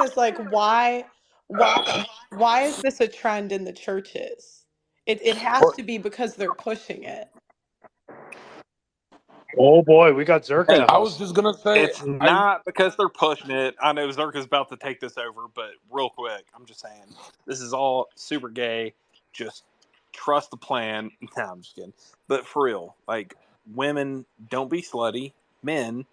because like why is this a trend in the churches? It has to be because they're pushing it. Oh boy, we got Zherka in the I house. was just gonna say It's not because they're pushing it. I know Zherka's about to take this over, but real quick, I'm just saying this is all super gay. Just trust the plan. No, I'm just kidding. But for real, like, women, don't be slutty. Men,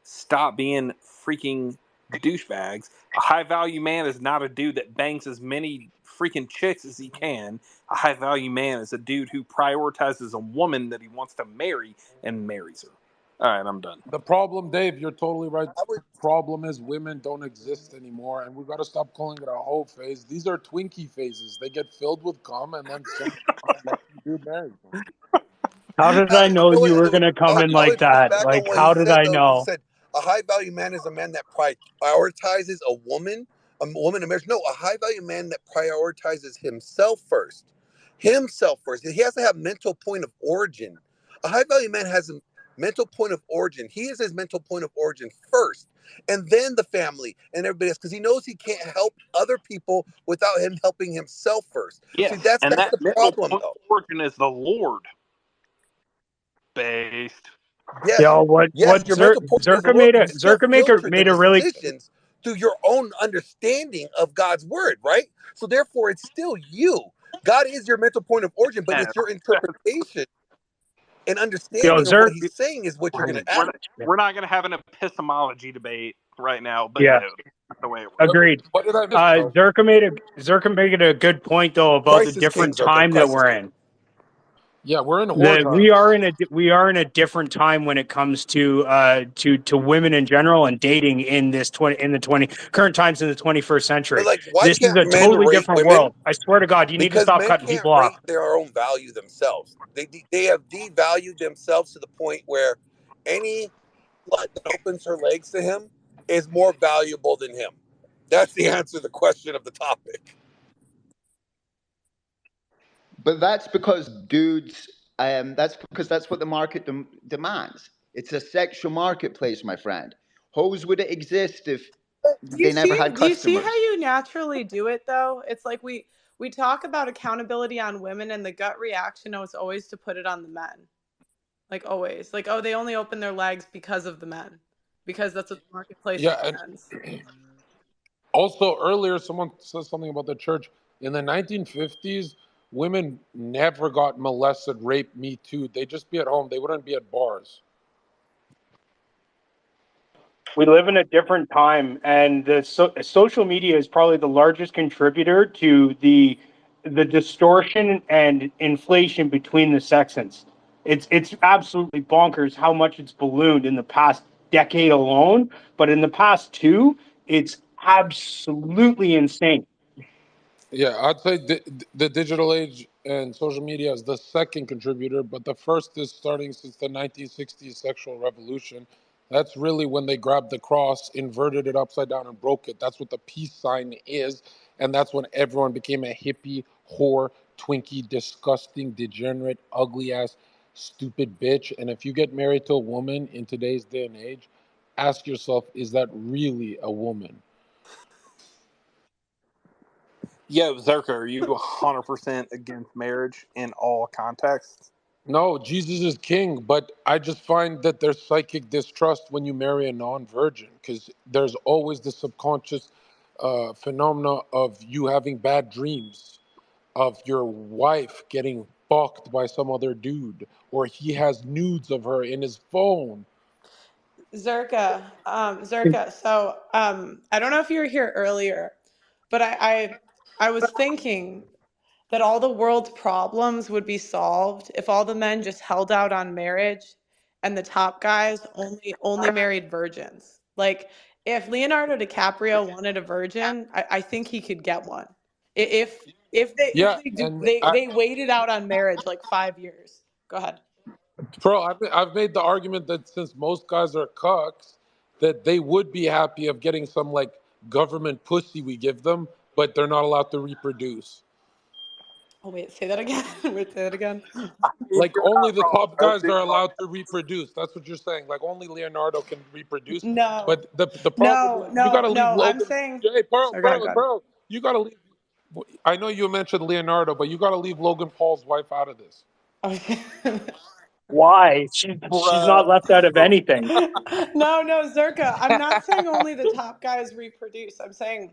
stop being freaking douchebags. A high value man is not a dude that bangs as many freaking chicks as he can. A high value man is a dude who prioritizes a woman that he wants to marry and marries her. All right, I'm done. the problem, Dave. You're totally right. The problem is women don't exist anymore, and we got to stop calling it a whole phase. These are Twinkie phases. They get filled with cum, and then some dude marries them. How did I know No, you were wait, going to come in I like would push that? back on Like, what he how did said, I though. He know? said a high value man is a man that prioritizes a woman in marriage. No, a high value man that prioritizes himself first. Himself first. He has to have mental point of origin. A high value man has a mental point of origin. He is his mental point of origin first, and then the family and everybody else, because he knows he can't help other people without him helping himself first. See, Yes, that's and that the mental problem, point though. of origin is the Lord based. Yes, Yo, what yes, your mental point is the Zherka Lord, made but a you still filter the made a really decisions through your own understanding of God's word, right? So therefore, it's still you. God is your mental point of origin, but Yeah, it's your interpretation and yo understanding of what Zherka. He's saying is what you're going to we're add. not, we're not going to have an epistemology debate right now, but Yeah, no, that's not the way it works. agreed. What did I miss, bro? Zherka made a good point though about the Christ is king, different Zerka. time that Christ is we're king. in. Yeah, we're in a war That time. we are in a different time when it comes to women in general and dating in this current times in the 21st But century. like, why This is can't a men totally rate different women? world. I swear to God, you need to Because stop men cutting can't people off. rate their own value themselves. They have devalued themselves to the point where any slut that opens her legs to him is more valuable than him. That's the answer to the question of the topic. But that's because dudes. That's because that's what the market demands. It's a sexual marketplace, my friend. Hoes wouldn't exist if they never had Do you see how customers. you naturally do it though? It's like we talk about accountability on women, and the gut reaction is always to put it on the men. Like always. Like, oh, they only open their legs because of the men. Because that's what the marketplace Yeah, and demands. also earlier someone said something about the church. In the 1950s, women never got molested, raped, Me Too. They'd just be at home. They wouldn't be at bars. We live in a different time, and social media is probably the largest contributor to the distortion and inflation between the sexes. It's absolutely bonkers how much it's ballooned in the past decade alone, but in the past two, it's absolutely insane. Yeah, I'd say the digital age and social media is the second contributor, but the first is starting since the 1960s sexual revolution. That's really when they grabbed the cross, inverted it upside down, and broke it. That's what the peace sign is. And that's when everyone became a hippie, whore, Twinkie, disgusting, degenerate, ugly ass, stupid bitch. And if you get married to a woman in today's day and age, ask yourself, is that really a woman? Yo, Zerka, are you 100% against marriage in all contexts? No, Jesus is king, but I just find that there's psychic distrust when you marry a non-virgin because there's always the subconscious phenomena of you having bad dreams, of your wife getting fucked by some other dude, or he has nudes of her in his phone. Zerka. So I don't know if you were here earlier, but I was thinking that all the world's problems would be solved if all the men just held out on marriage and the top guys only married virgins. Like if Leonardo DiCaprio wanted a virgin, I think he could get one. If Yeah, they do and they waited out on marriage like 5 years. Go ahead. bro, I've made the argument that since most guys are cucks, that they would be happy of getting some like government pussy we give them, but they're not allowed to reproduce. Oh wait, say that again. Wait, say that again. Like You're only not the wrong. top No, guys you're are wrong. allowed to reproduce. That's what you're saying. Like only Leonardo can reproduce. No, But the problem no, is you got no, to leave no. I'm Logan. saying. Hey, Sorry, go ahead, go ahead. Pearl, you got to leave. I know you mentioned Leonardo, but you got to leave Logan Paul's wife out of this. Oh, Why? She's not Bruh. left out of anything. no, no, Zherka. I'm not saying only the top guys reproduce. I'm saying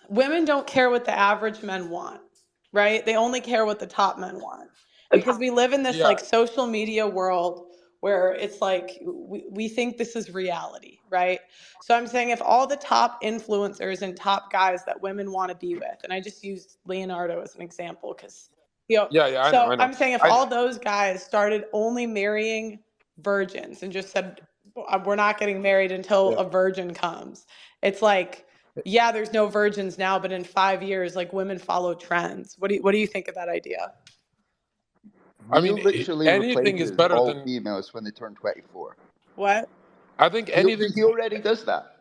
women don't care what the average men want, right? They only care what the top men want. Because we live in this Yeah, like social media world where it's like we think this is reality, right? So I'm saying if all the top influencers and top guys that women want to be with, and I just used Leonardo as an example because yeah. I know, so I know, I'm saying if I know. all those guys started only marrying virgins and just said we're not getting married until Yeah. a virgin comes, it's like, yeah, there's no virgins now, but in 5 years, like women follow trends. What do you think of that idea? I Neil mean, literally anything is replaces better all than. females when they turn 24. What? I think He already does that.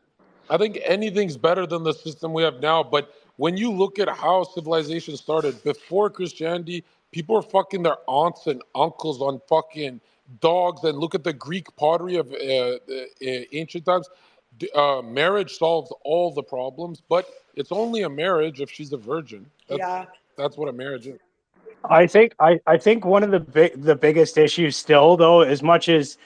I think anything's better than the system we have now. But when you look at how civilization started before Christianity, people are fucking their aunts and uncles on fucking dogs. And look at the Greek pottery of ancient times. Marriage solves all the problems, but it's only a marriage if she's a virgin. Yeah. That's what a marriage is. I think one of the biggest issues still, though, as much as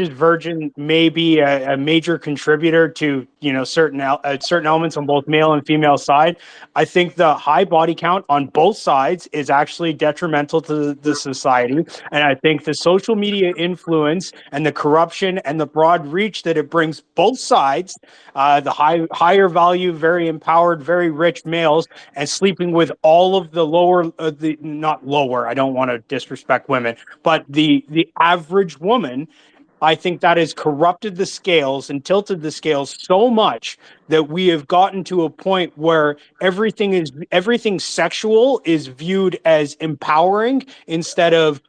Virgin may be a major contributor to certain elements on both male and female side, I think the high body count on both sides is actually detrimental to the society, and I think the social media influence and the corruption and the broad reach that it brings both sides, the higher value, very empowered, very rich males, and sleeping with all of the lower, the not lower. I don't want to disrespect women, but the average woman, I think that has corrupted the scales and tilted the scales so much that we have gotten to a point where everything sexual is viewed as empowering instead of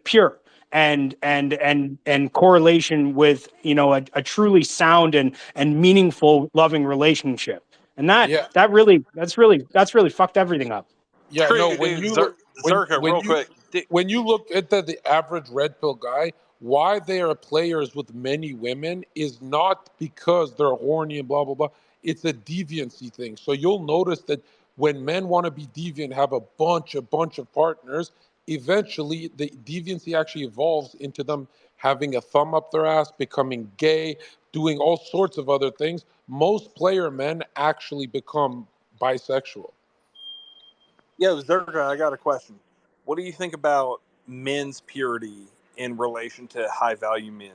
pure and correlation with a truly sound and meaningful loving relationship. And Yeah, that's really fucked everything up. yeah. No, when Dude, you look Zherka, real quick. when you look at the average red pill guy, why they are players with many women is not because they're horny and blah blah blah. It's a deviancy thing. So you'll notice that when men want to be deviant, have a bunch of partners, eventually the deviancy actually evolves into them having a thumb up their ass, becoming gay, doing all sorts of other things. Most player men actually become bisexual. Yo, Zerga, I got a question. What do you think about men's purity in relation to high value men?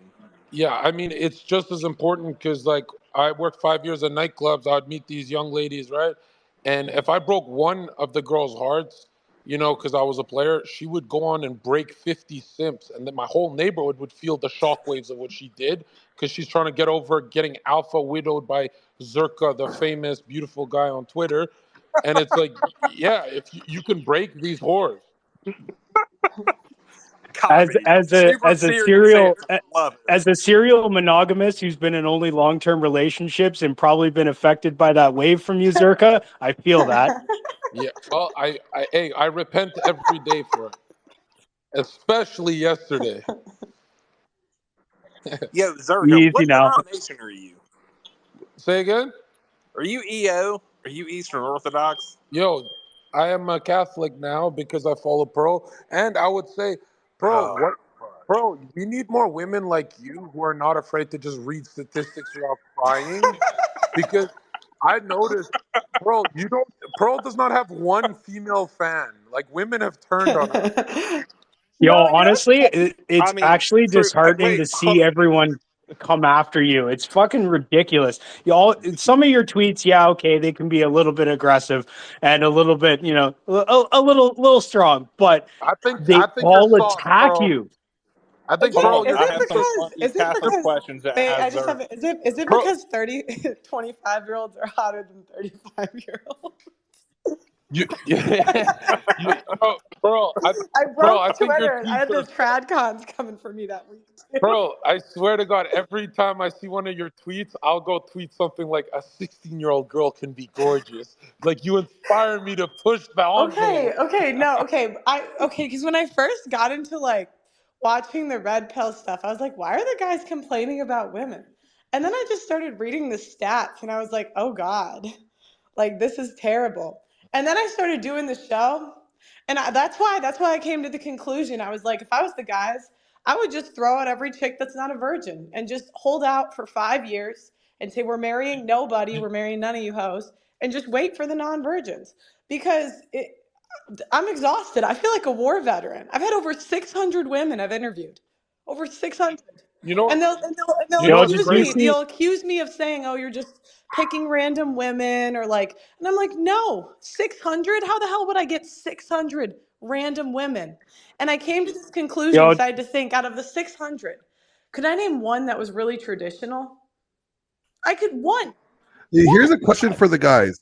Yeah, I mean, it's just as important because, like, I worked 5 years in nightclubs. I'd meet these young ladies, right? And if I broke one of the girls' hearts, because I was a player, she would go on and break 50 simps. And then my whole neighborhood would feel the shockwaves of what she did because she's trying to get over getting alpha widowed by Zherka, the famous, beautiful guy on Twitter. And it's like, yeah, if you can break these whores. as Copy. as a Super as a serious serial answer. Love it. as a serial monogamist who's been in only long-term relationships and probably been affected by that wave from you, Zherka, I feel that. Yeah, well, I repent every day for it, especially yesterday. Yo, Zerga, Easy what now. denomination are you? Say again? Are you EO? Are you Eastern Orthodox? Yo, I am a Catholic now because I follow Pro, and I would say, Pro, Oh, what, Pro? We need more women like you who are not afraid to just read statistics without crying, because I noticed, Pro does not have one female fan. Like women have turned on her. Yo, No, honestly, I it's mean, actually true. disheartening Wait, to see everyone come after you. It's fucking ridiculous. Y'all, some of your tweets, yeah, okay, they can be a little bit aggressive and a little bit, a little strong, but I they think you're all soft, attack Pro. you. I is think hold it Pro, on. is you're I it have some because funny is it you're Catholic because questions to wait, I ask just Zerga. have is it Pro. because 25-year-olds are hotter than 35-year-olds? You, bro, I bro, broke I think your Twitter. I tweets had the are. TradCons coming for me that week too. Bro, I swear to God, every time I see one of your tweets, I'll go tweet something like, a 16-year-old girl can be gorgeous. Like, you inspire me to push the envelope. Because when I first got into like watching the red pill stuff, I was like, why are the guys complaining about women? And then I just started reading the stats and I was like, oh God, like this is terrible. And then I started doing the show, and that's why I came to the conclusion. I was like, if I was the guys, I would just throw out every chick that's not a virgin and just hold out for 5 years and say we're marrying nobody, we're marrying none of you hoes, and just wait for the non-virgins because I'm exhausted. I feel like a war veteran. I've had over 600 women I've interviewed, over 600, You know, and they'll you know Yo, what's did accuse you me. crazy? see? They'll accuse me of saying, "Oh, you're just picking random women," or like, and I'm like, "No, 600. How the hell would I get 600 random women?" And I came to this conclusion Yo, because I had to think out of the 600, could I name one that was really traditional? I could one. Here's a question for the guys.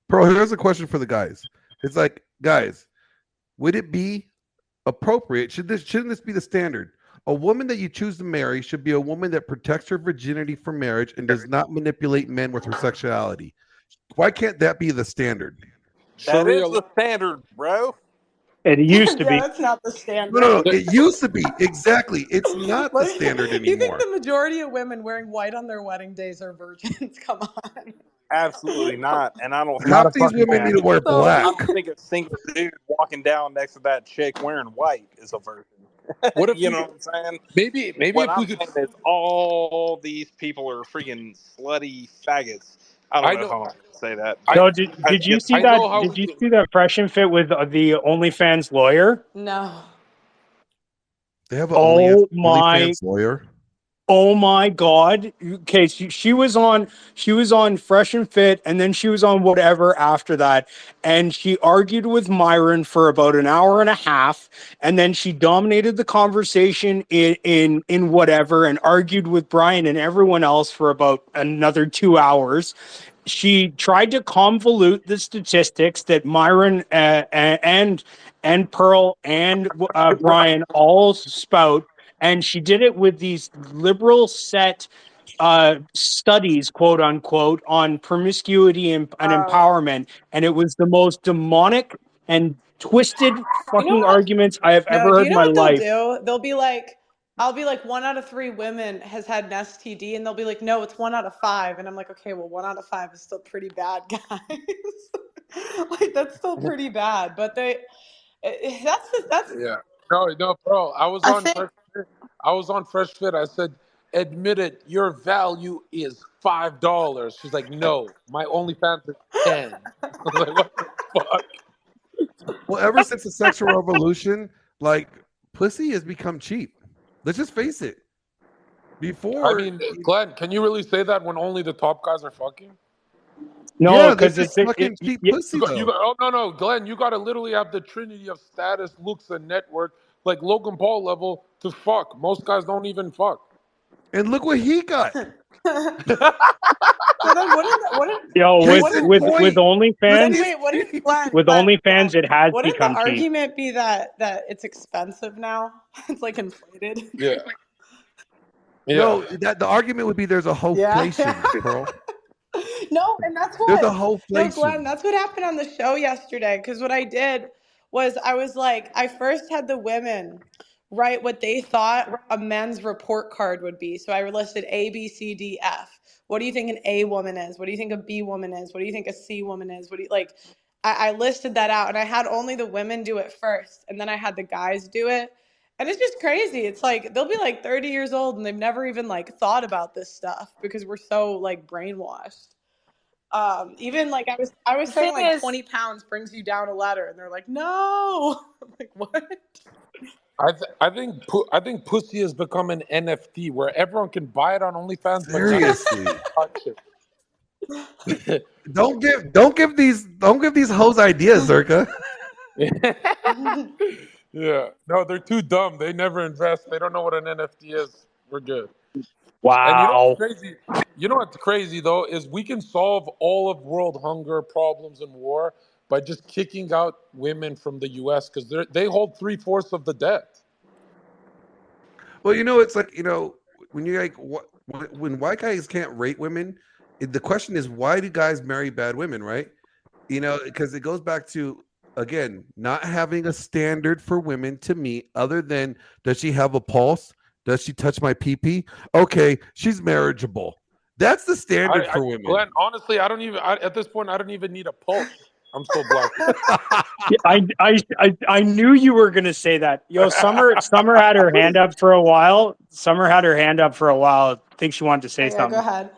Bro, here's a question for the guys. It's like, guys, would it be appropriate? Shouldn't this be the standard? A woman that you choose to marry should be a woman that protects her virginity for marriage and does not manipulate men with her sexuality. Why can't that be the standard? That Sharia is the law. standard, bro. it used to Yeah, be. that's not the No, standard. no, no. It used to be. Exactly. It's not the Like, standard you think anymore. the majority of women wearing white on their wedding days are virgins? Come on. Absolutely not. And I don't Not think Half a these fucking women chance. need to wear So black. I don't think a single dude walking down next to that chick wearing white is a virgin. What if You we, know what I'm saying? maybe What if we I'm could, saying is all these people are freaking slutty faggots. I don't I know if know, I'm going to say that, I, but Yo, did you you know, see I that? know how Did we you can. see that Fresh and Fit with the OnlyFans lawyer? no. They have an Oh my OnlyFans lawyer. Oh my God. Okay, she was on Fresh and Fit, and then she was on whatever after that. And she argued with Myron for about an hour and a half, and then she dominated the conversation in whatever and argued with Brian and everyone else for about another 2 hours. She tried to convolute the statistics that Myron and Pearl and Brian all spout, and she did it with these liberal set studies, quote unquote, on promiscuity and empowerment, and it was the most demonic and twisted You know fucking what? arguments I have No, ever do heard you in know my what they'll life. do? They'll be like, I'll be like, 1 out of 3 women has had an STD, and they'll be like, no, it's 1 out of 5. And I'm like, okay, well, 1 out of 5 is still pretty bad, guys. Like, that's still pretty bad. But that's, Yeah. No, bro. I think, I was on Fresh Fit. I said, admit it, your value is $5. She's like, no, my OnlyFans is 10. I was like, what the fuck? Well, ever since the sexual revolution, like pussy has become cheap. Let's just face it. I Before, mean, Glenn, can you really say that when only the top guys are fucking? No, yeah, there's because just fucking cheap pussy though. Oh no, Glenn, you got to literally have the trinity of status, looks, and network, like Logan Paul level to fuck. Most guys don't even fuck. And look what he got. so then wouldn't, yo, with Case in wouldn't, with with point. Look then OnlyFans, at wait, wouldn't, Glenn, with Glenn, OnlyFans, Glenn, it has wouldn't the become cheap. argument be that it's expensive now? It's like inflated. Yeah. No, Yeah. that the argument would be there's a Yeah. hoflation, Pearl. No, and that's There's a what, no, Glenn, hoflation. that's what happened on the show yesterday. Because what I did was I was like, I first had the women write what they thought a men's report card would be. So I listed A, B, C, D, F. What do you think an A woman is? What do you think a B woman is? What do you think a C woman is? What do you like? I listed that out, and I had only the women do it first, and then I had the guys do it. And it's just crazy. It's like they'll be like 30 years old and they've never even like thought about this stuff because we're so like brainwashed. Even like I was The saying thing like is, 20 pounds brings you down a letter, and they're like, no. I'm like, what? I think pussy has become an NFT where everyone can buy it on OnlyFans, but none of Seriously. them touch it. Don't give these hoes ideas, Zherka. Yeah. No, they're too dumb. They never invest. They don't know what an NFT is. We're good. And you know what's Wow. crazy? You know what's crazy though is we can solve all of world hunger problems and war, by just kicking out women from the U.S. because they hold 3/4 of the debt. Well, it's like, when you're like, when white guys can't rate women, the question is, why do guys marry bad women, right? Because it goes back to, again, not having a standard for women to meet other than, does she have a pulse? Does she touch my pee-pee? Okay, she's marriageable. That's the standard for women. Glenn, honestly, at this point, I don't even need a pulse. I'm so black. I knew you were gonna say that. Yo, Summer had her hand up for a while. I think she wanted to say Yeah, something. go ahead.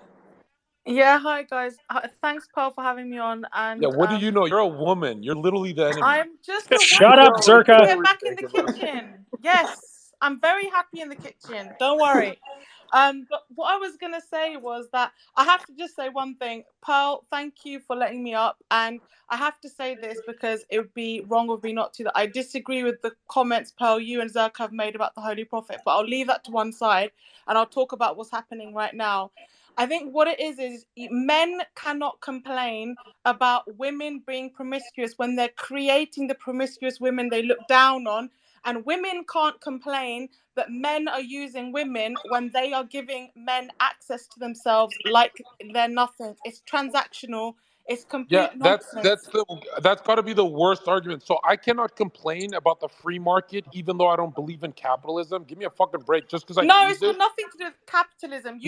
Yeah, hi guys. Thanks, Pearl, for having me on. And Yeah, what do you know? You're a woman. You're literally the enemy. I'm just a Shut up, woman. Zherka. Get back in the kitchen. Yes, I'm very happy in the kitchen. Don't worry. But what I was gonna say was that I have to just say one thing. Pearl, thank you for letting me up. And I have to say this because it would be wrong of me not to. That I disagree with the comments, Pearl, you and Zherka have made about the Holy Prophet. But I'll leave that to one side and I'll talk about what's happening right now. I think what it is men cannot complain about women being promiscuous when they're creating the promiscuous women they look down on. And women can't complain that men are using women when they are giving men access to themselves like they're nothing. It's transactional. It's complete nonsense. That's got to be the worst argument. So I cannot complain about the free market, even though I don't believe in capitalism. Give me a fucking break, just because I No, use it's got it. nothing to do with capitalism.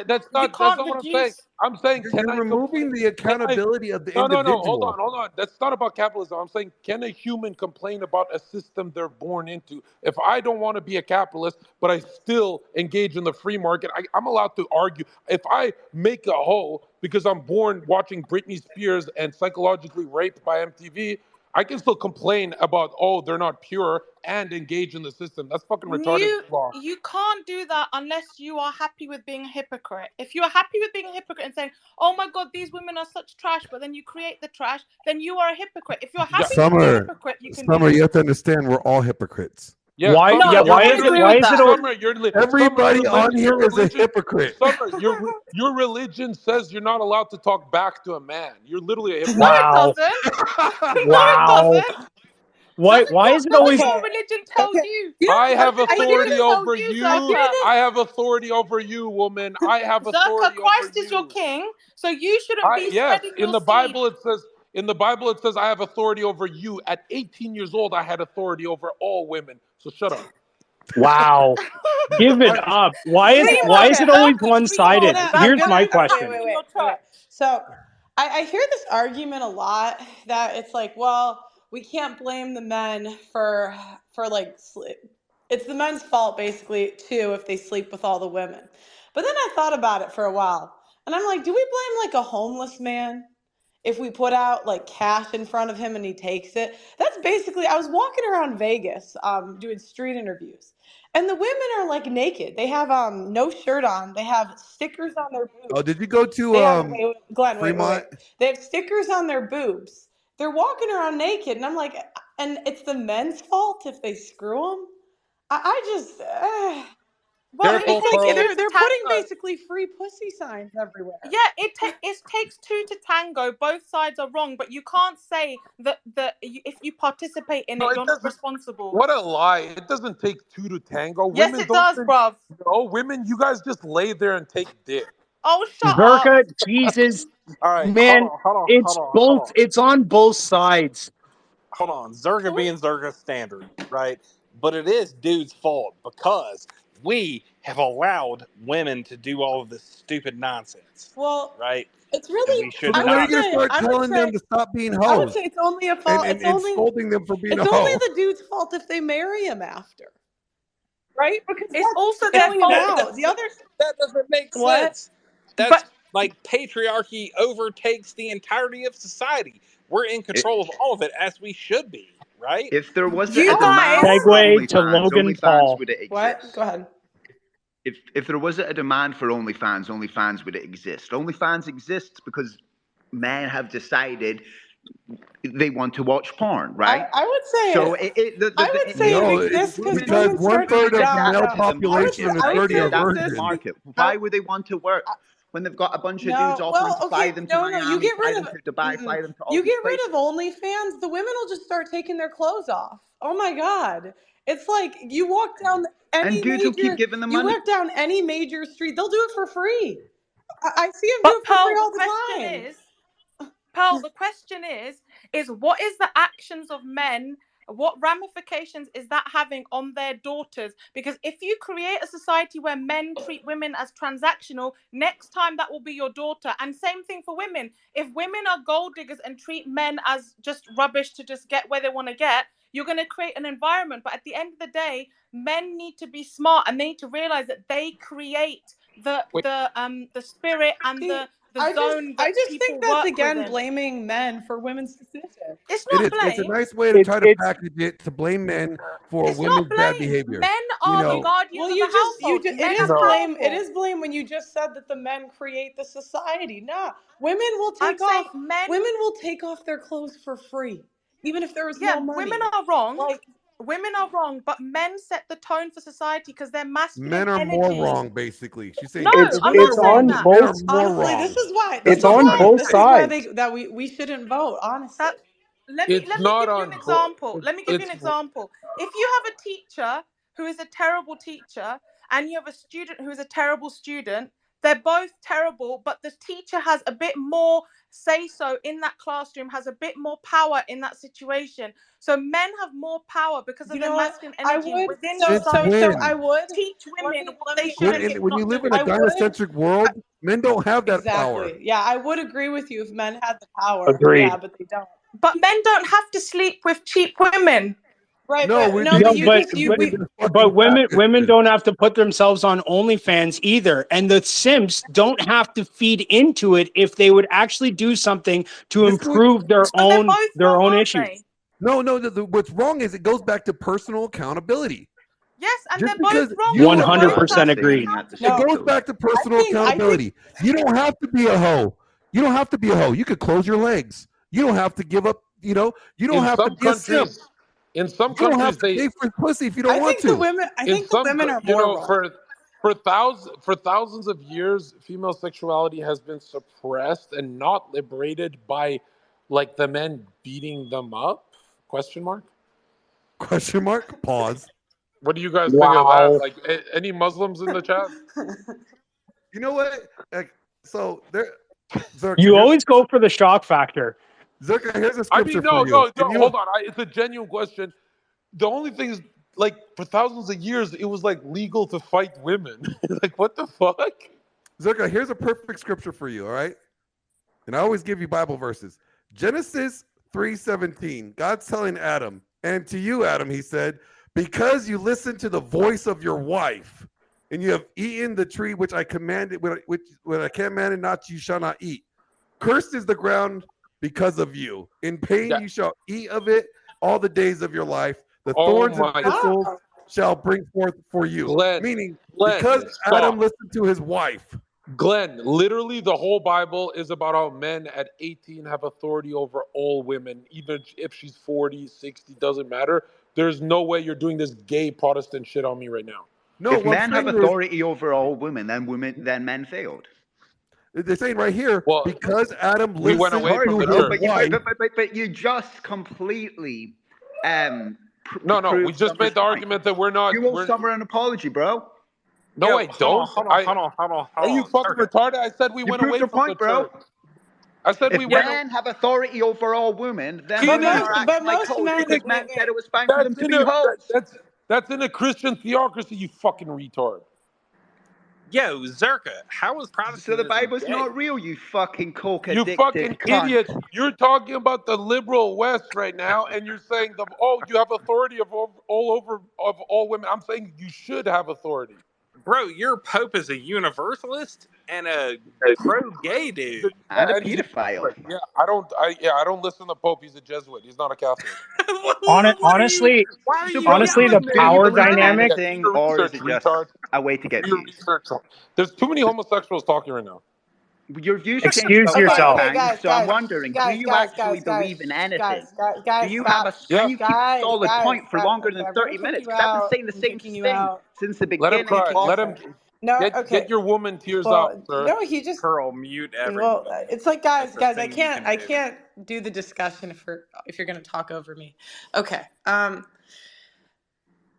That's not what I'm saying. I'm saying, You're removing the accountability of the individual. No. Hold on. That's not about capitalism. I'm saying, can a human complain about a system they're born into? If I don't want to be a capitalist, but I still engage in the free market, I'm allowed to argue. If I make a hoe because I'm born watching Britney Spears and psychologically raped by MTV, I can still complain about, they're not pure, and engage in the system. That's fucking retarded. You can't do that unless you are happy with being a hypocrite. If you're happy with being a hypocrite and saying, oh my God, these women are such trash, but then you create the trash, then you are a hypocrite. If you're happy with being a hypocrite, you can do Summer, you have to understand we're all hypocrites. Yeah, why is it everybody on here is a hypocrite? Summer, your religion says you're not allowed to talk back to a man. You're literally a hypocrite. No, it doesn't. Wow. No, it doesn't. Why is it always? What religion tells you? I have authority over you. Zherka. I have authority over you, woman. I have authority Zherka, Christ over you. is your king, so you shouldn't be spreading your in the seed. Bible it says I have authority over you. At 18 years old, I had authority over all women. So shut up. Wow. Give it up. Why is it always one-sided? Here's my question. Wait. So I hear this argument a lot that it's like, well, we can't blame the men for like sleep. It's the men's fault basically too if they sleep with all the women. But then I thought about it for a while and I'm like, do we blame like a homeless man if we put out like cash in front of him and he takes it? That's basically, I was walking around Vegas doing street interviews and the women are like naked. They have no shirt on. They have stickers on their boobs. Oh, did you go to Glenn, Fremont? wait. They have stickers on their boobs. They're walking around naked and I'm like, and it's the men's fault if they screw them? I just well, they're putting basically free pussy signs everywhere. Yeah, it takes two to tango. Both sides are wrong, but you can't say that if you participate in it, you're not responsible. What a lie. It doesn't take two to tango. Yes, Women it does, bruv. No, women, you guys just lay there and take dick. Oh, shut Zherka, up. Jesus. All right, man, hold on. It's on both sides. Hold on. Zherka being Zherka standard, right? But it is dude's fault because we have allowed women to do all of this stupid nonsense. Well, right? It's really. So then when are you going to start telling them to stop being hoes? I would say it's only a fault. And scolding them for being a hoe. It's only the dude's fault if they marry him after. Right? Because it's also their fault. The other that doesn't make sense. That's like patriarchy overtakes the entirety of society. We're in control of all of it, as we should be, right? If there was a demand segue to Logan Paul. Would it exist? What? Go ahead. If there was a demand for OnlyFans would it exist? OnlyFans exists because men have decided they want to watch porn, right? I would say so. I would say it exists because 1/3 of the male population and 1/3 are virgins. Market. Why would they want to work? when they've got a bunch of dudes No, offering well, to fly okay, them to no, you Miami, get fly rid them of to Dubai, fly them to all you these get rid places. of OnlyFans, the women will just start taking their clothes off. Oh my God. It's like you walk down And any dudes will keep giving them money. any major street, they'll do it for free. I see them do But it for free Pearl, all the the question time. is, Pearl, the question is what is the actions of men? What ramifications is that having on their daughters? Because if you create a society where men treat women as transactional, next time that will be your daughter. And same thing for women. If women are gold diggers and treat men as just rubbish to just get where they want to get, you're going to create an environment. But at the end of the day, men need to be smart and they need to realize that they create the spirit and See, the zone I that just think people that's work again within. blaming men for women's decisions. It's It not is. It's a blame. nice way to It's try to it's package it to blame men for It's not women's bad blame. behavior. Men You are the know, guardians Well, of the household. it Men is are No. blame. It powerful. is blame when you just said that the men create the society. Nah, women will I'm take saying off. men, Women will take off their clothes for free, even if there was yeah, no women money. are wrong. Like, Women are wrong, but men set the tone for society because their masculine men are more energy. wrong. Basically, she's saying No, it's I'm women not it's are saying on that. men are both. more honestly, wrong. It's on both this is why sides. we shouldn't vote. Honestly, That let me It's not give you an on. example. Let me give you an It's example. If you have a teacher who is a terrible teacher and you have a student who is a terrible student, they're both terrible, but the teacher has a bit more say so in that classroom, has a bit more power in that situation. So men have more power because of you their know what? masculine I energy would. within Since So society. I when? would. Teach women what they should When, and and should when you not live do. in a I would. gynocentric world, men don't have that power. Exactly. Yeah, I would agree with you if men had the power. Agreed. Yeah, but they don't. But men don't have to sleep with cheap women. Right, No, but we no, they but No, you sleep but just with you but women we that are fucking but women catfishes. don't have to put themselves on OnlyFans either, and the simps don't have to feed into it if they would actually do something to This is what, improve their But they're both wrong, own aren't issues. they? no, no. What's wrong is it goes back to personal accountability. Yes, and Just they're both because wrong, you and are they're no, both 100% personally agreed. Saying at the it no. same goes token. back to personal I think accountability. You don't have to be a hoe. You don't have to be a hoe. You could close your legs. You don't have to give up. You know, you don't in have to some be a simp. countries. In some You don't have countries, to they pay for pussy if you don't want to. I in think the some women are you more know wrong. for thousands of years, female sexuality has been suppressed and not liberated by like the men beating them up? Question mark. Question mark. Pause. What do you guys think of that? Wow. Like any Muslims in the chat? You know what? Like, so there, Zerka. You always go for the shock factor. Zerka. Here's a I scripture mean, for no, you. no, no. Hold on. It's a genuine question. The only thing is, like, for thousands of years, it was like legal to fight women. Like, what the fuck? Zerka, here's a perfect scripture for you. All right, and I always give you Bible verses. Genesis 3:17. God's telling Adam, and to you, Adam, he said, because you listened to the voice of your wife, and you have eaten the tree which I commanded, which when I commanded not, you shall not eat. Cursed is the ground because of you. In pain Yeah. you shall eat of it all the days of your life. The Oh thorns and my, thistles Wow. shall bring forth for you. Glenn, Meaning, Glenn, because stop. Adam listened to his wife. Glenn, literally the whole Bible is about how men at 18 have authority over all women, even if she's 40, 60, doesn't matter. There's no way you're doing this gay Protestant shit on me right now. No, If what I'm men have saying is, authority over all women, then men failed. they're saying right here, Well, because Adam we went listened away Sorry, from to the but his no, church. wife. but you just completely No, we proved just made Summer's the point. argument that we're not. You owe We're Summer an apology, bro. no, Yo, I hold on, don't. hold on, hold on, hold on, Are you hold on. fucking Zherka. retarded? I said we You went proved away your from the point, bro. church. I said we If went. men have authority over all women, then It women is. are acting like most hoes men. because Wait, men said wait. it was fine for them That's to in be a hoes. that's in a Christian theocracy. You fucking retard. Yo, Zherka, how is So the Protestantism Bible's gay? not real, you fucking coke You addicted fucking cunt. idiot. You're talking about the liberal West right now, and you're saying you have authority of all women. I'm saying you should have authority. Bro, your Pope is a universalist and a pro-gay dude. And a And he's a pedophile. Catholic. Yeah, I don't listen to Pope. He's a Jesuit. He's not a Catholic. What are you? Honestly, Why are So, you bro, honestly, the yelling, do you power dude? believe in dynamic. Yeah, do anything, your or is research, it just retard. a way to get Do your views? research. There's too many homosexuals talking right now. Your views change Excuse about Okay, 5 yourself. okay, times, guys, so I'm guys, wondering, do guys, you guys, actually guys, guys, believe in guys, anything? guys, Do guys, you have stop. a? Yeah, Can you keep a Guys, solid guys, point for stop. longer Okay, than I'm gonna 30 kick minutes? you Because I've been out. saying the I'm same kicking you thing out. since the let him beginning. try. Keep Let him. Listen. No, Get okay. your woman tears out, Well, sir. no, he just. Pearl, mute Well, everybody. it's like, That's a guys, thing you can I do. can't do the discussion if you're gonna talk over me. Okay.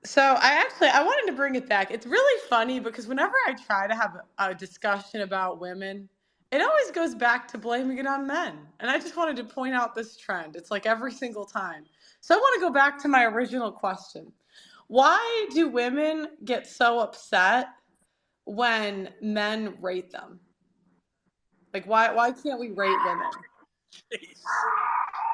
So I wanted to bring it back. It's really funny because whenever I try to have a discussion about women, it always goes back to blaming it on men. And I just wanted to point out this trend. It's like every single time. So I want to go back to my original question. Why do women get so upset when men rate them? Like why can't we rate women?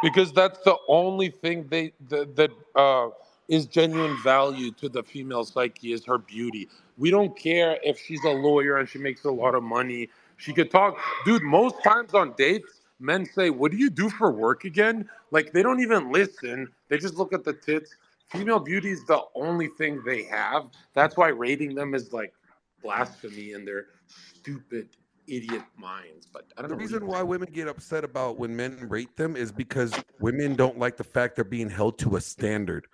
Because that's the only thing that is genuine value to the female psyche is her beauty. We don't care if she's a lawyer and she makes a lot of money. She could talk, dude. Most times on dates, men say, "What do you do for work again?" Like they don't even listen. They just look at the tits. Female beauty is the only thing they have. That's why rating them is like blasphemy in their stupid idiot minds. But I don't The know. reason why women get upset about when men rate them is because women don't like the fact they're being held to a standard.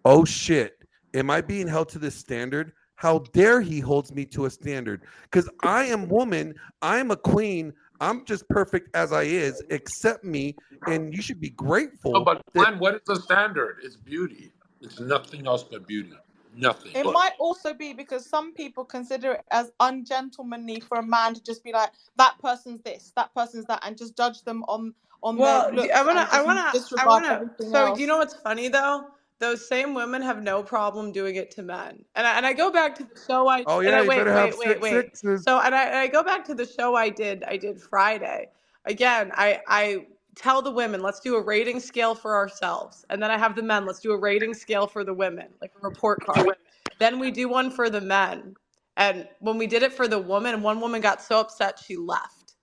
Oh shit, am I being held to this standard? How dare he holds me to a standard? Because I am woman, I'm a queen, I'm just perfect as I is. Accept me, and you should be No, grateful but that. Glenn, what is the standard? It's beauty. It's nothing else but beauty. Nothing. It might also be because some people consider it as ungentlemanly for a man to just be like, that person's this, that person's that, and just judge them on Well, their looks and just disregard everything So, else. do you know what's funny though? Those same women have no problem doing it to men. And I go back to the show Oh yeah, you better have wait. sixes. So, and I go back to the show I did Friday. Again, I tell the women, let's do a rating scale for ourselves. And then I have the men, let's do a rating scale for the women, like a report card. Then we do one for the men. And when we did it for the woman, one woman got so upset she left.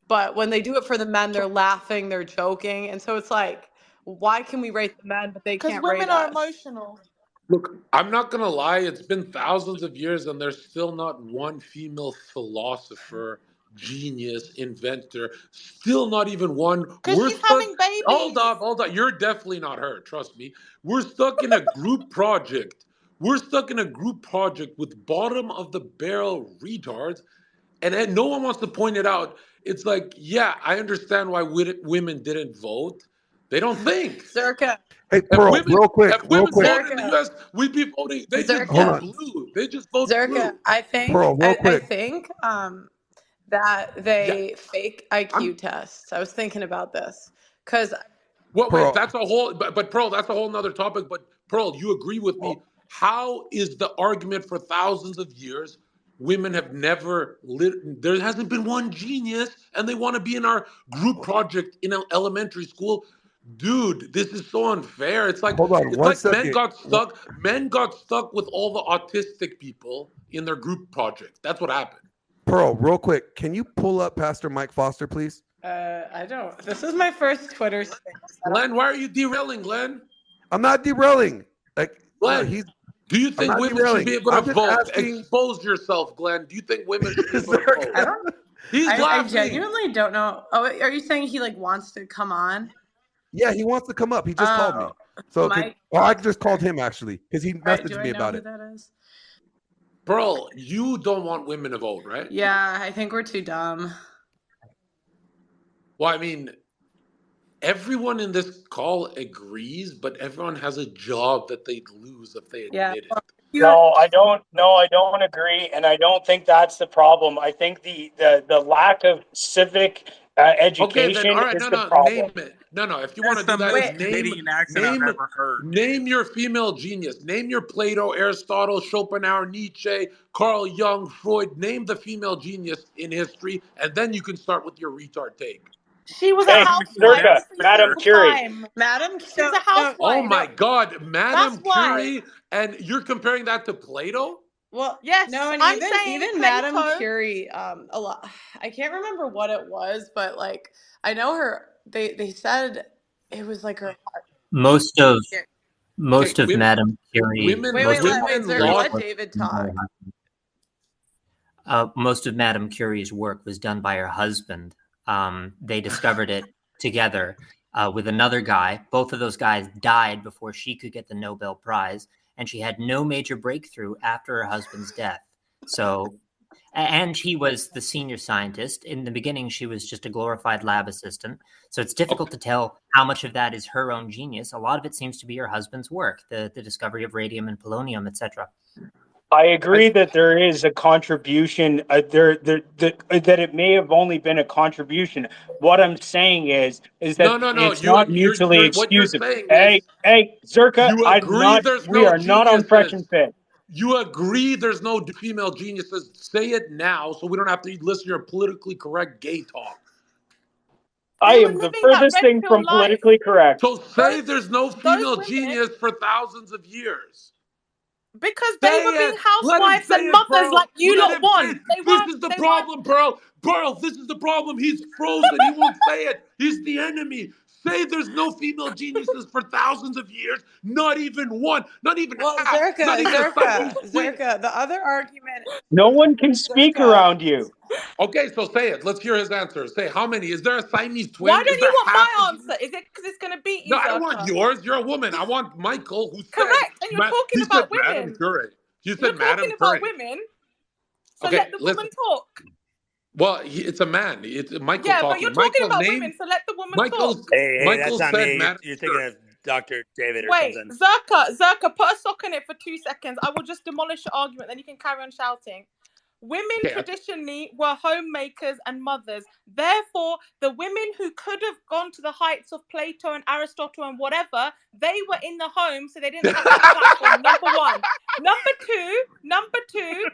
But when they do it for the men, they're laughing, they're joking. And so it's like, why can we rate the men, but they Because can't women rate are us? emotional. Look, I'm not gonna lie. It's been thousands of years, and there's still not one female philosopher, genius, inventor. Still not even one. Because We're she's stuck. having Hold babies. up, hold up. You're definitely not her. Trust me. We're stuck in a group project. We're stuck in a group project with bottom of the barrel retards, and then no one wants to point it out. It's like, yeah, I understand why women didn't vote. They don't think. Zherka, Hey, If Pearl, women, real if women quick. voted in the Zherka, U.S., we'd be voting. They just Hold vote Zherka, on, blue. They just vote Zherka. blue. Pearl, real I quick. think that Yeah, they fake I'm. IQ tests. I was thinking about this because What? Wait, Pearl. that's a whole. But Pearl, that's a whole nother topic. But Pearl, you agree with me? How is the argument for thousands of years? Women have never lit. There hasn't been one genius, and they want to be in our group project in elementary school. Dude, this is so unfair. Hold on It's one like men second. got stuck. Men got stuck with all the autistic people in their group project. That's what happened. Pearl, real quick. Can you pull up Pastor Mike Foster, please? I don't. This is my first Twitter space. Glenn, why are you derailing, Glenn? I'm not derailing. Like, no, Glenn, do you I'm think not women should derailing. be able to I'm just vote? asking. Expose yourself, Glenn. Do you think women should be able to Zherka. vote? I don't. He's I laughing. genuinely don't know. Oh, are you saying he like wants to come on? Yeah, he wants to come up. He just called me. So Mike. I just called him actually because he Right, messaged do me I know about who it. that is? Pearl, you don't want women to vote, right? Yeah, I think we're too dumb. Well, I mean, everyone in this call agrees, but everyone has a job that they'd lose if they admit it. No, I don't. No, I don't agree, and I don't think that's the problem. I think the lack of civic Okay, education then all right, is no, the no, problem. name it. No, if you want That's to do the that, most is Canadian accent I've ever heard. name your female genius. Name your Plato, Aristotle, Schopenhauer, Nietzsche, Carl Jung, Freud. Name the female genius in history, and then you can start with your retard take. She was a Hey, housewife Zherka, every Madam single Curie. time. Madam, She was a housewife. Oh my God, Madame That's why. Curie, and you're comparing that to Plato? Well, Yes, no, and I'm saying even Plato. Madame Curie, a lot. I can't remember what it was, but like I know her. They said it was like her. Most of Okay, Madame Curie. women, Wait, women Zherka, lost. let David talk. Most of Madame Curie's work was done by her husband. They discovered it together with another guy. Both of those guys died before she could get the Nobel Prize, and she had no major breakthrough after her husband's death. So And he was the senior scientist. In the beginning, she was just a glorified lab assistant. So it's difficult to tell how much of that is her own genius. A lot of it seems to be her husband's work, the discovery of radium and polonium, etc. I agree that there is a contribution that it may have only been a contribution. What I'm saying is that No. it's not mutually What you're exclusive. saying is Hey, Zherka, you agree there's we no are not on fresh and geniuses. fit. You agree there's no female geniuses. Say it now so we don't have to listen to your politically correct gay talk. I They were am the living that furthest red thing pill from life. politically correct. So say Those there's no those female women, genius for thousands of years. because they Say were being it. Let him housewives say and it, mothers Pearl. like you Let lot him say it. want. They This weren't. is the They weren't. problem, Pearl. Pearl, this is the problem. He's frozen. He won't say it. He's the enemy. Say there's no female geniuses for thousands of years. Not even one. Not even Well, half. Not even a Siamese twin. Zherka, the other argument, No one can speak Zherka, around you. Okay, so say it. Let's hear his answer. Say how many? Is there a Siamese Why twin? Is don't there you want half my a genius? answer? Is it because it's going to beat No, you, I don't want Zerka? yours. You're a woman. I want Michael, who said, Correct. And you're talking he said, about Madam women. Curie. You You're said, talking Madam about Curie. women. So Okay, let the woman listen. talk. Well, it's a man. It's Michael Yeah, but you're talking. talking Michael about name. women, so let the woman talk. Michael's. Hey, that's Michael not said, me. Madam You're thinking Curie. of Dr. David or Wait, something. Zerka, put a sock in it for 2 seconds. I will just demolish your argument, then you can carry on shouting. Women Okay, traditionally were homemakers and mothers. Therefore, the women who could have gone to the heights of Plato and Aristotle and whatever, they were in the home, so they didn't have that platform. Number one. Number two,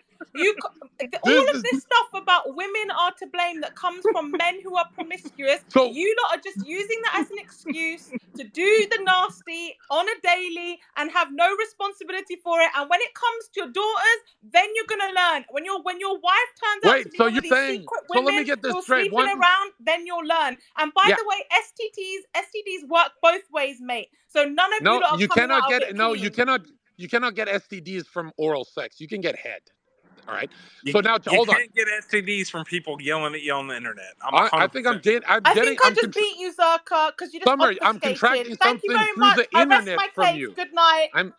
all this of is this stuff about women are to blame that comes from men who are promiscuous. so. You lot are just using that as an excuse to do the nasty on a daily and have no responsibility for it. And when it comes to your daughters, then you're gonna learn. When your wife turns out to Wait, be so one you're of these saying? secret So let me women get this who are straight. sleeping One, around, then you'll learn. And by yeah. the way, STDs work both ways, mate. So none of you No, lot are you coming cannot out of get. it No, clean. You cannot get STDs from oral sex. You can get head. All right. You, So now, you hold on. can't get STDs from people yelling at you on the internet. I'm I 100% think I'm sure. getting. I'm I getting. think I just beat you, Zerka, because you just Summer. I'm obfuscated. contracting Thank you something very through much. the I rest internet my from case. you. Good night. I'm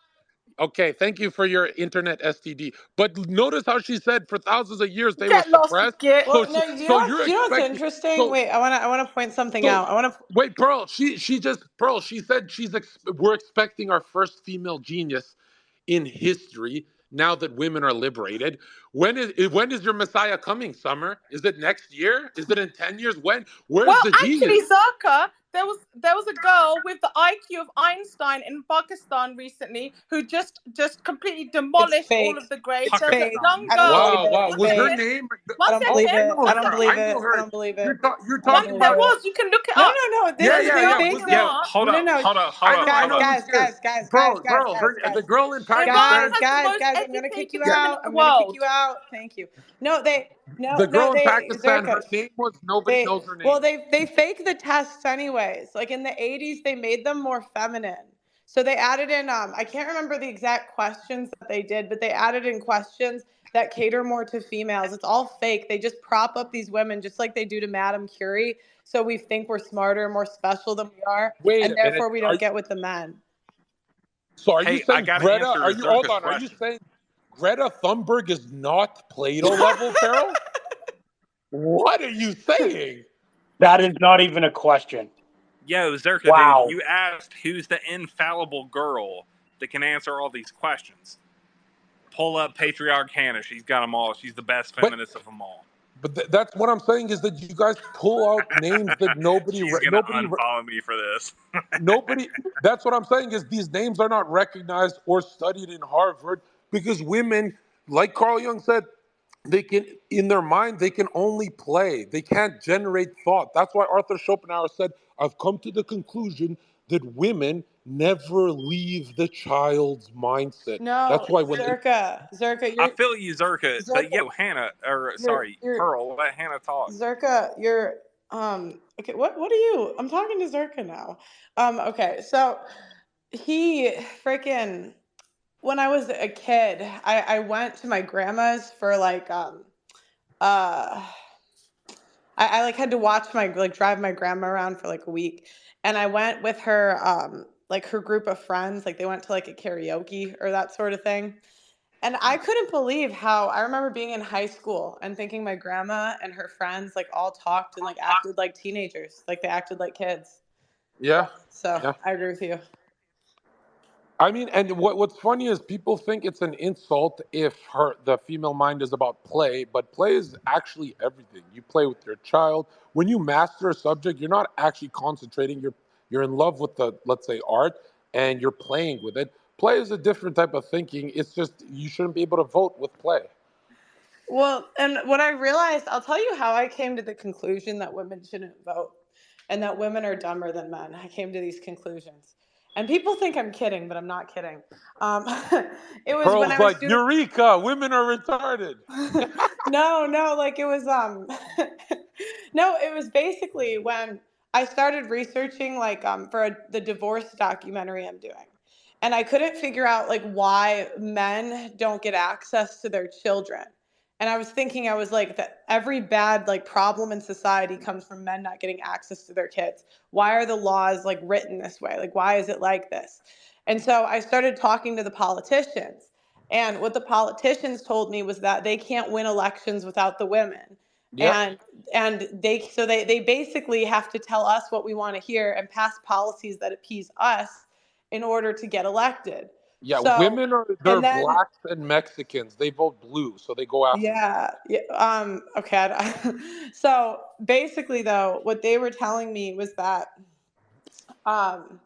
okay. Thank you for your internet STD. But notice how she said for thousands of years they were Get lost, you suppressed. git. So well, no, so you're you know what's expecting. interesting? So Wait, I want to point something so out. I want to. wait, Pearl. She just Pearl. She said we're expecting our first female genius in history now that women are liberated. When is your Messiah coming, Summer? Is it next year? Is it in 10 years? Where's Well, the actually, genius? Zerka, there was a girl with the IQ of Einstein in Pakistan recently who just completely It's demolished all of fake. the grades. It's There was a fake. Pakistan. young I don't girl. believe Wow, it. wow. It's One Was her fake. second. name? I One don't Oh, believe I second. it. know I One her don't now. believe I second. know it. I her. don't believe it. You're I don't talking believe There about it. was. You can look it No, up. no, no. There yeah, was a yeah, They yeah. girl fake in Was the. Iraq. Hold No, up, no. hold up, hold I up, know hold up. who Guys, she is. guys. The girl in Iran Pakistan. has the Guys, most I'm gonna kick you educated Yeah, women in out. the I'm gonna kick you world. out. Thank you. No, they the girl in Pakistan. Her Zherka. name was nobody knows her Well, name. they fake the tests anyways. Like in the 80s, they made them more feminine. So they added in I can't remember the exact questions that they did, but they added in questions that cater more to females. It's all fake. They just prop up these women just like they do to Madame Curie. So we think we're smarter, more special than we are, Wait and a minute. therefore we don't get with the men. So are you Hey, I saying got to Greta? answer Hold Zerka's on? Are you question. saying Greta Thunberg is not Plato level, Farrell? What are you saying? That is not even a question. Yo, Zerka, dude, Wow. you asked who's the infallible girl that can answer all these questions. Pull up Patriarch Hannah. She's got them all. She's the best But feminist of them all. that's what I'm saying is that you guys pull out names that She's going to unfollow me for this. nobody. That's what I'm saying is these names are not recognized or studied in Harvard because women, like Carl Jung said, they can in their mind they can only play. They can't generate thought. That's why Arthur Schopenhauer said, "I've come to the conclusion that women never leave the child's mindset." No, That's why when they Zherka, I feel you, Zerka, but Zherka, yo, Hannah, or you're sorry, you're Pearl, let Hannah talk. Zherka, you're okay, what are you? I'm talking to Zherka now. Okay, so he freaking when I was a kid, I went to my grandma's for like uh I like had to watch my like drive my grandma around for like a week. And I went with her like her group of friends, like they went to like a karaoke or that sort of thing. And I couldn't believe how I remember being in high school and thinking my grandma and her friends like all talked and like acted like teenagers, like they acted like kids. Yeah. So Yeah. I agree with you. I mean, and what's funny is people think it's an insult if the female mind is about play, but play is actually everything. You play with your child. When you master a subject, you're not actually concentrating. You're in love with the, let's say, art, and you're playing with it. Play is a different type of thinking. It's just you shouldn't be able to vote with play. Well, and what I realized, I'll tell you how I came to the conclusion that women shouldn't vote and that women are dumber than men. I came to these conclusions. And people think I'm kidding, but I'm not kidding. Um, it was when Pearl's I was like, doing. Eureka, women are retarded. No, like it was no, it was basically when I started researching like for the divorce documentary I'm doing. And I couldn't figure out like why men don't get access to their children. And I was thinking I was like that every bad like problem in society comes from men not getting access to their kids. Why are the laws like written this way? Like why is it like this? And so I started talking to the politicians. And what the politicians told me was that they can't win elections without the women. Yep. And they basically have to tell us what we want to hear and pass policies that appease us in order to get elected. Yeah, So women they're and then blacks and Mexicans. They vote blue, so they go after them. yeah, okay. So basically though, what they were telling me was that um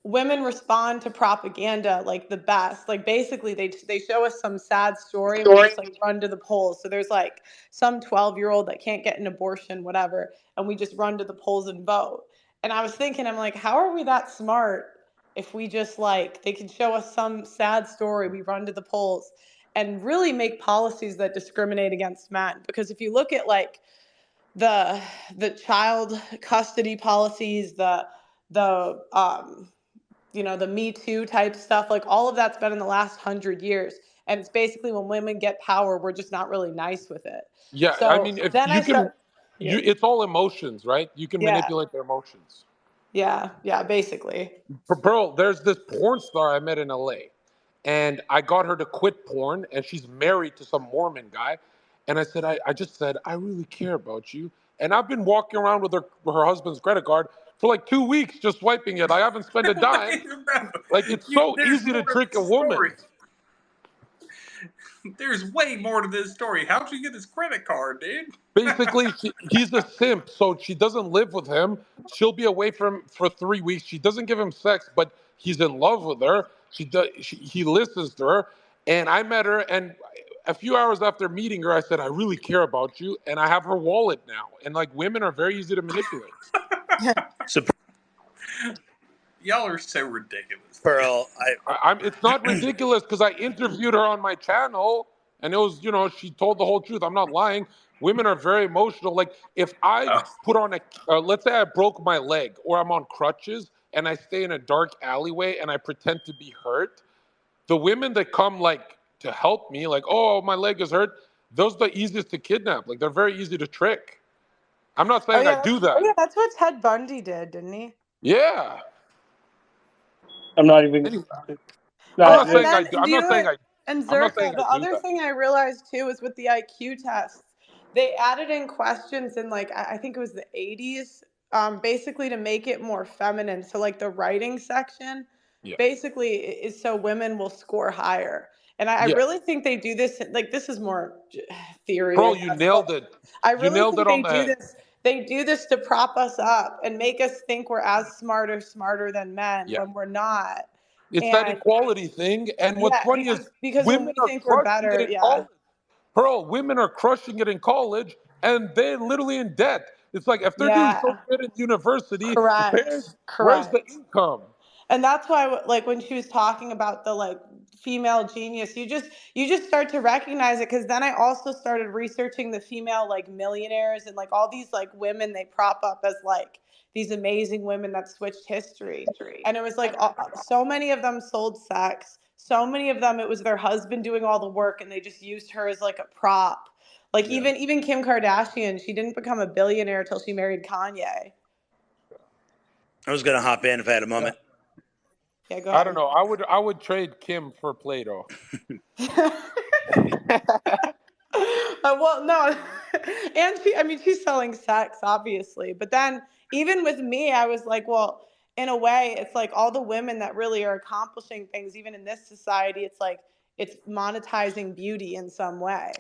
women respond to propaganda like the best. Like basically they show us some sad story and we just like run to the polls. So there's like some 12-year-old that can't get an abortion, whatever, and we just run to the polls and vote. And I was thinking, I'm like, how are we that smart if we just like they can show us some sad story, we run to the polls and really make policies that discriminate against men? Because if you look at like the child custody policies, the the Me Too type stuff, like all of that's been in the last 100 years. And it's basically when women get power, we're just not really nice with it. Yeah, I So mean, if then you I can, start, yeah, it's all emotions, right? You can yeah, manipulate their emotions. yeah, basically. Bro, there's this porn star I met in LA, and I got her to quit porn, and she's married to some Mormon guy. And I just said, I really care about you. And I've been walking around with her husband's credit card for like 2 weeks, just swiping it. I haven't spent a dime. Like, it's so There's easy to more to trick a this woman. story. There's way more to this story. How'd you get his credit card, dude? Basically, he's a simp, so she doesn't live with him. She'll be away from him for 3 weeks. She doesn't give him sex, but he's in love with her. He listens to her. And I met her, and a few hours after meeting her, I said, I really care about you, and I have her wallet now. And like, women are very easy to manipulate. So Y'all are so ridiculous. Pearl, It's not ridiculous because I interviewed her on my channel, and it was, she told the whole truth. I'm not lying. Women are very emotional. Like, if I put on let's say I broke my leg or I'm on crutches and I stay in a dark alleyway and I pretend to be hurt, the women that come like to help me, like, oh, my leg is hurt, those are the easiest to kidnap. Like, they're very easy to trick. I'm not saying I do that. That's what Ted Bundy did, didn't he? Yeah. I'm not even. Anyway, Well, I'm not saying I do. do I'm you not know saying what? I. And I'm not saying Zherka, I the do other that. thing I realized too is with the IQ tests, they added in questions in like I think it was the 80s, basically to make it more feminine. So like the writing section, Yeah. basically is so women will score higher. And I Yeah. really think they do this. Like this is more theory, I Bro, you guess. nailed But it. I You really nailed think it on they the do head. this. They do this to prop us up and make us think we're as smart or smarter than men Yeah. when we're not. It's that And equality thing. And what's yeah, funny is because when women we are think we're crushing it better, in yeah, college. Pearl, women are crushing it in college and they're literally in debt. It's like if they're doing so yeah, good in university, correct, where's the correct. income? And that's why like when she was talking about the like female genius, you just start to recognize it, because then I also started researching the female like millionaires and like all these like women they prop up as like these amazing women that switched history. And it was like so many of them sold sex, so many of them it was their husband doing all the work and they just used her as like a prop. Like Yeah. even Kim Kardashian, she didn't become a billionaire till she married Kanye. I was going to hop in if I had a moment. Yeah, go I don't ahead. know. I would trade Kim for Plato. Well, no, and I mean, she's selling sex, obviously. But then, even with me, I was like, well, in a way, it's like all the women that really are accomplishing things, even in this society, it's like it's monetizing beauty in some way,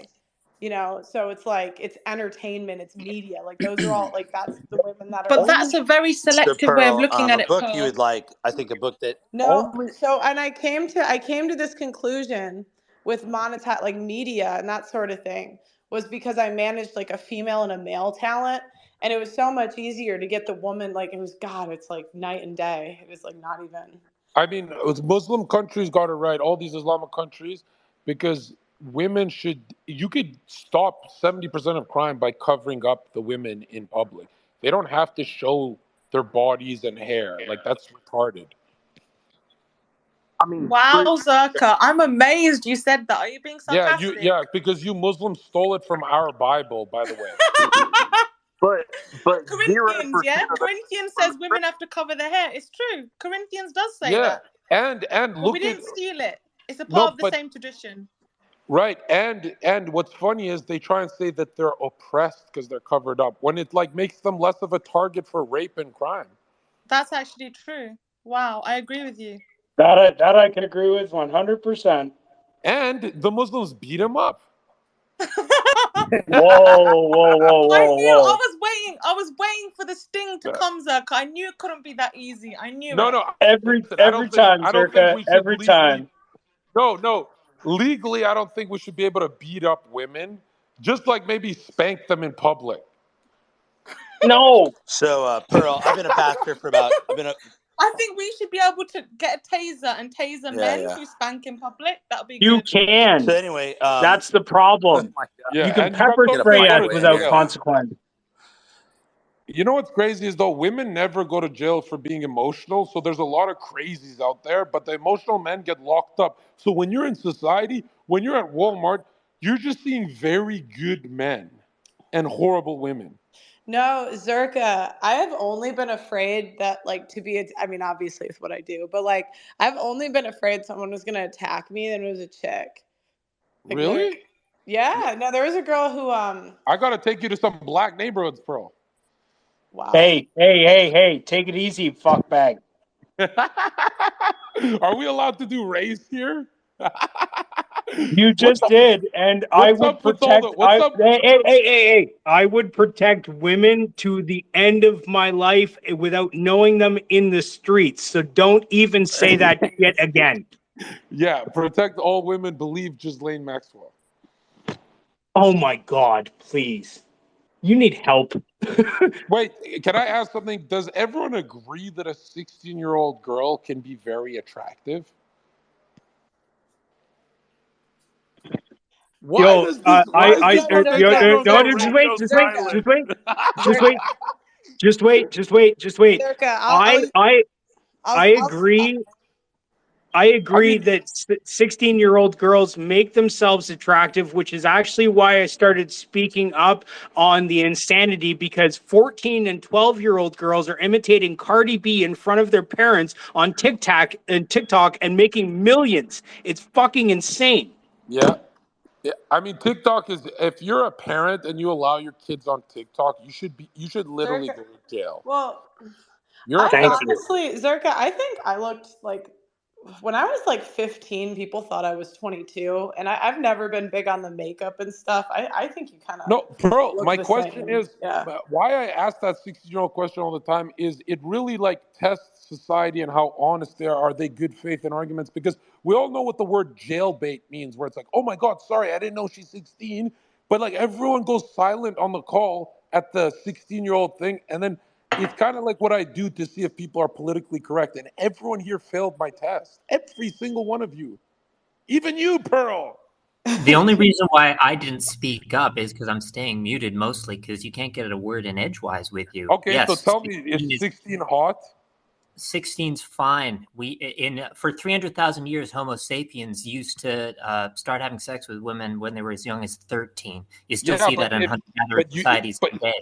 you know. So it's like it's entertainment, it's media. Like those are all like that's the women that are But like that's a very So selective way of Pearl, looking at a it, book you Pearl. would like, I think a book that no. only So and I came to this conclusion with monetize like media and that sort of thing was because I managed like a female and a male talent, and it was so much easier to get the woman. Like it was God, it's like night and day. It was like not even. I mean, Muslim countries got it right. All these Islamic countries, because women should. You could stop 70% of crime by covering up the women in public. They don't have to show their bodies and hair. Like that's retarded. I mean, Wow, Zherka, I'm amazed you said that. Are you being sarcastic? Because you Muslims stole it from our Bible, by the way. but zero Corinthians, yeah? percent of the Corinthians says women have to cover their hair. It's true. Corinthians does say Yeah, that. and But we look at didn't steal it. It's a part no, of the but same tradition. right, and what's funny is they try and say that they're oppressed because they're covered up when it like makes them less of a target for rape and crime. That's actually true. Wow, I agree with you. That I can agree with 100%. And the Muslims beat him up. I knew Whoa. I was waiting for the sting to come, Zherka. I knew it couldn't be that easy. I knew No, it. no. Every Listen, time, I don't think Zherka, we should every legally. time. No. Legally, I don't think we should be able to beat up women. Just like maybe spank them in public. No. So Pearl, I've been a pastor for about. I think we should be able to get a taser and taser men Yeah. who spank in public. That would be You good. can. So anyway, That's the oh problem. my God, Yeah, You can and you guys pepper don't get a even spray go fight us to away without here. jail. consequence. You know what's crazy is though women never go to jail for being emotional. So there's a lot of crazies out there, but the emotional men get locked up. So when you're in society, when you're at Walmart, you're just seeing very good men and horrible women. No, Zherka, I have only been afraid that, like, I mean, obviously it's what I do, but like, I've only been afraid someone was going to attack me and it was a chick. Like, Really? yeah, no, there was a girl who, I gotta take you to some black neighborhoods, Pearl. wow. Hey, take it easy, fuckbag. Are we allowed to do race here? You What's just up? did, and I What's would up with all the? protect. What's up? Hey! I would protect women to the end of my life without knowing them in the streets. So don't even say that shit again. Yeah, protect all women. Believe Ghislaine Maxwell. Oh my God! Please, you need help. Wait, can I ask something? Does everyone agree that a 16-year-old girl can be very attractive? Why Yo, does this? Why is this one make everyone go just radio silent? wait. Zherka, I agree. I I agree mean, that 16-year-old girls make themselves attractive, which is actually why I started speaking up on the insanity, because 14 and 12-year-old girls are imitating Cardi B in front of their parents on TikTok and making millions. It's fucking insane. yeah. I mean, TikTok is. If you're a parent and you allow your kids on TikTok, you should literally Zherka, go to jail. well, You're a I Thank pedophile. you. honestly, Zherka, I think I looked like when I was like 15, people thought I was 22, and I've never been big on the makeup and stuff. I think you kind of No, Pearl, look my the question same. is Yeah. why I ask that 16-year-old question all the time is it really like tests society and how honest they are. Are they good faith in arguments? Because we all know what the word jailbait means, where it's like, oh my God, sorry, I didn't know she's 16. But like everyone goes silent on the call at the 16-year-old thing. And then it's kind of like what I do to see if people are politically correct. And everyone here failed my test. Every single one of you. Even you, Pearl. The only reason why I didn't speak up is because I'm staying muted, mostly because you can't get a word in edgewise with you. Okay, so Yes, tell me, is 16 hot? 16's fine. For 300,000 years, Homo sapiens used to start having sex with women when they were as young as 13. You still see that in hunter-gatherer societies today.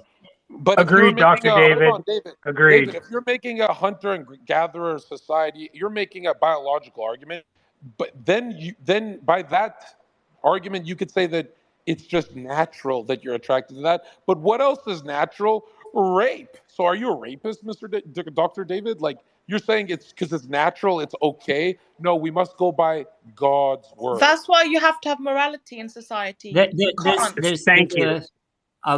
But if you're Agreed, making Dr. a hold David. on, David, Agreed. David, if you're making a hunter and gatherer society, you're making a biological argument. But then by that argument, you could say that it's just natural that you're attracted to that. But what else is natural? Rape. So are you a rapist, Dr. David? Like you're saying it's because it's natural, it's okay. No, we must go by God's word. That's why you have to have morality in society. There, You can't. there's Thank you.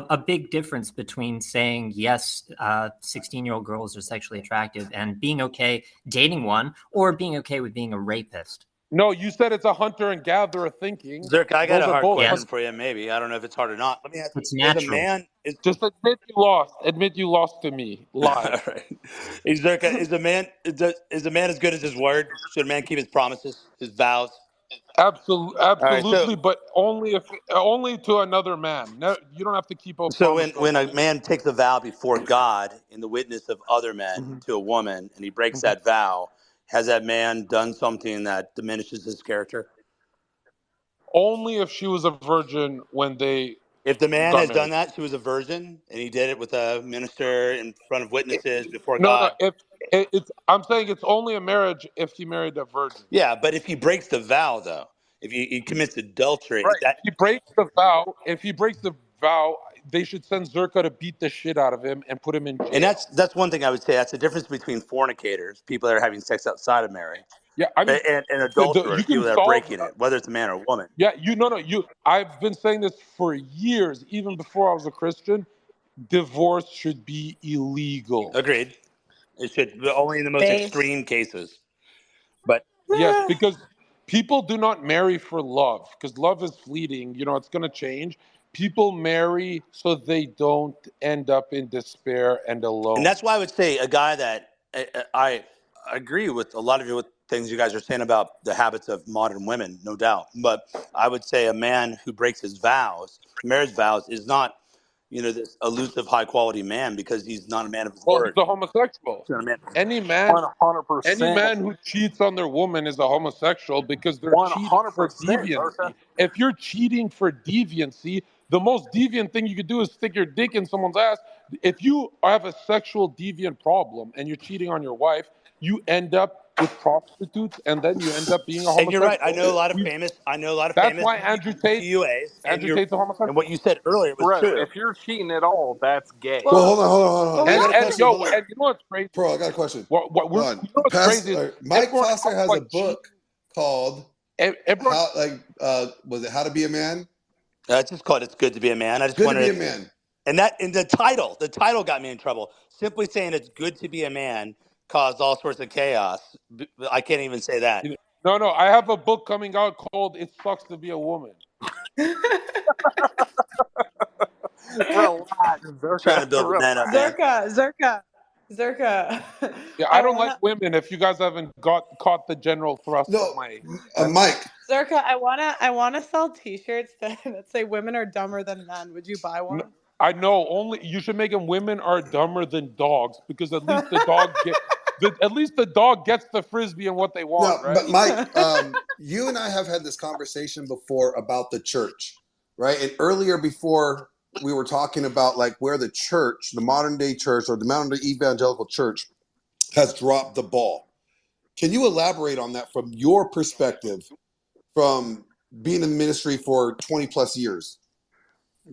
a big difference between saying yes, 16-year-old girls are sexually attractive, and being okay dating one, or being okay with being a rapist. No, you said it's a hunter and gatherer thinking. Zherka, I got Those a are hard both. question for you. Maybe I don't know if it's hard or not. Let me ask you: It's Is a natural. man is Just admit you lost. Admit you lost to me all live. right? Zherka, is a man as good as his word? Should a man keep his promises, his vows? Absolutely, All right. So absolutely, but only to another man. No, you don't have to keep a so promise to a when a woman. man takes a vow before God in the witness of other men Mhm, to a woman, and he breaks mhm. that vow, has that man done something that diminishes his character? Only if she was a virgin when they If the man got has done married. that, she was a virgin, and he did it with a minister in front of witnesses before No, no. God. If it's, I'm saying it's only a marriage if he married a virgin. Yeah, but if he breaks the vow, though, if he commits adultery, is Right. that If he breaks the vow, they should send Zherka to beat the shit out of him and put him in and jail. that's one thing I would say. That's the difference between fornicators, people that are having sex outside of marriage, Yeah, I mean, and you adulterers, can people that are solve. breaking it, whether it's a man or a woman. Yeah, you no no you. I've been saying this for years, even before I was a Christian. Divorce should be illegal. Agreed. It should, but only in the most Babes. extreme cases. But Yes, because people do not marry for love, because love is fleeting. You know, it's going to change. People marry so they don't end up in despair and and alone. that's why I would say a guy that I agree with a lot of you with things you guys are saying about the habits of modern women, no doubt. But I would say a man who breaks his vows, marriage vows, is not this elusive high quality man because he's not a man of his Well, he's word. a homosexual. He's not a man. Any man, any 100%. man who cheats on their woman is a homosexual because they're cheating for 100%, Zherka. deviancy. If you're cheating for deviancy, the most deviant thing you could do is stick your dick in someone's ass. If you have a sexual deviant problem and you're cheating on your wife, you end up with prostitutes and then you end up being a And you're right. I homosexual. know a lot of famous. I know a lot of That's famous why PUAs, Andrew Tate's a and what homosexual. you said earlier was Bro, true. if you're cheating at all, that's gay. Well, Well, hold on. we I got a And question. yo, Hold on. and you know what's crazy? Bro, I got a question. You Hold on. know what's crazy is Mike everyone Foster acts has a like cheating. book called Everyone, was it How to Be a Man? It's just called "It's Good to Be a Man." I just Good to be a wanted, man. and the title got me in trouble. Simply saying "It's good to be a man" caused all sorts of chaos. I can't even say that. no, I have a book coming out called "It Sucks to Be a Woman." Relax, Trying Zherka. to build the men up, Relax. man. Zherka. Yeah, I I don't like wanna, women. If you guys haven't caught the general thrust of No, my Mike. Zherka, I wanna sell T-shirts that say "Women are dumber than men." Would you buy N- one? I know only you should make them women are dumber than dogs because at least the dog at least the dog gets the frisbee and what they want, No, but right? Mike, you and I have had this conversation before about the church, right? And earlier, before we were talking about like where the church, the modern day church or the modern day evangelical church, has dropped the ball. Can you elaborate on that from your perspective, from being in ministry for 20 plus years?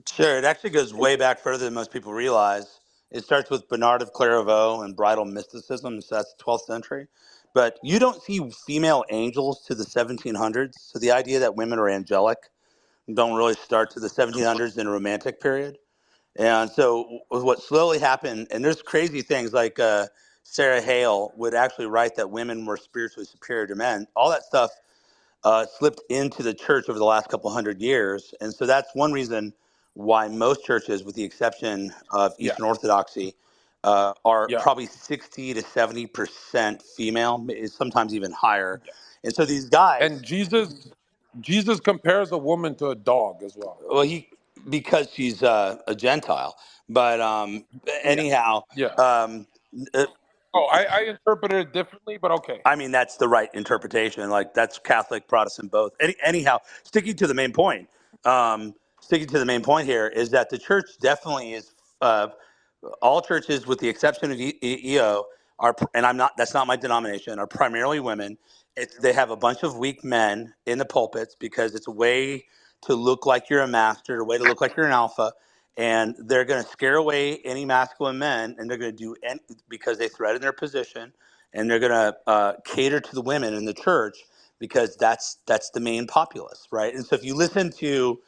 Sure, it actually goes way back further than most people realize. It starts with Bernard of Clairvaux and bridal mysticism, so that's the 12th century. But you don't see female angels to the 1700s, so the idea that women are angelic don't really start to the 1700s in a romantic period. And so what slowly happened, and there's crazy things like Sarah Hale would actually write that women were spiritually superior to men. All that stuff slipped into the church over the last couple hundred years. And so that's one reason why most churches, with the exception of Yeah, Eastern Orthodoxy, are yeah. probably 60 to 70% female, sometimes even higher. And so these guys, And Jesus compares a woman to a dog as well. well, because she's a Gentile. But Yeah, anyhow, yeah. um, uh, Oh, I interpreted it differently, but okay. I mean, that's the right interpretation. Like that's Catholic, Protestant, both. Anyhow, sticking to the main point here is that the church definitely is all churches, with the exception of EO, are, and that's not my denomination, are primarily women. They have a bunch of weak men in the pulpits because it's a way to look like you're a master, a way to look like you're an alpha, and they're going to scare away any masculine men, and they're going to do because they threaten their position, and they're going to cater to the women in the church because that's the main populace, right? And so if you listen to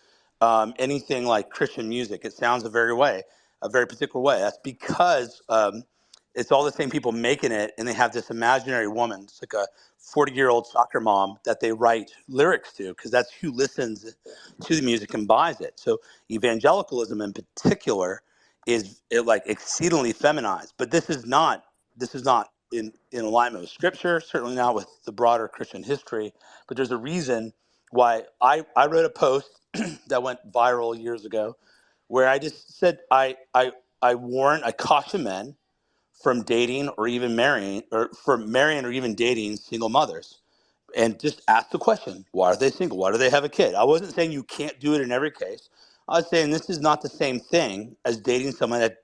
anything like Christian music, it sounds a very particular way. That's because it's all the same people making it, and they have this imaginary woman. It's like a 40-year-old soccer mom that they write lyrics to because that's who listens to the music and buys it. So evangelicalism in particular is like exceedingly feminized. But this is not in alignment with Scripture, certainly not with the broader Christian history. But there's a reason why I wrote a post that went viral years ago where I just said I caution men from dating or even marrying or even dating single mothers, and just ask the question, why are they single? Why do they have a kid? I wasn't saying you can't do it in every case. I was saying this is not the same thing as dating someone that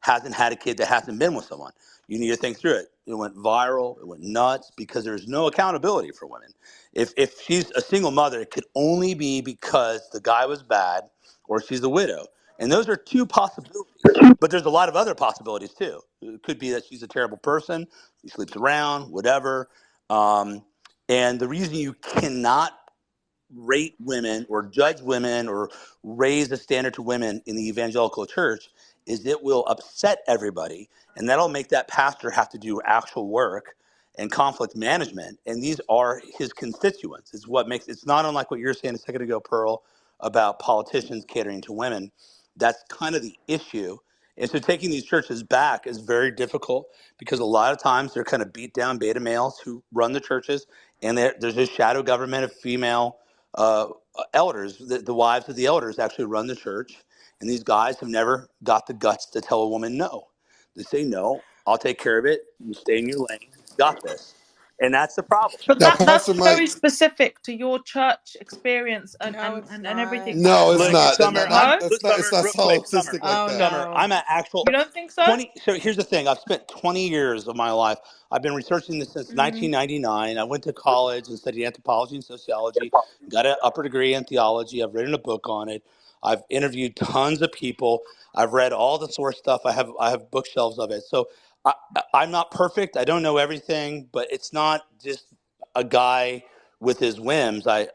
hasn't had a kid, that hasn't been with someone. You need to think through it. It went viral. It went nuts because there's no accountability for women. If she's a single mother, it could only be because the guy was bad or she's a widow. And those are two possibilities. But there's a lot of other possibilities too. It could be that she's a terrible person. She sleeps around, whatever. And the reason you cannot rate women or judge women or raise the standard to women in the evangelical church is it will upset everybody, and that'll make that pastor have to do actual work and conflict management. And these are his constituents. It's not unlike what you're saying a second ago, Pearl, about politicians catering to women. That's kind of the issue. And so taking these churches back is very difficult because a lot of times they're kind of beat down beta males who run the churches, and there's a shadow government of female uh, elders. The wives of the elders actually run the church, and these guys have never got the guts to tell a woman no. They say, no, I'll take care of it. You stay in your lane. You got this. And that's the problem. But Now, that's Pastor very Mike. specific to your church experience No, it's and everything. not. No, it's Look, not. Summer, No, That's look, not. It's Summer, not real quick, solipsistic like Oh that. Summer, no. I'm an actual you don't think so? 20. So here's the thing. I've spent 20 years of my life. I've been researching this since Mm. 1999. I went to college and studied anthropology and sociology, got an upper degree in theology. I've written a book on it. I've interviewed tons of people. I've read all the source stuff. I have bookshelves of it. So I'm not perfect. I don't know everything, but it's not just a guy with his whims. I've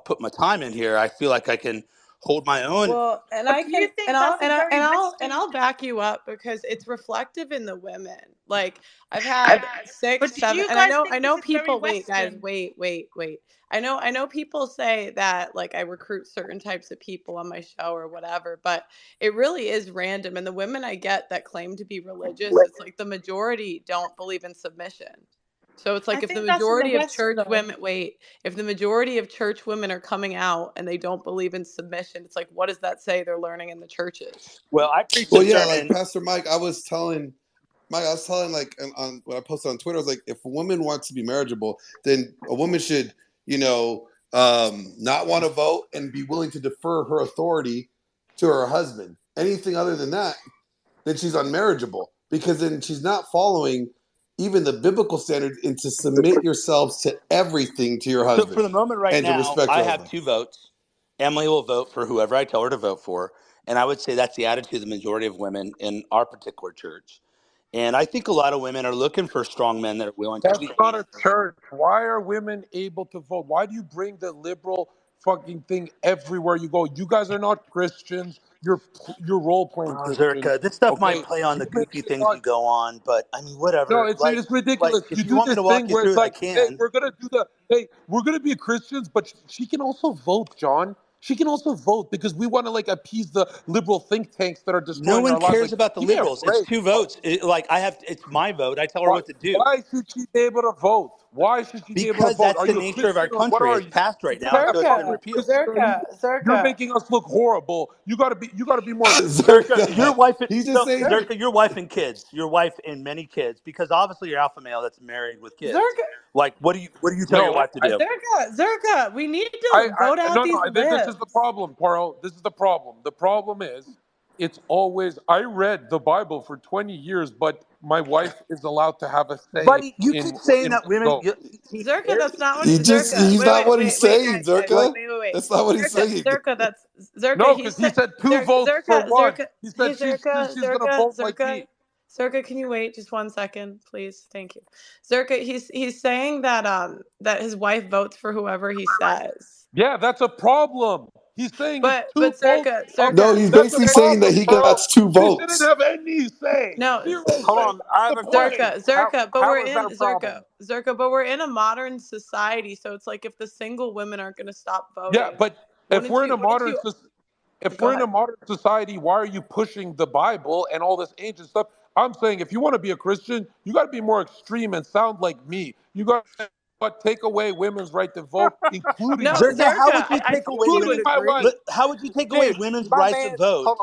put my time in here. I feel like I can hold my own. Well, and But I do you can, think that's a very and Western? I'll back you up because it's reflective in the women. Like I've had But six, do seven, you and guys I think this know is very people. Wait, guys, Western? wait. I know people say that like I recruit certain types of people on my show or whatever, but it really is random. And the women I get that claim to be religious, it's like the majority don't believe in submission. So it's I like if the think that's in the majority of West, church though. women, wait, if the majority of church women are coming out and they don't believe in submission, it's like, what does that say they're learning in the churches? Well, I preached Well, a yeah, like sermon. Pastor Mike, I was telling like on what I posted on Twitter, I was like, if a woman wants to be marriageable, then a woman should, not want to vote and be willing to defer her authority to her husband. Anything other than that, then she's unmarriageable because then she's not following even the biblical standard and to submit yourselves to everything to your So for husband the moment right and to now, respect I your have husband. 2 votes. Emily will vote for whoever I tell her to vote for. And I would say that's the attitude of the majority of women in our particular church. And I think a lot of women are looking for strong men that are willing to That's lead. not a church. Why are women able to vote? Why do you bring the liberal fucking thing everywhere you go? You guys are not Christians. You're role playing Oh, Christians. Zherka, this stuff might Okay, play on the women goofy should things not. you go on, but I mean, No, whatever. it's ridiculous. If You you do want me this to thing walk you where through it's it, I like, hey, can. we're gonna be Christians, but she can also vote, John. She can also vote because we want to like appease the liberal think tanks that are No destroying one our lives. cares Like, about the give me a liberals. It's break. 2 votes. It's my vote. I tell her Why, what to do why should she be able to vote? Why should she be able to because vote? that's Are the you a nature of Christian our or what country. are It's you? passed You right now, can't and have so it's been Zerka, fucking repealed. Christianity. You're Zerka. making us look horrible. You gotta be more. Zherka, your Zerka, wife. he's just So saying. Zherka, your wife and kids. Your wife and many kids, because obviously you're alpha male that's married with kids. Zerka, Like, what do you tell your No, wife to do? Zerka, we need to vote out no, these no. This is the libs. problem, Paro. This is the problem. The problem is It's always, I read the Bible for 20 years, but my wife is allowed to have a say Buddy, you keep in saying what that women. goes. Zherka, Here, that's not what Zherka. He's Wait, not wait, what wait, he's wait, saying, guys, guys, Zherka. wait, wait, wait. That's not what he's Zherka, saying. Zherka, that's Zherka. No, He because he said said two votes for one. He Hey, said she's going to vote like me. Zherka, can you wait just 1 second, please? Thank you. Zherka, he's saying that that his wife votes for whoever he says. Yeah, that's a problem. He's saying it's But two votes. No, he's That's a basically saying that problem, he got bro. 2 She shouldn't votes. have any say. No, Zero Hold say. on, I have That's a the question. point. Zherka, but How we're is that in a problem? Zherka, but we're in a modern society, so it's like if the single women aren't going to stop Yeah, voting, but if we're in a wouldn't modern you? if Go we're in ahead. a modern society, why are you pushing the Bible and all this ancient stuff? I'm saying if you want to be a Christian, you got to be more extreme and sound like me. You got to take away women's right to vote, including No, my Zerka, how Zherka, would you I take think away we women? would including my wife. agree. How would you take away Dave, women's My right to man, vote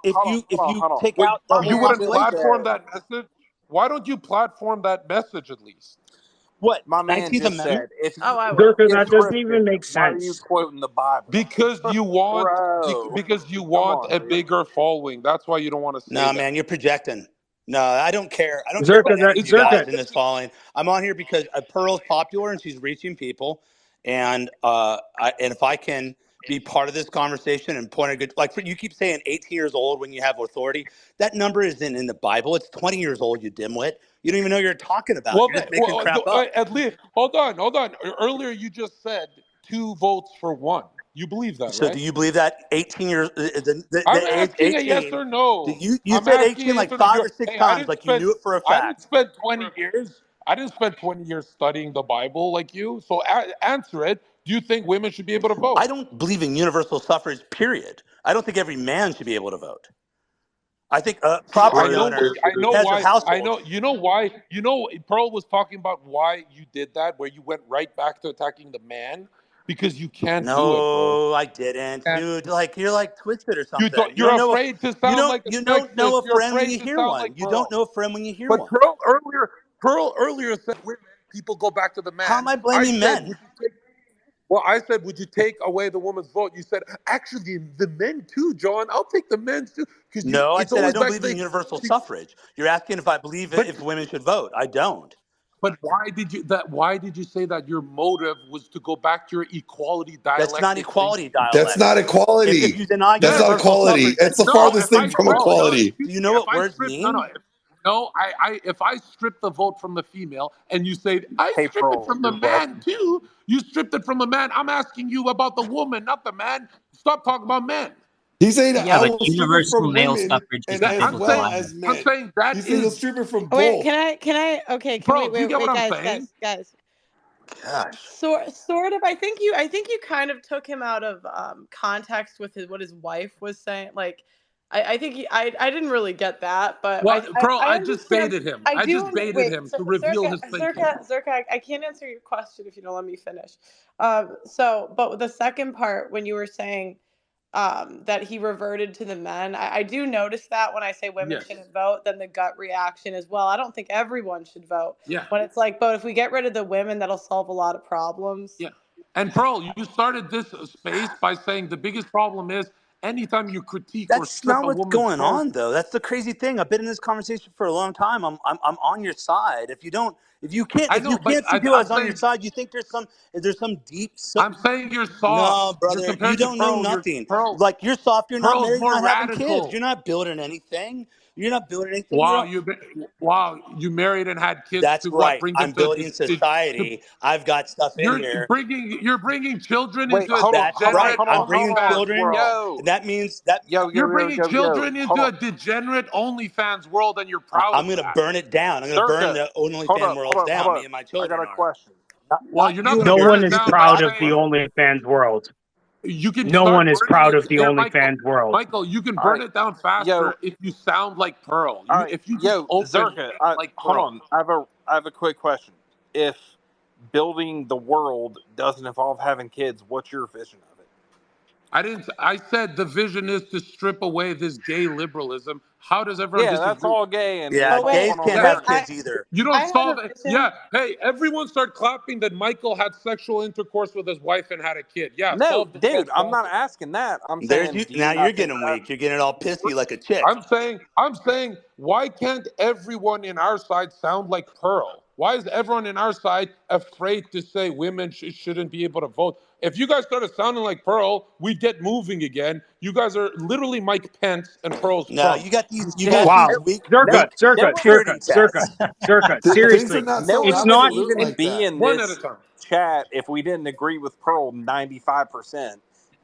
if you hold on. take would out the whole you wouldn't He population? platform said, that message? Why don't you platform that message at least? What, my the man 19th just Amendment? said, if Oh, you I will. Zerka, be a that doesn't Christian, even make why are you sense. quoting the Bible? Because you want Bro, because you come want on, a dude. bigger following. That's why you don't want to say No, that. man, you're projecting. No, I don't care. I don't care Zerka, about any that of you Zerka, guys in this following. I'm on here because Pearl's popular and she's reaching people, and and if I can be part of this conversation and point a good, like you keep saying 18 years old when you have authority. That number isn't in the Bible. It's 20 years old. You dimwit. You don't even know what you're talking about. Well, You're just making crap up. at least hold on, hold on. Earlier, you just said two votes for one. You believe that, So do right? you believe that 18 years, I'm the age asking a yes 18, or no. you I'm said asking a 18 yes like or no. 5 or 6 Hey, times, like you knew it for a I didn't fact. spend 20 years. I didn't spend 20 years studying the Bible like you. So answer it. Do you think women should be able to I vote? don't believe in universal suffrage, period. I don't think every man should be able to vote. I think I property know, owners, I know heads of why. I households. know. You know why. You know, Pearl was talking about why you did that, where you went right back to attacking the man because you can't do it, bro. No, I didn't, dude. Like you're like twisted or You something. don't, you're afraid to sound like a You don't know sexist. a You're friend when afraid you to hear sound one. like You don't Pearl. know a friend when you hear But one. Pearl earlier said women, people go back to the How am man. I I blaming said, men? would you take? Well, I said, would you take away the woman's vote? You said, actually, the men too, John. I'll take the men's too, because you. No, I It's said I always don't back to believe in the. universal suffrage. You're asking if I believe But if women should vote. I don't. why did you that? Why did you say that your motive was to go back to your equality That's not dialectic equality thinking? That's not dialectic. If equality. you deny That's not Yes. universal equality. suffrage, It's that's the No, not. farthest if I thing from strip, Bro, no, equality. do you know if what I words strip, no, no, mean? if I strip the vote from the female and you say I Hey, strip it Pearl, from the your man question. too, you stripped it from the man. I'm asking you about the woman, not the man. Stop talking about men. He's saying that Yeah, I but will strip it universal from male women suffrage and isn't That as I'm biblical well saying, either. as I'm men. saying that He's saying he'll is, strip it from Oh, wait, both. okay, can we bro. Do you wait, get what wait, I'm guys, saying? Gosh. sort of. I think you kind of took him out of context with what his wife was saying. Like, I think I didn't really get that, but Well, bro, I I just understand. baited him. I I do. just baited Wait, him to reveal his thinking. Zherka, I can't answer your question if you don't let me finish. But the second part when you were saying that he reverted to the men. I do notice that when I say women Yes. shouldn't vote, then the gut reaction is, well, I don't think everyone should vote. Yeah. When it's like, but if we get rid of the women, that'll solve a lot of problems. Yeah. And Pearl, you started this space by saying the biggest problem is anytime you critique or That's strip not a what's woman's going vote. on, though. That's the crazy thing. I've been in this conversation for a long time. I'm on your side. I If you know, but can't see people I'm as on your saying side, you think there's some deep. I'm saying you're No, soft. You're brother, you compared to don't know Pearl. nothing. Pearl. Like you're soft. You're not Pearl's married. You're more not having kids. radical. You're not building anything. You're not building anything. Wow, wow, you married and had kids That's to what? right. Bring them I'm building to society. I've got stuff in here. you're bringing children Wait, into a That's degenerate right. I'm bringing OnlyFans children, world. and that means that You're bringing children Hold into on. a degenerate OnlyFans world, and you're proud I'm of going to that. burn it down. I'm going to burn Zerka, the hold OnlyFans up, worlds hold down. Me up. and my I got children a are. question. Well, Not you're not you going and to No your burn one it is down stupid by proud of the offspring. saying OnlyFans world. you can No start one is burning proud it. of the Yeah, Michael. OnlyFans world. Michael, you can All burn right, it down yo, faster if you sound like Pearl. all right, If you just yo, open Zerka. like Hold Pearl. on. I have a quick question. If building the world doesn't involve having kids, what's your vision of it? I didn't. I said the vision is to strip away this gay liberalism. How does everyone Yeah, disagree? that's all gay. And Yeah, it's But all gays wait, fun on can't because have Twitter. kids either. You I don't had solve a it. vision. Yeah. Hey, everyone start clapping that Michael had sexual intercourse with his wife and had a kid. Yeah, No, solve the dude, world's I'm not problem. asking that. I'm There's saying, you do you now. You're not think getting that? weak. You're getting all pissy like a chick. I'm saying, why can't everyone in our side sound like Pearl? Why is everyone in our side afraid to say women shouldn't be able to vote? If you guys started sounding like Pearl, we'd get moving again. You guys are literally Mike Pence and Pearl's No, Trump. you got these. You Yeah. got Wow. these weak, Zherka, weak, Zherka, weak Never, Zherka, purity Zherka, tests. Zherka. Things are Seriously, not so never it's would not. we absolute even like be that. in One at a this time. chat if we didn't agree with Pearl 95%.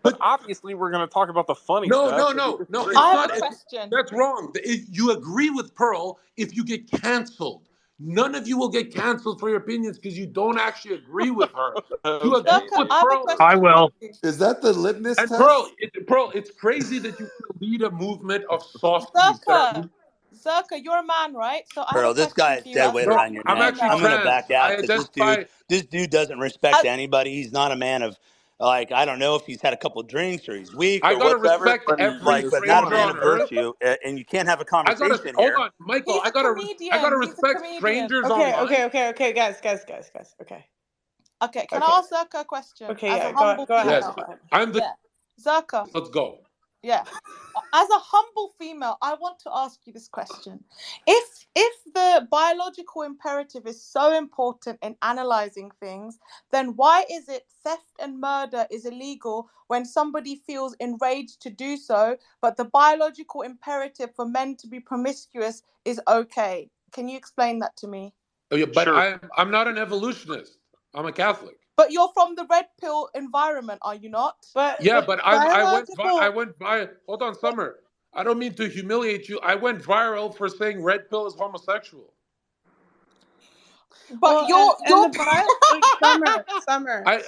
But But obviously, we're going to talk about the funny no, stuff no, that we no, no. disagree It's I on. have a not. question. That's wrong. You agree with Pearl if you get canceled. None of you will get canceled for your opinions because you don't actually agree with her. To agree Okay. Zherka, with I have a Pearl I question for will. you. Is that the litmus and Pearl, test? Pearl, it's crazy that you want to lead a movement of softies that Zherka, are. Zherka, you're a man, right? So I have a Pearl, this guy question is for you dead as weight a No, around humble your I'm neck. actually I'm female. gonna trans. back I out because identify. this dude doesn't respect anybody. He's not a man of, like, I don't know if he's had a couple drinks or he's weak I or gotta whatever, respect every like, but not a stranger man on of earth. virtue. And you can't have a I gotta conversation hold here. on, Michael. He's a I gotta comedian. He's a respect comedian. strangers Okay, online. okay, guys. Okay, Okay, can I okay, ask Zherka a question okay. as a Yeah, humble go ahead. Yes, female? Go ahead. I'm the. Yeah, Zherka. Let's go. Yeah, as a humble female, I want to ask you this question: If the biological imperative is so important in analyzing things, then why is it theft and murder is illegal when somebody feels enraged to do so, but the biological imperative for men to be promiscuous is okay? Can you explain that to me? Oh, yeah, but Sure. I'm not an evolutionist. I'm a Catholic. But you're from the red pill environment, are you not? But Yeah, the but I biological. went by. Hold on, Summer. I don't mean to humiliate you. I went viral for saying red pill is homosexual. But Well, and you're the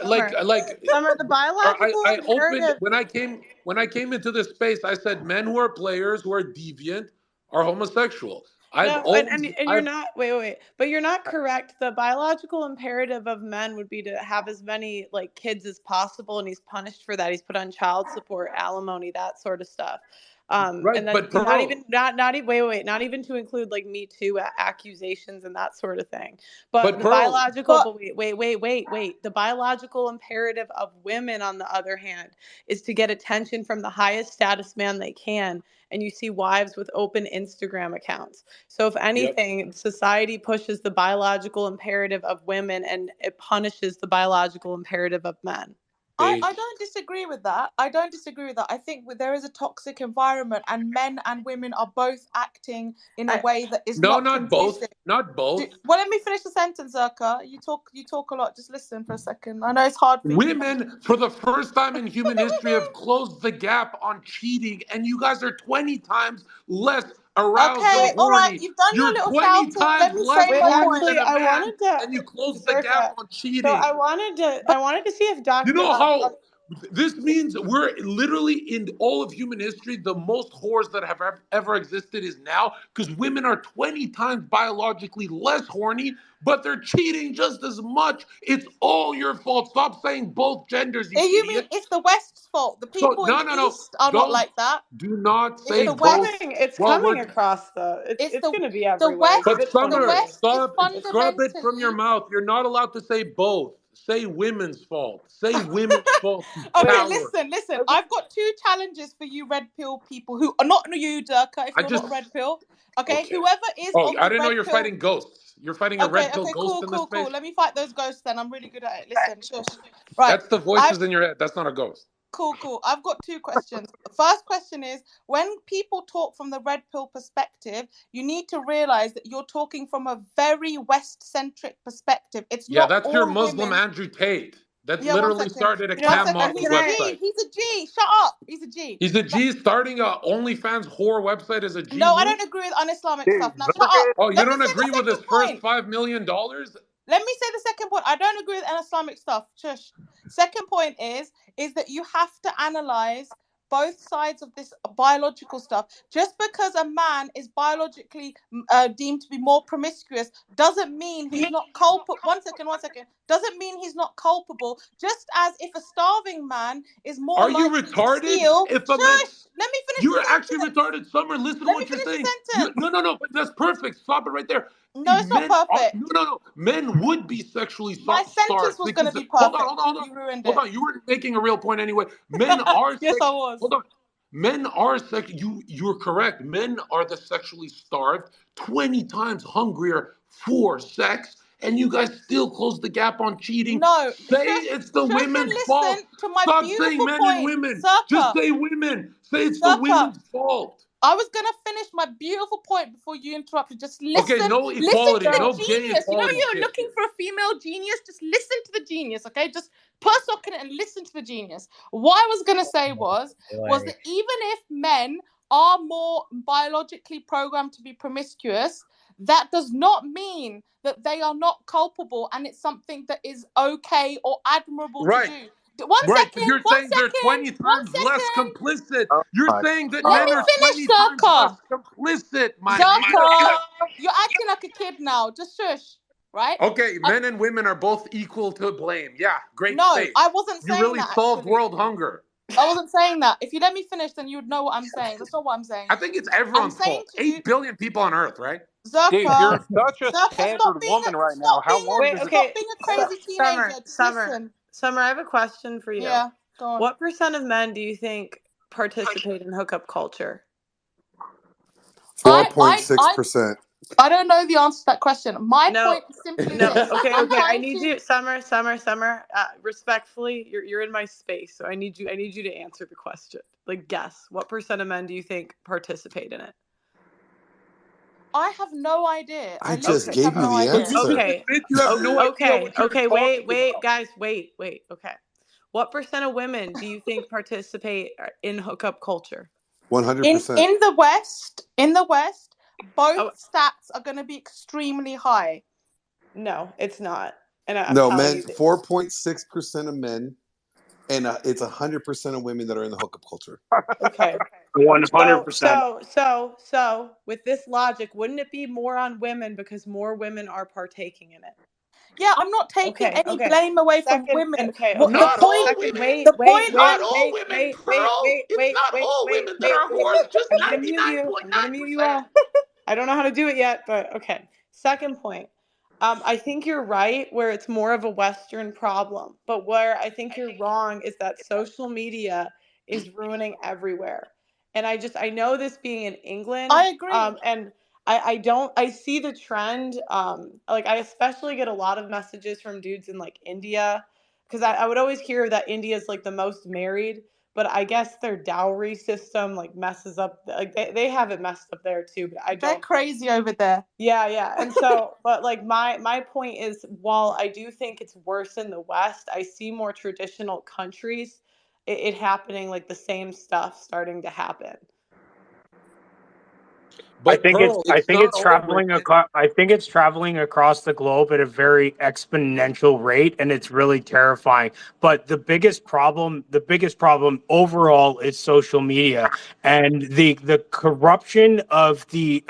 wait, I summer. The biological I opened imperative. when I came into this space. I said men who are players who are deviant are homosexual. No, and you're not. Wait. But you're not correct. The biological imperative of men would be to have as many like kids as possible, and he's punished for that. He's put on child support, alimony, that sort of stuff. Right, And then but Pearl, not even wait, not even to include like Me Too accusations and that sort of thing. But but the Pearl, biological, but wait. The biological imperative of women, on the other hand, is to get attention from the highest status man they can. And you see wives with open Instagram accounts. So if yep, anything, society pushes the biological imperative of women and it punishes the biological imperative of men. they I don't disagree with that. I don't disagree with that. I think there is a toxic environment, and men and women are both acting in a I, way that is no, not not conducive. both, not both. Well, let me finish the sentence, Zherka. You talk a lot. Just listen for a second. I know it's hard for you. Women, for the first time in human history, have closed the gap on cheating, and you guys are 20 times less aroused and Okay, wait, all right. horny. You've done your You're little 20 shouting. Let times me less say wait. my horny point. than Actually, a I man, wanted to, and you closed the gap Zherka. on So cheating. I wanted to see if You Doctor. know how this means we're literally in all of human history, the most whores that have ever existed is now because women are 20 times biologically less horny, but they're cheating just as much. It's all your fault. Stop saying both genders, you You mean idiot. it's the West's fault? The So people in no, the no, no. East are not Don't like that. do not It's say the It's both. West. coming. It's Well, coming we're across the. It's It's going to be the everywhere. Give West. but it The 20 Summer, West years. is stop, scrub it from your fundamentally. mouth. You're not allowed to say both. Say women's fault. Say women's fault, you Okay, Wait. coward. listen. Okay. I've got two challenges for you, red pill people who are not you, Zherka, if I you're just not a red pill. Okay, okay. whoever is Oh, of I the didn't know red you're pill. fighting ghosts. You're fighting a red pill Okay, ghost in this cool. space. Let me fight those ghosts then. I'm really good at it. Listen, shush. Right. That's the I've voices in your head. That's not a ghost. cool. I've got two questions. The first question is when people talk from the red pill perspective, you need to realize that you're talking from a very West centric perspective. It's Yeah, not that's your all Muslim women. Andrew Tate. That Yeah, one literally second. started a You know, One cam second. model He's can a I? website. G. He's a G. Shut up. He's a G. He's a G starting a OnlyFans whore website as a G No, I move. don't agree with un-Islamic Dude, stuff. Now shut Zherka, up. Oh, you Let me don't say the agree with his second first point. $5 million? Let me say the second point. I don't agree with un-Islamic stuff. Shush. Second point is that you have to analyze both sides of this biological stuff. Just because a man is biologically deemed to be more promiscuous doesn't mean he's not culpable. One second. Doesn't mean he's not culpable. Just as if a starving man is more Are you likely to retarded? steal. If a man, Shush! Let me finish you're the actually sentence. retarded, Summer. Listen to Let me what you're finish saying. the sentence. No, but that's perfect. Stop it right there. No, it's not perfect. No. Men would be sexually My starved. sentence was going to be Hold perfect. on. You ruined Hold it. on. You were making a real point anyway. Men are Yes, I was. Hold on. Men are you're correct. Men are the sexually starved, 20 times hungrier for sex, and you guys still close the gap on cheating. No, Say it's the women's fault. listen to my Stop beautiful saying men point. and women. Zherka, Just say women. Say it's Zherka, the women's fault. I was gonna finish my beautiful point before you interrupted. Just listen. Okay, no equality, Listen to the no genius. gay You know equality you're shit looking here. for a female genius. Just listen to the genius, okay? Just put a sock in it and listen to the genius. What I was gonna say was that even if men are more biologically programmed to be promiscuous, that does not mean that they are not culpable and it's something that is okay or admirable to do. One second. You're saying they're 20 times less complicit. You're saying that men are 20 times less complicit, my Zherka, you're acting like a kid now. Just shush, right? Okay, men and women are both equal to blame. Yeah, great face. I wasn't saying you really that, solved actually. world hunger. I wasn't saying that. If you let me finish, then you would know what I'm saying. That's not what I'm saying. I think it's everyone's fault. 8 billion people on Earth, right? Zherka, Dude, you're such a standard woman right now. How long Wait, does okay. Stop being a crazy teenager. Summer, I have a question for you. Yeah, go on. What % of men do you think participate in hookup culture? 4.6%. I don't know the answer to that question. My point is simply this. Okay. I need you, Summer. Respectfully, you're in my space, so I need you to answer the question. Like, guess what % of men do you think participate in it? I have no idea. I just gave you the answer. Okay. You have no idea what you're Wait, guys, wait. Okay. What % of women do you think participate in hookup culture? 100%. In the West, both stats are going to be extremely high. No, it's not. And no, men, 4.6% of men, and it's 100% of women that are in the hookup culture. Okay. 100%. So with this logic, wouldn't it be more on women because more women are partaking in it? Yeah, I'm not taking any blame away from women. Okay. Not all women. Not all women, Pearl. It's not all women that are whores, just 99.9%. I'm gonna mute you all. I don't know how to do it yet, but okay. Second point. I think you're right where it's more of a Western problem, but where I think you're wrong is that social media is ruining everywhere. And I know this being in England. I agree. And I see the trend. Like I especially get a lot of messages from dudes in like India, because I would always hear that India is like the most married, but I guess their dowry system like messes up. Like they have it messed up there too, but I don't. They're crazy over there. Yeah. And so, but like my point is, while I do think it's worse in the West, I see more traditional countries, it happening, like the same stuff starting to happen. But I think it's traveling across the globe at a very exponential rate, and it's really terrifying. But the biggest problem overall is social media and the corruption of the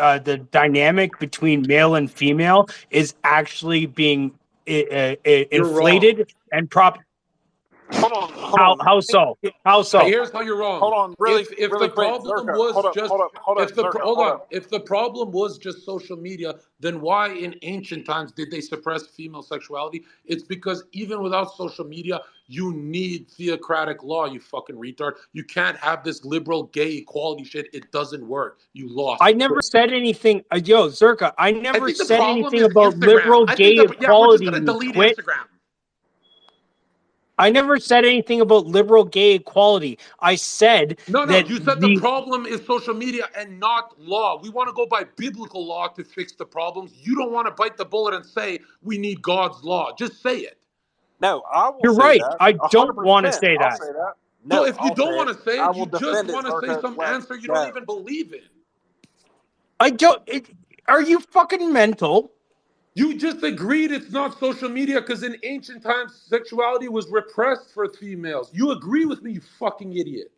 dynamic between male and female is actually being inflated and Hold on. How so? Here's how you're wrong. Hold on, really quick, If the problem was just social media, then why in ancient times did they suppress female sexuality? It's because even without social media, you need theocratic law, you fucking retard. You can't have this liberal gay equality shit. It doesn't work. You lost. I never said anything. Zherka, I never said anything about Instagram. liberal gay equality. Yeah, we're just gonna delete Instagram. I never said anything about liberal gay equality. I said you said the problem is social media and not law. We want to go by biblical law to fix the problems. You don't want to bite the bullet and say we need God's law. Just say it. No, I will. You're say right. That. I don't want to say I'll that. say that. No, so if you don't want to say it, you just want to say some answer you don't even believe in. I don't. Are you fucking mental? You just agreed it's not social media because in ancient times, sexuality was repressed for females. You agree with me, you fucking idiot.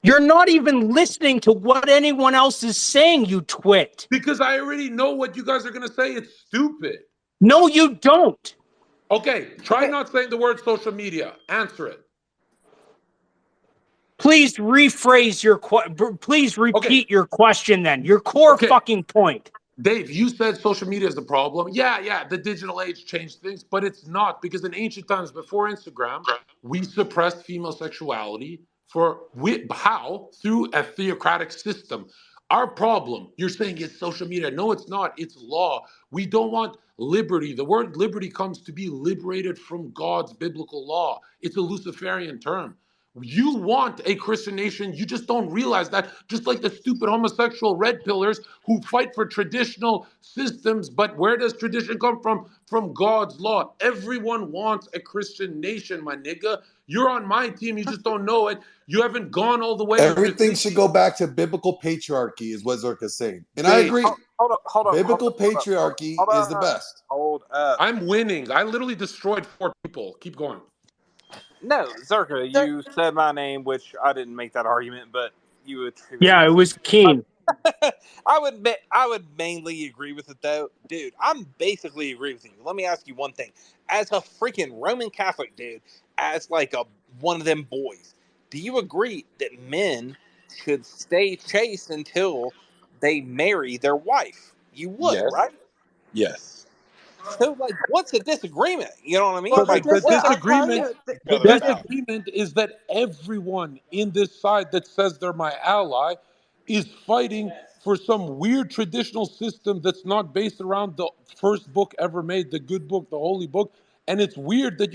You're not even listening to what anyone else is saying, you twit. Because I already know what you guys are going to say. It's stupid. No, you don't. Okay, try not saying the word social media. Answer it. Please rephrase your please repeat your question then. Your core fucking point. Dave, you said social media is the problem. Yeah, the digital age changed things, but it's not, because in ancient times before Instagram, we suppressed female sexuality how? Through a theocratic system. Our problem, you're saying, is social media. No, it's not. It's law. We don't want liberty. The word liberty comes to be liberated from God's biblical law. It's a Luciferian term. You want a Christian nation. You just don't realize that. Just like the stupid homosexual red pillars who fight for traditional systems. But where does tradition come from? From God's law. Everyone wants a Christian nation, my nigga. You're on my team. You just don't know it. You haven't gone all the way. Everything should go back to biblical patriarchy, is what Zherka's saying. And I agree. Hold on. Biblical patriarchy is the best. Hold up. I'm winning. I literally destroyed 4 people. Keep going. No, Zherka, you said my name, which I didn't make that argument, but you would. Yeah, it was Keen. I would mainly agree with it, though, dude. I'm basically agree with you. Let me ask you one thing: as a freaking Roman Catholic dude, as like one of them boys, do you agree that men should stay chaste until they marry their wife? You would, right? Yes. So, like, what's the disagreement? You know what I mean? Well, Like, the what's disagreement is that everyone in this side that says they're my ally is fighting for some weird traditional system that's not based around the first book ever made, the good book, the holy book. And it's weird that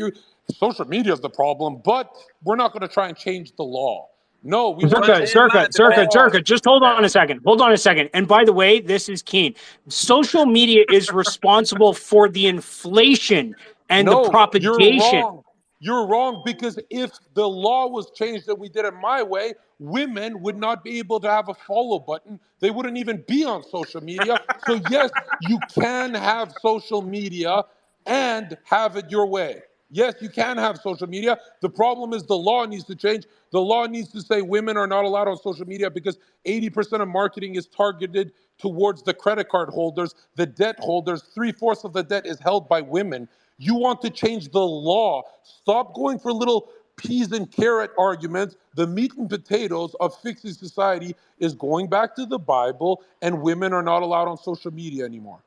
social media is the problem, but we're not going to try and change the law. No, we Zherka, just hold on a second. Hold on a second. And by the way, this is Keen. Social media is responsible for the inflation and the propagation. You're wrong, because if the law was changed and we did it my way, women would not be able to have a follow button. They wouldn't even be on social media. So yes, you can have social media and have it your way. Yes, you can have social media. The problem is the law needs to change. The law needs to say women are not allowed on social media because 80% of marketing is targeted towards the credit card holders, the debt holders. 3/4 of the debt is held by women. You want to change the law. Stop going for little peas and carrot arguments. The meat and potatoes of fixing society is going back to the Bible, and women are not allowed on social media anymore.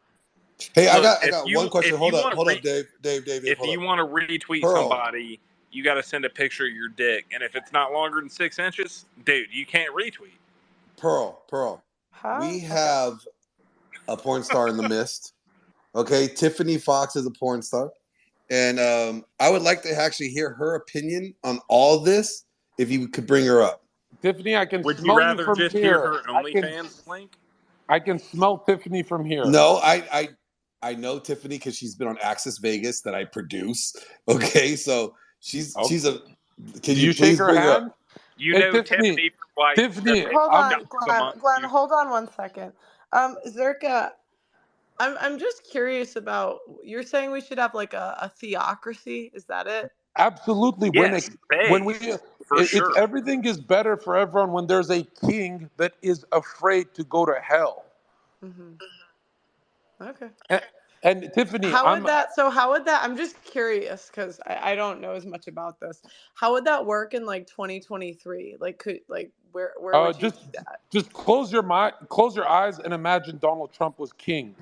Hey, I got one question. Hold up, Dave. If you want to retweet somebody, you got to send a picture of your dick, and if it's not longer than 6 inches, dude, you can't retweet. Pearl. We have a porn star in the midst. Okay, Tiffany Fox is a porn star, and I would like to actually hear her opinion on all this. If you could bring her up, Tiffany, I can. Would smell you rather from just here. hear her OnlyFans link? I can smell Tiffany from here. No, I know Tiffany because she's been on Access Vegas that I produce. Okay, so she's a. Can you please bring her up? You know Tiffany from like Tiffany. Hold on, Glenn. Hold on one second. Zherka, I'm just curious about. You're saying we should have like a theocracy? Is that it? Absolutely. Yes, everything is better for everyone when there's a king that is afraid to go to hell. Mm-hmm. Okay. And Tiffany, how would that? I'm just curious because I don't know as much about this. How would that work in like 2023? Like, where would you do that? Just close your eyes, and imagine Donald Trump was king.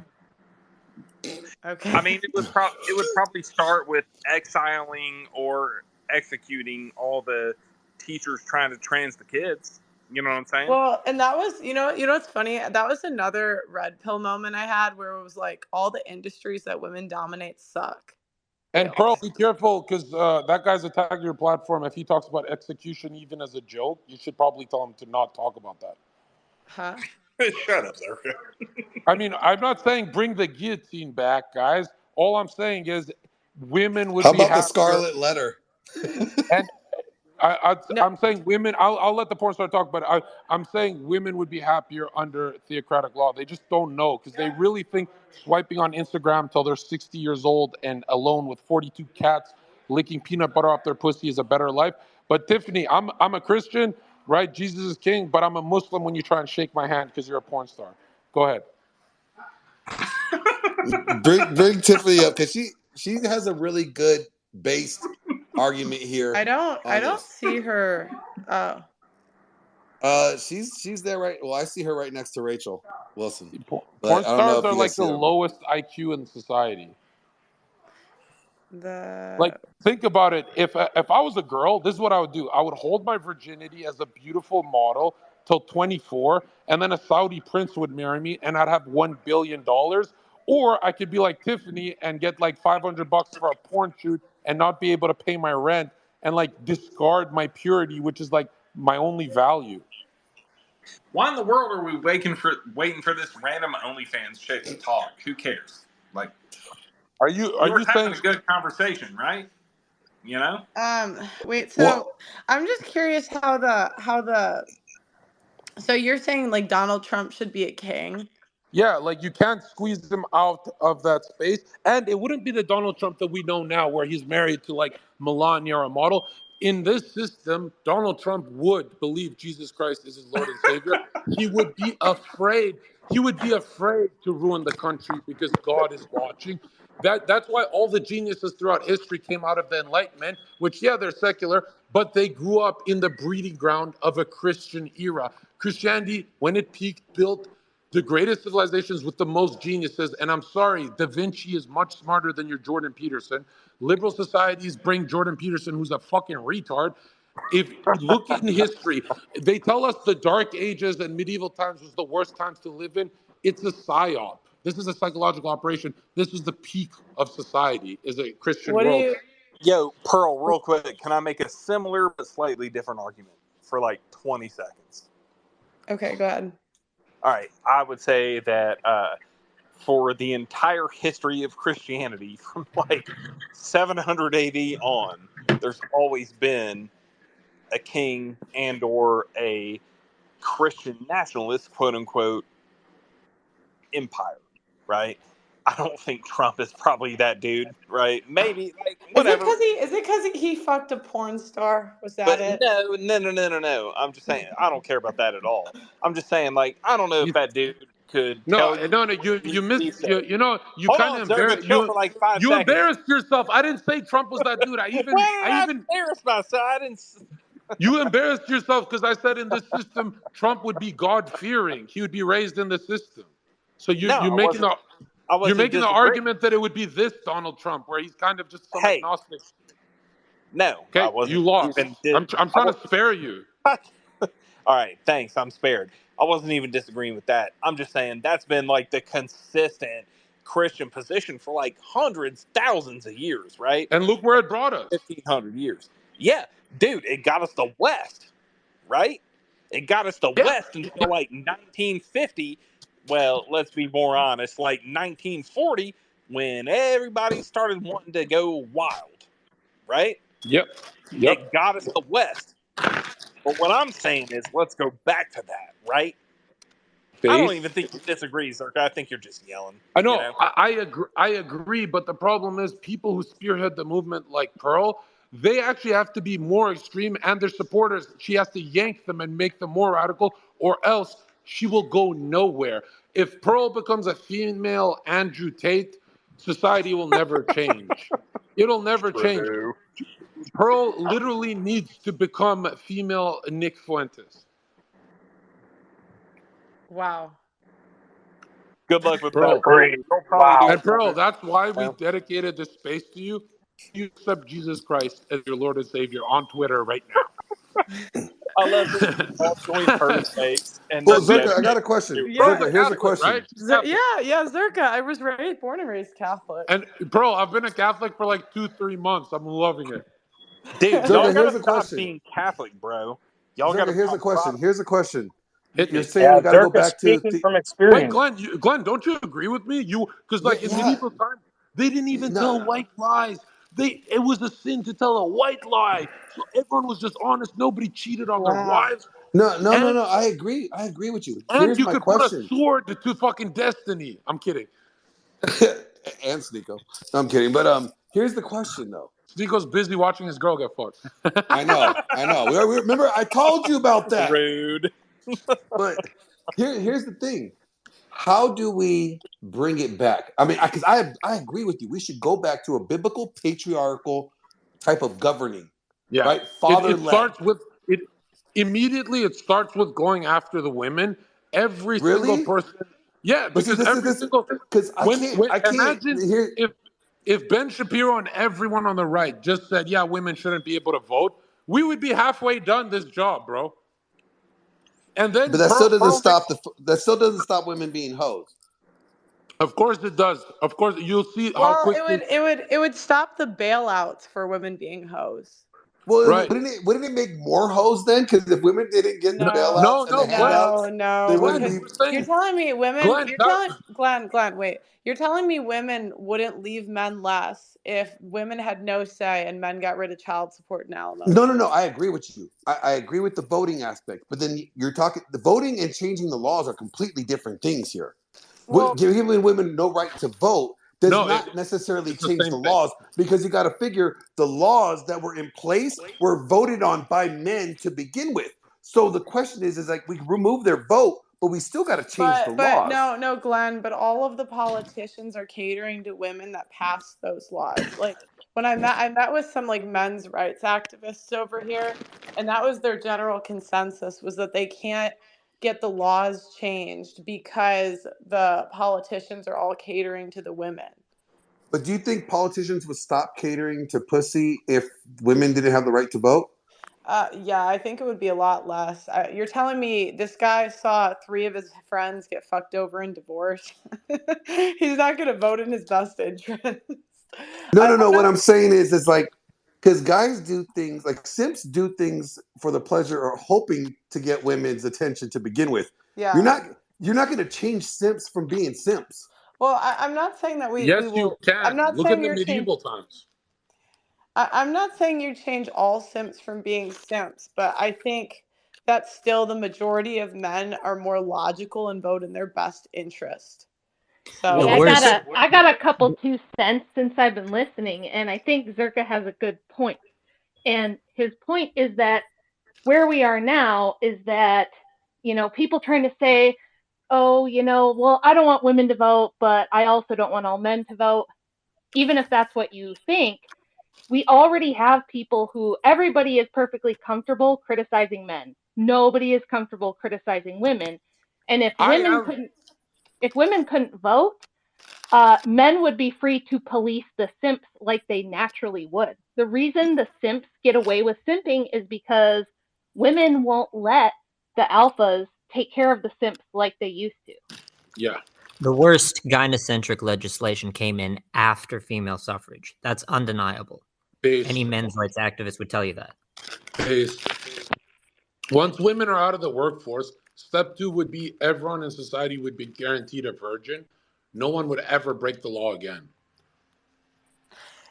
Okay. I mean, it would probably start with exiling or executing all the teachers trying to trans the kids. You know what I'm saying? Well, and that was, you know what's funny? That was another red pill moment I had where it was like all the industries that women dominate suck. And Pearl, be careful because that guy's attacking your platform. If he talks about execution even as a joke, you should probably tell him to not talk about that. Huh? Shut up, Zherka. I mean, I'm not saying bring the guillotine back, guys. All I'm saying is women would be happier. How about the Scarlet Letter? And I'm saying women, I'll let the porn star talk, but I'm saying women would be happier under theocratic law. They just don't know because they really think swiping on Instagram till they're 60 years old and alone with 42 cats licking peanut butter off their pussy is a better life. But Tiffany, I'm a Christian. right? Jesus is king, but I'm a Muslim when you try and shake my hand because you're a porn star. Go ahead. Bring Tiffany up because she has a really good based argument here I on don't this. see her. Oh. She's there right. Well, I see her right next to Rachel Wilson, Porn but I don't know stars if are you guys like see the that. lowest IQ in society. Like, The think about it. If I was a girl, this is what I would do. I would hold my virginity as a beautiful model till 24, and then a Saudi prince would marry me, and I'd have $1 billion. Or I could be like Tiffany and get like $500 for a porn shoot and not be able to pay my rent and like discard my purity, which is like my only value. Why in the world are we waiting for this random OnlyFans chick to talk? Who cares? Like, Are we you were having saying? a good conversation, right? You know? wait, so Well, I'm just curious how the so you're saying like Donald Trump should be a king? Yeah, like you can't squeeze him out of that space. And it wouldn't be the Donald Trump that we know now, where he's married to like Melania or a model. In this system, Donald Trump would believe Jesus Christ is his Lord and Savior. He would be afraid. He would be afraid to ruin the country because God is watching. That's why all the geniuses throughout history came out of the Enlightenment, which, yeah, they're secular, but they grew up in the breeding ground of a Christian era. Christianity, when it peaked, built the greatest civilizations with the most geniuses. And I'm sorry, Da Vinci is much smarter than your Jordan Peterson. Liberal societies bring Jordan Peterson, who's a fucking retard. If you look in history, they tell us the Dark Ages and medieval times was the worst times to live in. It's a psyop. This is a psychological operation. This was the peak of society, is a Christian What do world. you Yo, Pearl, real quick, can I make a similar but slightly different argument for like 20 seconds? Okay, go ahead. All right, I would say that for the entire history of Christianity, from like 700 AD on, there's always been a king and or a Christian nationalist, quote unquote, empire, right? I don't think Trump is probably that dude, right? Maybe, like, whatever. Is it because he fucked a porn star? Was But that it? no. I'm just saying, I don't care about that at all. I'm just saying, like, I don't know if that dude could tell you. No. You He missed. said, You know. You hold kind on, of Zerga, embarrassed. chill for like 5 You seconds. embarrassed yourself. I didn't say Trump was that dude. When did I embarrass myself? I didn't. You embarrassed yourself because I said in this system Trump would be God fearing. He would be raised in the system. So No, I wasn't. I you're wasn't making the disagreeing. argument that it would be this Donald Trump, where he's kind of just some Hey, agnostic. no, I Okay, you wasn't lost. even. I'm trying to spare you. All right, thanks. I'm spared. I wasn't even disagreeing with that. I'm just saying that's been like the consistent Christian position for like hundreds, thousands of years, right? And look where it brought us. 1,500 years. Yeah, dude, it got us the West, right? It got us the Yeah. West until like 1950. Well, let's be more honest, like 1940, when everybody started wanting to go wild, right? Yep. It got us the West. But what I'm saying is, let's go back to that, right? I don't even think you disagree, Zerka. I think you're just yelling. I know. You know? I agree. I agree. But the problem is, people who spearhead the movement, like Pearl, they actually have to be more extreme, and their supporters. She has to yank them and make them more radical, or else she will go nowhere. If Pearl becomes a female Andrew Tate, society will never change. It'll never change. Pearl literally needs to become female Nick Fuentes. Wow. Good luck with Pearl. that. You'll probably do And it for Pearl, her. that's why we dedicated this space to you. You accept Jesus Christ as your Lord and Savior on Twitter right now. I love that you all join her space and well, then Zerka, I got a dedicate question. to Yeah. her. Zerka, here's a Catholic, question. right? She's Catholic. Yeah, Zerka. I was born and raised Catholic. And Pearl, I've been a Catholic for like 2-3 months. I'm loving it. Dude, Zerka, y'all here's gotta a stop question. being Catholic, bro. Y'all Zerka, gotta here's a stop question. Protestant. Here's a question. Hit You're me. saying we got to go Zerka back to speaking from Wait, experience. Glenn, don't you agree with me? Because like in yeah. medieval times, they didn't even No, tell white lies. It was a sin to tell a white lie. So everyone was just honest. Nobody cheated on their Wow. wives. no. And I agree. I agree with you. and Here's you my could put a question. sword to fucking destiny. I'm kidding. And Sneeko. No, I'm kidding. But Here's the question, though. Nico's busy watching his girl get fucked. I know. Remember, I told you about that. Rude. But here's the thing. How do we bring it back? I mean, because I agree with you. We should go back to a biblical, patriarchal type of governing, Yeah. right? It Father-led. starts with it. Immediately, it starts with going after the women. Every single Really? person. Yeah, But see, because every single. because I can't Imagine hear. if Ben Shapiro and everyone on the right just said, "Yeah, women shouldn't be able to vote," we would be halfway done this job, bro. And then But that still doesn't Pearl stop women being hoes. Of course it does. Of course, you'll see how Well, quickly. it would stop the bailouts for women being hoes. Well, Right. wouldn't it make more hoes then? Because if women didn't get the No, bailouts and the handouts, they no, wouldn't because be. We're saying, you're telling me women. Glenn, You're that, telling Glenn. Wait, you're telling me women wouldn't leave men less if women had no say and men got rid of child support and alimony. No. I agree with you. I agree with the voting aspect. But then you're talking the voting and changing the laws are completely different things here. Well, Giving women no right to vote does no, not necessarily it's the change same the thing. laws because you got to figure the laws that were in place were voted on by men to begin with. So the question is like we remove their vote, but we still got to change the but laws. no, Glenn. But all of the politicians are catering to women that passed those laws. Like when I met with some like men's rights activists over here, and that was their general consensus was that they can't get the laws changed because the politicians are all catering to the women. But do you think politicians would stop catering to pussy if women didn't have the right to vote? Yeah, I think it would be a lot less. You're telling me this guy saw 3 of his friends get fucked over in divorce? He's not going to vote in his best interest. No. I'm What not. I'm saying is like because guys do things like simps do things for the pleasure or hoping to get women's attention to begin with. You're Yeah. not you're not going to change simps from being simps. Well, I'm not saying that we Yes, you will. I'm can. not Look at saying the you're change. medieval times. I'm not saying you change all simps from being simps, but I think that still the majority of men are more logical and vote in their best interest. Well, So Hey, The I got worst. a couple 2 cents since I've been listening, and I think Zherka has a good point. And his point is that where we are now is that, people trying to say, oh, well, I don't want women to vote, but I also don't want all men to vote. Even if that's what you think, we already have people who everybody is perfectly comfortable criticizing men. Nobody is comfortable criticizing women. And if I women am. couldn't vote, men would be free to police the simps like they naturally would. The reason the simps get away with simping is because women won't let the alphas take care of the simps like they used to. Yeah. The worst gynocentric legislation came in after female suffrage. That's undeniable. Based. Any men's rights activist would tell you that. Based. Once women are out of the workforce, step 2 would be everyone in society would be guaranteed a virgin. No one would ever break the law again.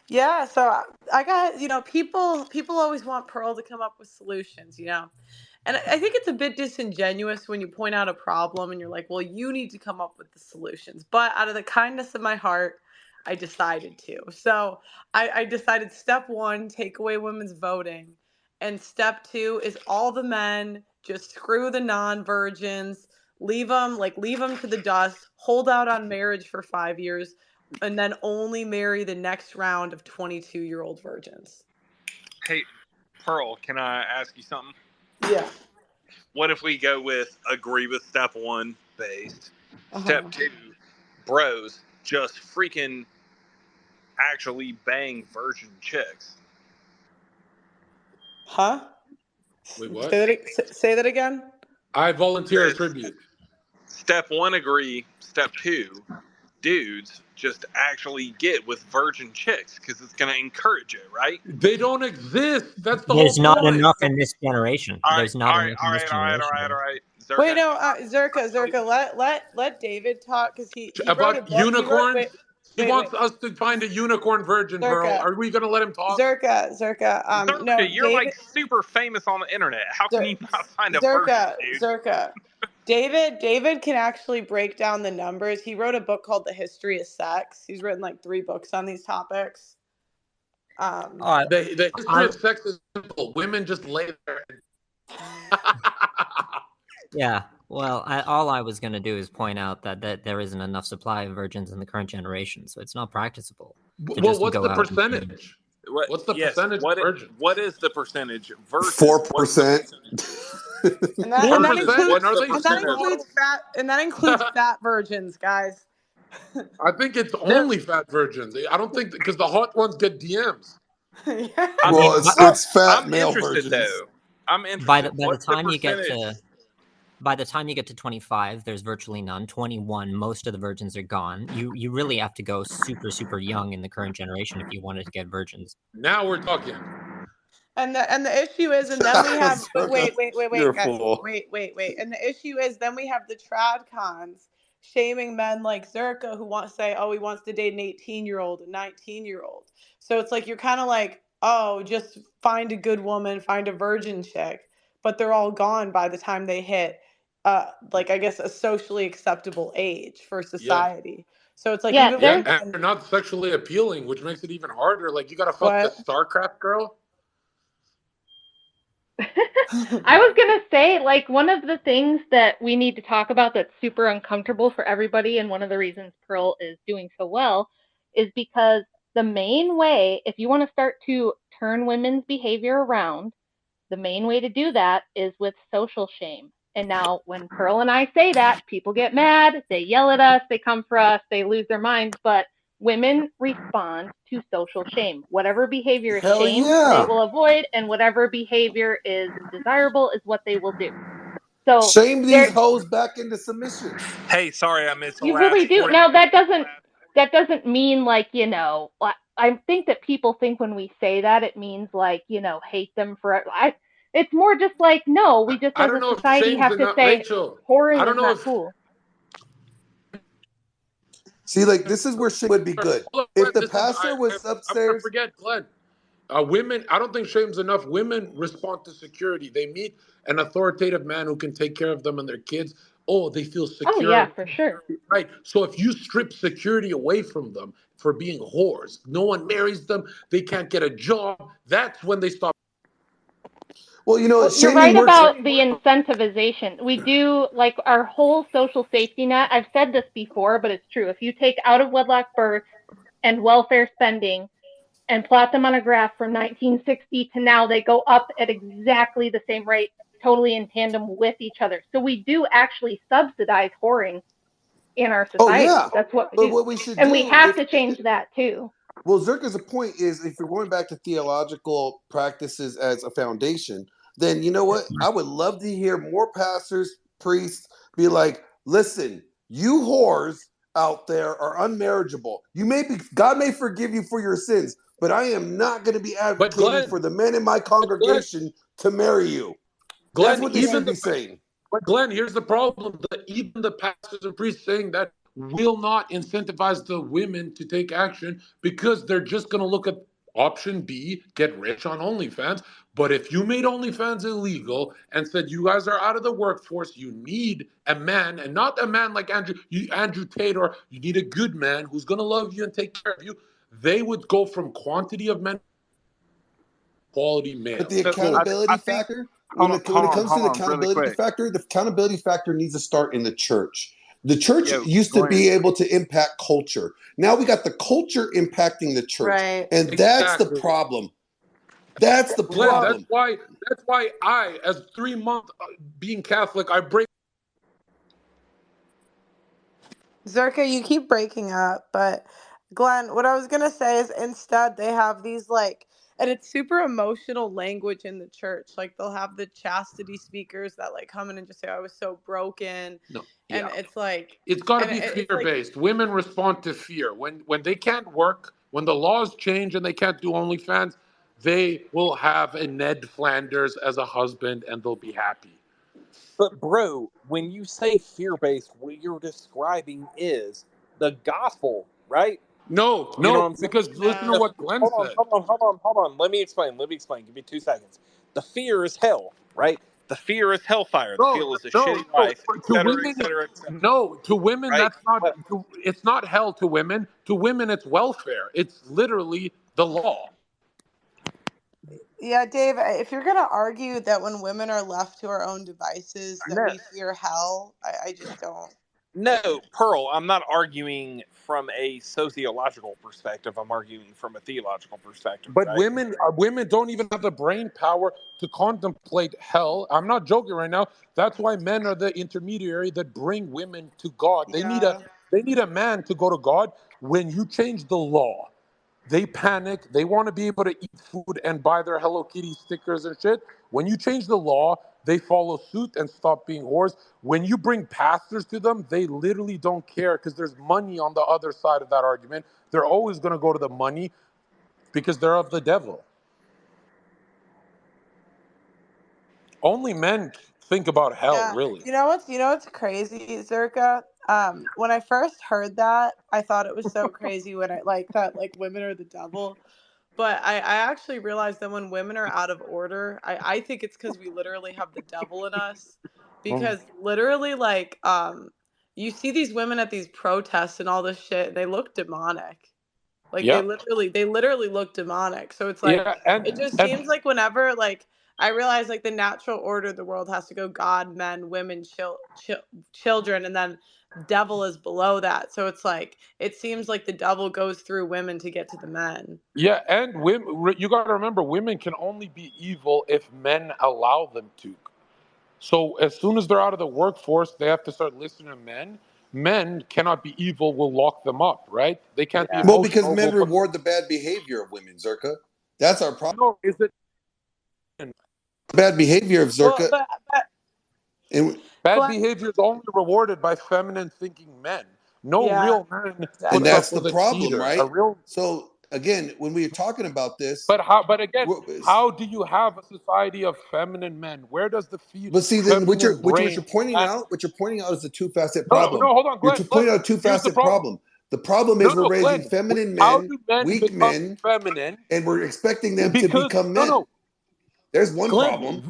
yeah, so I got, people always want Pearl to come up with solutions. And I think it's a bit disingenuous when you point out a problem and you're like, well, you need to come up with the solutions. But out of the kindness of my heart, I decided to. So I decided step 1, take away women's voting. And step 2 is all the men, just screw the non-virgins, leave them to the dust, hold out on marriage for 5 years, and then only marry the next round of 22-year-old virgins. Hey, Pearl, can I ask you something? Yeah. What if we go with agree with step 1 based? Step Uh-huh. 2, bros just freaking actually bang virgin chicks. Huh? Wait, what? Say that again? I volunteer a tribute. Step 1 agree. Step 2, dudes just actually get with virgin chicks because it's going to encourage it, right? They don't exist. That's the There's whole not point. enough in this generation. All right, There's not enough in this generation. Zherka, Wait, no, Zherka, let David talk because he wrote a About book. unicorns? He Wait. wants us to find a unicorn virgin, Pearl. Zherka, Are we going to let him talk? Zherka, no, you're David, like super famous on the internet. How can you not find a virgin, dude? Zherka. David can actually break down the numbers. He wrote a book called The History of Sex. He's written like 3 books on these topics. Oh, The history of sex is simple. Women just lay there. yeah. Well, all I was going to do is point out that there isn't enough supply of virgins in the current generation, so it's not practicable to Well, just what's go the out and percentage? What's the percentage of virgins? What is the percentage versus what's the 4%. percentage? And that 4%? What's And are the they percentage? includes fat virgins, guys. I think it's only fat virgins. I don't think because the hot ones get DMs. Yeah. I Well, mean, it's fat I'm male interested virgins. though. I'm by interested. the What's the time you get percentage? to by the time you get to 25, there's virtually none. 21, most of the virgins are gone. You really have to go super young in the current generation if you wanted to get virgins. Now we're talking. And the issue is, and then we have Zherka. You're a guys, fool. wait. And the issue is, then we have the trad cons shaming men like Zherka who want to say, oh, he wants to date an 18-year-old, a 19-year-old. So it's like you're kind of like, oh, just find a good woman, find a virgin chick, but they're all gone by the time they hit, like I guess a socially acceptable age for Yeah. society. So it's like Yeah, even Yeah, for and men, they're not sexually appealing, which makes it even harder. Like you gotta fuck the what? StarCraft girl. I was gonna say, like, one of the things that we need to talk about that's super uncomfortable for everybody, and one of the reasons Pearl is doing so well, is because the main way, if you want to start to turn women's behavior around, the main way to do that is with social shame. And now, when Pearl and I say that, people get mad, they yell at us, they come for us, they lose their minds, but women respond to social shame. Whatever behavior is Hell shamed, they yeah. will avoid, and whatever behavior is desirable is what they will do. So Shame these there, hoes back into submission. Hey, sorry, I missed the you last really do. 40. Now that doesn't mean like, I think that people think when we say that it means like, hate them for it's more just like, no, we just I as don't a know if society shame's have to enough, say Rachel. I whoring don't is know not if cool. See, like, this is where shit would be good. If Glenn, the this is pastor was I'm gonna upstairs, forget, Glenn. Women, I don't think shame's enough. Women respond to security. They meet an authoritative man who can take care of them and their kids. Oh, they feel Oh secure. yeah, for sure. Right. So if you strip security away from them for being whores, no one marries them, they can't get a job, that's when they stop. well, Well, you're shaming right works. about the incentivization. We do, like, our whole social safety net. I've said this before, but it's true. If you take out of wedlock births and welfare spending and plot them on a graph from 1960 to now, they go up at exactly the same rate, totally in tandem with each other. So we do actually subsidize whoring in our Oh, society. yeah. That's what we But do. what we should And we do, have if to change that too. well, Zerka's point is, if you're going back to theological practices as a foundation, then you know what? I would love to hear more pastors, priests be like, listen, you whores out there are unmarriageable. God may forgive you for your sins, but I am not going to be But advocating Glenn, for the men in my Glenn, congregation to marry you. That's Glenn, what they should be saying. but Glenn, here's the problem. Even the pastors and priests saying that will not incentivize the women to take action because they're just going to look at option B, get rich on OnlyFans. But if you made OnlyFans illegal and said you guys are out of the workforce, you need a man, and not a man like Andrew Tate, or you need a good man who's going to love you and take care of you. They would go from quantity of men, quality But male. the So accountability I think factor, when it comes to hold on, really quick. the accountability factor needs to start in the church. The church Yo, used to Glenn. be able to impact culture. Now we got the culture impacting the church, Right. and that's the Exactly. problem. That's the Glenn, Well, problem. that's why I, as 3 months being Catholic, I break. Zerka, you keep breaking up, but Glenn, what I was gonna say is instead they have these like, and it's super emotional language in the church. Like they'll have the chastity speakers that like come in and just say, "I was so broken," No, and yeah, it's like, it's got to and be it's like, fear-based. Women respond to fear when they can't work, when the laws change and they can't do OnlyFans. They will have a Ned Flanders as a husband, and they'll be happy. But bro, when you say fear-based, what you're describing is the gospel, right? No, You know what no, I'm saying? because listen to no. what Glenn said. Hold on. Let me explain. Give me 2 seconds. The fear is hell, right? The fear is hellfire. The No, fear is a no, shitty no. life, To etc., women, etc., etc. no. To women, Right? that's not. But It's not hell to women. To women, it's welfare. It's literally the law. Yeah, Dave, if you're going to argue that when women are left to our own devices that No, we fear hell, I just don't. no, Pearl. I'm not arguing from a sociological perspective. I'm arguing from a theological perspective, But right? women don't even have the brain power to contemplate hell. I'm not joking right now. That's why men are the intermediary that bring women to God. Yeah. They need a man to go to God. When you change the law, they panic. They want to be able to eat food and buy their Hello Kitty stickers and shit. When you change the law, they follow suit and stop being whores. When you bring pastors to them, they literally don't care because there's money on the other side of that argument. They're always going to go to the money because they're of the devil. Only men think about hell, Yeah. really. You know what's crazy, Zerka? When I first heard that, I thought it was so crazy when I like that like women are the devil. But I actually realized that when women are out of order, I think it's because we literally have the devil in us. Mm. Because literally, like, you see these women at these protests and all this shit, and they look demonic. Like Yeah, they literally look demonic. So it's like yeah, it just and seems like whenever like I realize like the natural order of the world has to go God, men, women, children, and then devil is below that. So it's like it seems like the devil goes through women to get to the men. yeah, and women. You got to remember, women can only be evil if men allow them to. So as soon as they're out of the workforce, they have to start listening to men. Men cannot be evil; will lock them up, right? They can't be Yeah. Well, because emotional. men Will put reward the bad behavior of women, Zerka. That's our problem. no. Is it Bad behavior of Well, Zerka. And bad Glenn, behavior is only rewarded by feminine thinking men? No yeah, real man and puts up that's exactly. the with a problem, cheater. A right? real So again, when we're talking about this, But how? But again, we're- how do you have a society of feminine men? Where does the but see, then feminine what brain you're pointing land? out, what you're pointing out is a two-facet No, problem. no, hold on, You're Glenn. Glenn, pointing out a here's the two-facet problem. problem. The problem No, is we're no, raising Glenn. feminine How men, do men weak become men, feminine? and we're expecting them to Because become no, men. no, There's one Glenn,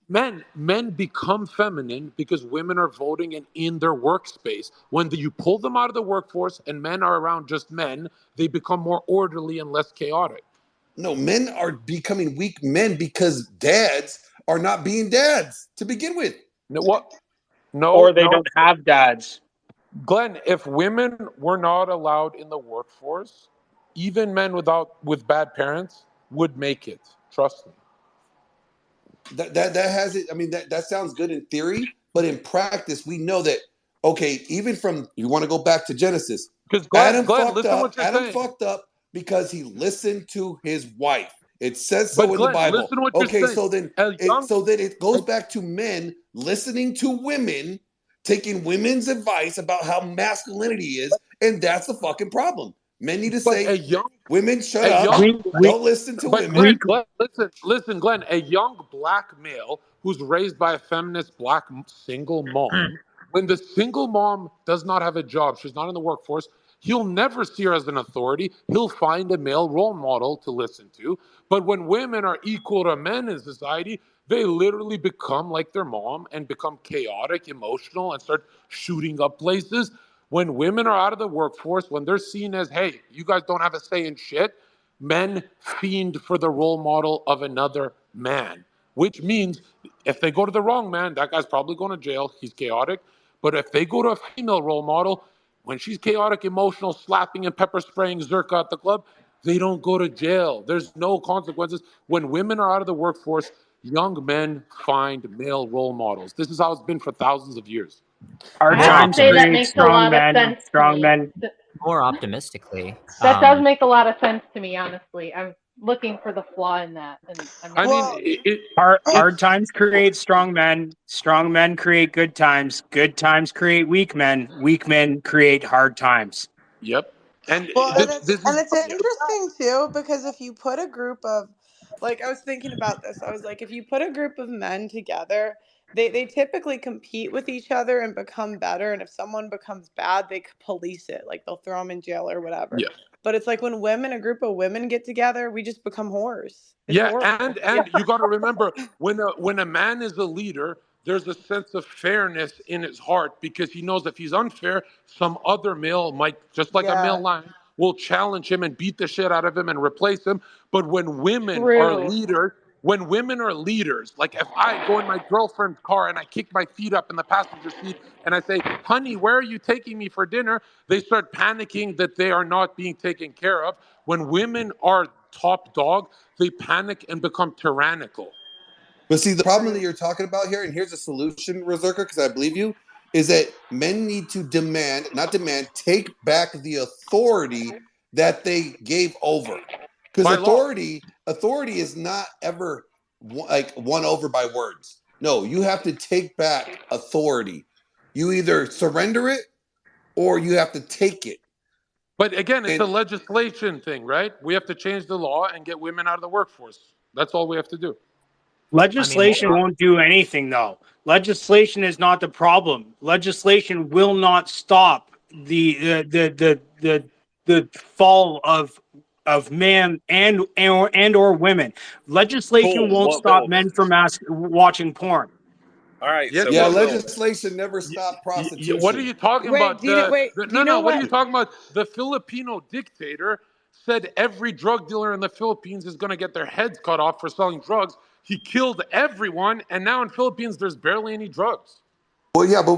problem. men become feminine because women are voting and in their workspace. When you pull them out of the workforce and men are around just men, they become more orderly and less chaotic. No, men are becoming weak men because dads are not being dads to begin with. No, what? No, Or they no, don't have dads. Glenn, if women were not allowed in the workforce, even men with bad parents would make it. Trust me. That has it. I mean, that sounds good in theory, but in practice, we know that. Okay, even from you want to go back to Genesis, Because Adam Glenn, fucked listen up. what you're Adam saying. fucked up because he listened to his wife. It says so But in the Glenn, Bible. listen what you're Okay, saying. so then A young, it goes back to men listening to women, taking women's advice about how masculinity is, and that's the fucking problem. Men need to but say, women, shut a up. young, Don't listen to but women. Glenn, listen, Glenn. A young black male who's raised by a feminist black single mom. When the single mom does not have a job, she's not in the workforce. He'll never see her as an authority. He'll find a male role model to listen to. But when women are equal to men in society, they literally become like their mom and become chaotic, emotional, and start shooting up places. When women are out of the workforce, when they're seen as, hey, you guys don't have a say in shit, men fiend for the role model of another man, which means if they go to the wrong man, that guy's probably going to jail. He's chaotic. But if they go to a female role model, when she's chaotic, emotional, slapping and pepper spraying Zherka at the club, they don't go to jail. There's no consequences. When women are out of the workforce, young men find male role models. This is how it's been for thousands of years. Hard I More have to times say that optimistic, create makes a strong lot of men. sense to Strong me. men. more optimistically. That does make a lot of sense to me, honestly. I'm looking for the flaw in that, and I'm I not mean, Well, seeing it. Hard it's times create strong men. Strong men create good times. Good times create weak men. Weak men create hard times. yep. And Well, and this is it's interesting too because if you put a group of like I was thinking about this, I was like, if you put a group of men together, they typically compete with each other and become better. And if someone becomes bad, they police it, like they'll throw them in jail or whatever. yeah. But it's like when a group of women get together, we just become whores. It's Yeah, horrible. Yeah. and you got to remember when a man is a leader, there's a sense of fairness in his heart because he knows if he's unfair, some other male might, just like a male Yeah. lion, will challenge him and beat the shit out of him and replace him. But when women are True. leaders, like if I go in my girlfriend's car and I kick my feet up in the passenger seat and I say, honey, where are you taking me for dinner? They start panicking that they are not being taken care of. When women are top dog, they panic and become tyrannical. But see, the problem that you're talking about here, and here's a solution, Zherka, because I believe you, is that men need to take back the authority that they gave over. Because By law. authority is not ever won over by words. No, you have to take back authority. You either surrender it or you have to take it. But again, it's And a legislation thing, right? We have to change the law and get women out of the workforce. That's all we have to do. Legislation won't do anything, though. Legislation is not the problem. Legislation will not stop the fall of man and or women. Legislation Cool. won't What stop will? men from watching porn. All right. Yes, So yeah, what will? legislation never stopped prostitution. What are you talking Wait, about? do you know, wait, do you know What are what? you talking about? The Filipino dictator said every drug dealer in the Philippines is going to get their heads cut off for selling drugs. He killed everyone, and now in Philippines there's barely any drugs. Well, yeah, but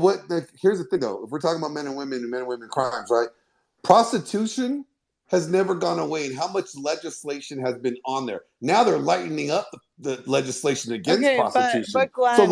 here's the thing, though. If we're talking about men and women crimes, right? Prostitution has never gone away, and how much legislation has been on there. Now they're lightening up the legislation against Okay, prostitution. but Glenn,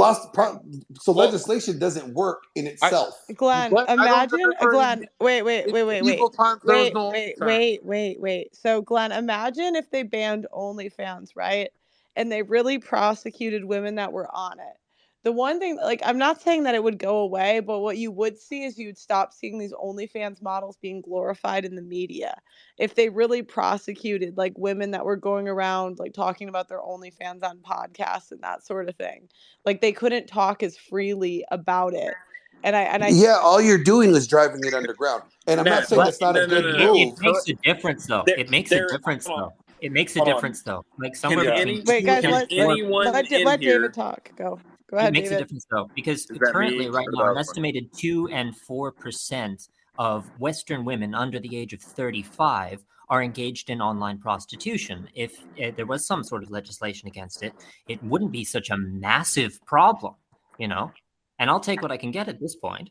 legislation doesn't work in itself. Glenn, I don't imagine, remember Glenn, wait. in medieval times there was no OnlyFans. Wait. So, Glenn, imagine if they banned OnlyFans, right? And they really prosecuted women that were on it. The one thing, like, I'm not saying that it would go away, but what you would see is you'd stop seeing these OnlyFans models being glorified in the media. If they really prosecuted, like, women that were going around, like, talking about their OnlyFans on podcasts and that sort of thing. Like, they couldn't talk as freely about it. Yeah, all you're doing is driving it underground. And I'm not saying that's not a good It move. makes a difference, though. It makes a difference, though. It makes a difference, though. Like somewhere between Wait, guys, let David talk. Go ahead, It makes David. a difference, though, because currently, right now, an estimated 2 and 4% of Western women under the age of 35 are engaged in online prostitution. If there was some sort of legislation against it, it wouldn't be such a massive problem, you know? And I'll take what I can get at this point.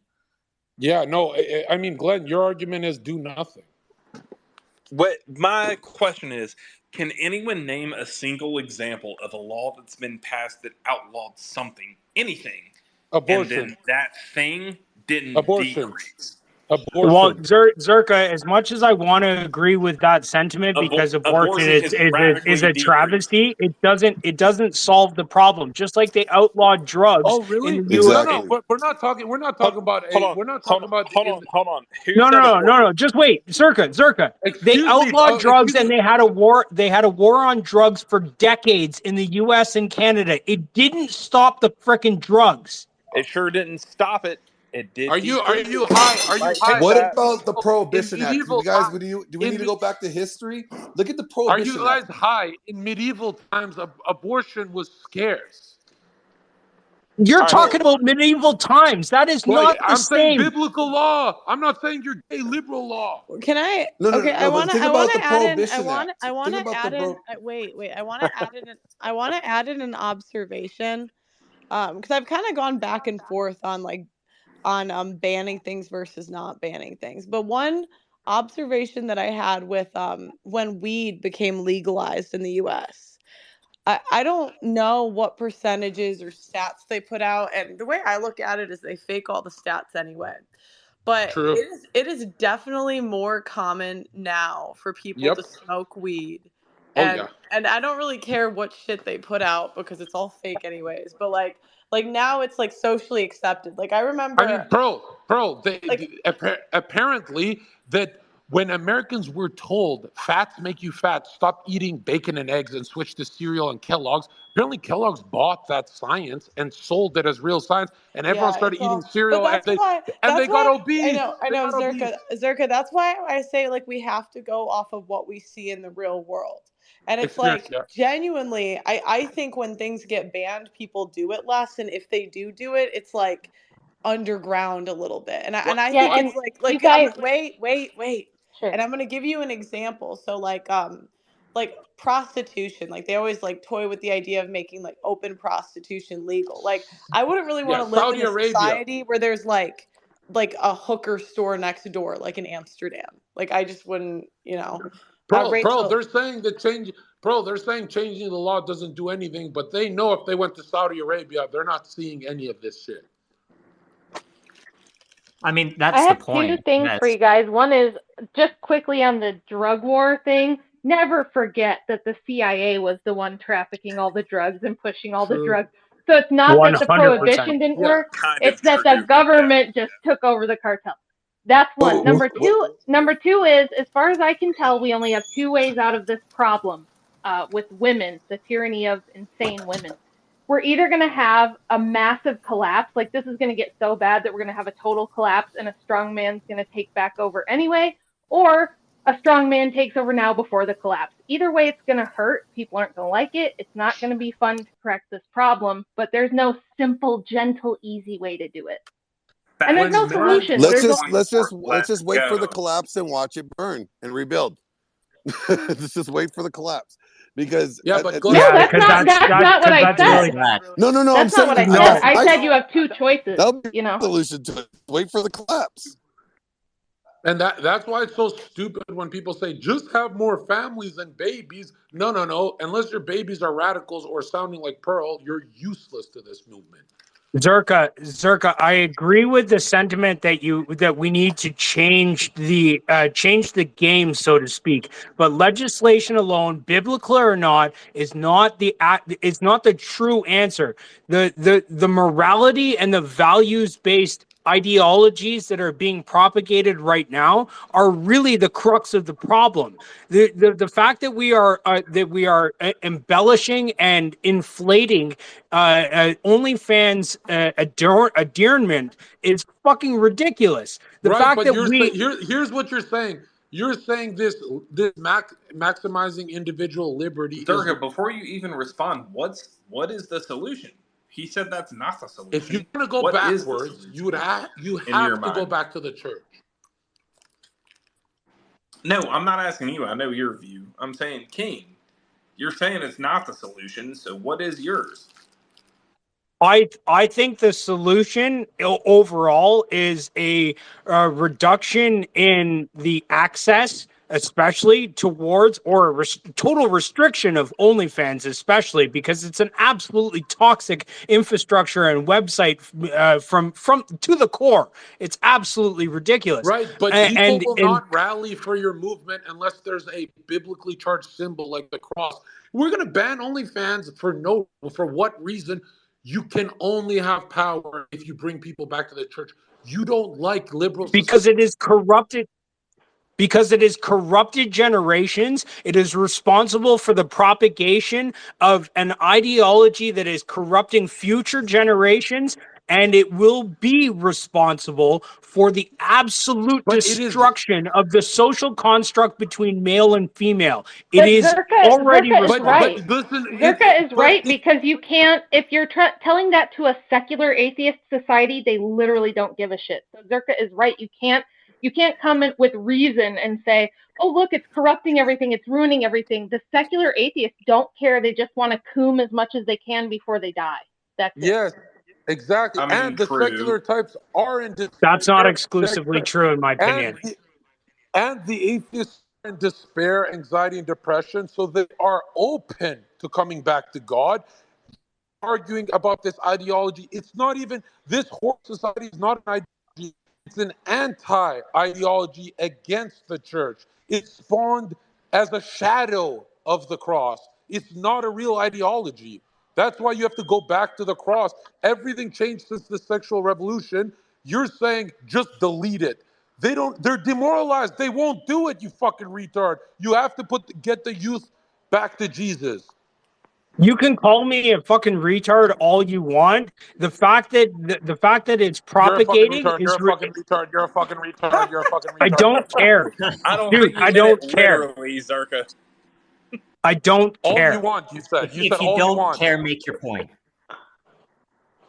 Yeah, no, I mean, Glenn, your argument is do nothing. What my question is, can anyone name a single example of a law that's been passed that outlawed something, anything, Abortion, and then that thing didn't decrease? Abortion. Well, Zherka, as much as I want to agree with that sentiment, because abortion is a travesty, it doesn't solve the problem. Just like they outlawed drugs. Oh, really? In the US. No, but we're not talking about. Hold on. No. Just wait, Zherka. They outlawed drugs, and they had a war. They had a war on drugs for decades in the U.S. and Canada. It didn't stop the frickin' drugs. It sure didn't stop it. It did. Are you high? What about the Prohibition Act? medieval Do we need to go back to history? Look at the Prohibition Are you guys Act. high? In medieval times, abortion was scarce. You're talking about medieval times. That is not the I'm same. saying biblical law. I'm not saying your gay liberal law. Can I? No, okay, I want to. I want to add in. I want to add in. Wait. I want to add in. I want to add in an observation, because I've kind of gone back and forth on banning things versus not banning things. But one observation that I had with when weed became legalized in the U.S. I don't know what percentages or stats they put out, and the way I look at it is they fake all the stats anyway. But True. it is definitely more common now for people to smoke weed. And I don't really care what shit they put out because it's all fake anyways. But like now it's like socially accepted. Like I remember. I mean, Pearl. Apparently that when Americans were told fats make you fat, stop eating bacon and eggs and switch to cereal and Kellogg's. Apparently, Kellogg's bought that science and sold it as real science, and everyone started eating cereal, and they got obese. I know, Zherka. That's why I say like we have to go off of what we see in the real world. And it's genuinely, I think when things get banned, people do it less, and if they do it, it's like underground a little bit. And I think it's like you guys, wait. Sure. And I'm going to give you an example. So like prostitution, like they always like toy with the idea of making like open prostitution legal. Like I wouldn't really want Yeah, to live Saudi in a Arabia. society where there's like a hooker store next door, like in Amsterdam. Like I just wouldn't, you know. Bro, Rachel, they're saying that they're saying changing the law doesn't do anything, but they know if they went to Saudi Arabia, they're not seeing any of this shit. I mean, I that's the have point. two things for you guys. One is just quickly on the drug war thing. Never forget that the CIA was the one trafficking all the drugs and pushing all the drugs. So it's not that the 100%. prohibition didn't Yeah. work. Kind It's of that true. the government just took over the cartel. That's one. Number two is, as far as I can tell, we only have two ways out of this problem with women, the tyranny of insane women. We're either going to have a massive collapse, like this is going to get so bad that we're going to have a total collapse and a strong man's going to take back over anyway, or a strong man takes over now before the collapse. Either way, it's going to hurt. People aren't going to like it. It's not going to be fun to correct this problem, but there's no simple, gentle, easy way to do it. And there's no solution. Let's There's just wait for the collapse and watch it burn and rebuild. Let's just wait for the collapse. Because yeah, but no, that's not what I said. No, that's not what I said. I said you have two choices. That'll be you know, solution to it. Wait for the collapse. And that's why it's so stupid when people say just have more families and babies. No. Unless your babies are radicals or sounding like Pearl, you're useless to this movement. Zherka, I agree with the sentiment that we need to change the game, so to speak. But legislation alone, biblical or not, is not the true answer. The morality and the values based ideologies that are being propagated right now are really the crux of the problem. The fact that we are embellishing and inflating OnlyFans adornment is fucking ridiculous. The fact that here's what you're saying. You're saying this maximizing individual liberty. Zherka, before you even respond, what is the solution? He said that's not the solution. If you're going to go backwards, you have to go back to the church. No, I'm not asking you. I know your view. I'm saying, King, you're saying it's not the solution, so what is yours? I think the solution overall is a reduction in the access, especially towards, or total restriction of OnlyFans, especially because it's an absolutely toxic infrastructure and website from to the core. It's absolutely ridiculous. Right, but people will not rally for your movement unless there's a biblically charged symbol like the cross. We're going to ban OnlyFans for what reason? You can only have power if you bring people back to the church. You don't like liberals because it is corrupted. Because it is corrupted generations. It is responsible for the propagation of an ideology that is corrupting future generations, and it will be responsible for the absolute destruction of the social construct between male and female. It is already right. Zherka is right, because you can't, if you're telling that to a secular atheist society, they literally don't give a shit. So Zherka is right. You can't come in with reason and say, oh, look, it's corrupting everything. It's ruining everything. The secular atheists don't care. They just want to coom as much as they can before they die. That's it. Yes, exactly. And the secular types are in despair. That's not exclusively true, in my opinion. And the atheists are in despair, anxiety, and depression, so they are open to coming back to God. Arguing about this ideology. It's not even, this whole society is not an ideology. It's an anti-ideology against the church. It spawned as a shadow of the cross. It's not a real ideology. That's why you have to go back to the cross. Everything changed since the sexual revolution. You're saying just delete it. They're demoralized. They won't do it, you fucking retard. You have to get the youth back to Jesus. You can call me a fucking retard all you want. The fact that it's propagating is You're a fucking retard. You're a fucking retard. You're a fucking retard. I don't care. I don't Dude, think you I don't care. literally, Zherka. I don't care. All you want, you said. If you don't care, make your point.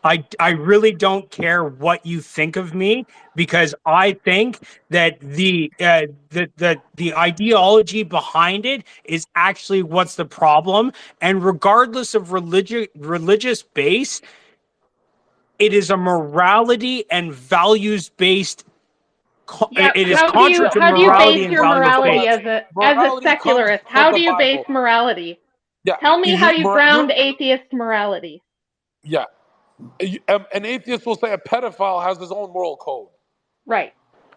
I really don't care what you think of me, because I think that the ideology behind it is actually what's the problem. And regardless of religious base, it is a morality and values based. Yeah, It is how do you contra to base morality and your values morality based. as a Morality comes secularist? from How the do you base Bible. morality? Yeah, Tell me how you ground atheist morality. Yeah, an atheist will say a pedophile has his own moral code. Right.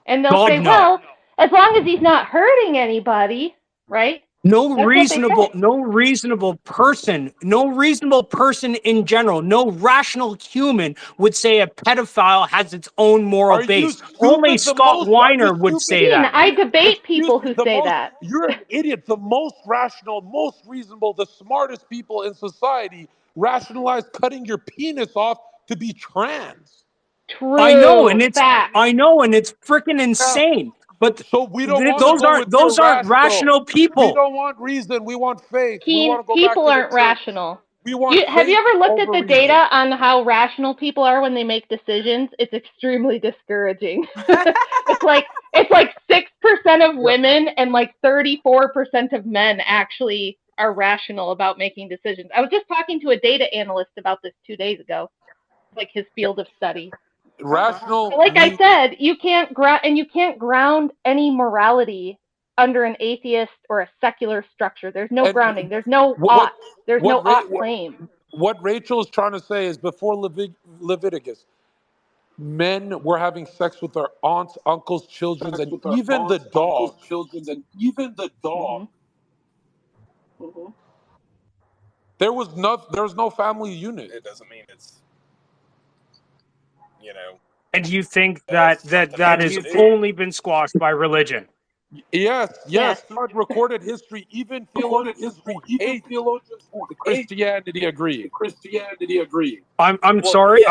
And they'll God, say, no. well, as long as he's not hurting anybody, right? No That's what they say. reasonable person in general, no rational human would say a pedophile has its own moral Are you base. Only stupid? Scott Weiner would say Dean, that. I debate Excuse people me, who say that. You're an idiot. The most rational, most reasonable, the smartest people in society rationalize cutting your penis off to be trans. I know, True. and it's Fact. freaking insane. But So we don't want to go with those your aren't rational We people. don't want reason. We want faith. We Teen, want to go back people to the aren't church. rational. We want Have you faith ever looked at over the reason. data on how rational people are when they make decisions? It's extremely discouraging. it's like 6% of women and like 34% of men actually are rational about making decisions. I was just talking to a data analyst about this 2 days ago, like his field of study. Rational. Like I said, you can't ground any morality under an atheist or a secular structure. There's no grounding. There's no ought. There's no ought claim. What Rachel is trying to say is before Leviticus, men were having sex with their aunts, uncles, children, and even the dog. Mm-hmm. There was no family unit. It doesn't mean it's, you know. And you think that has only been squashed by religion? Yes. Throughout recorded history, even theologians who hate the Christianity agree. I'm sorry,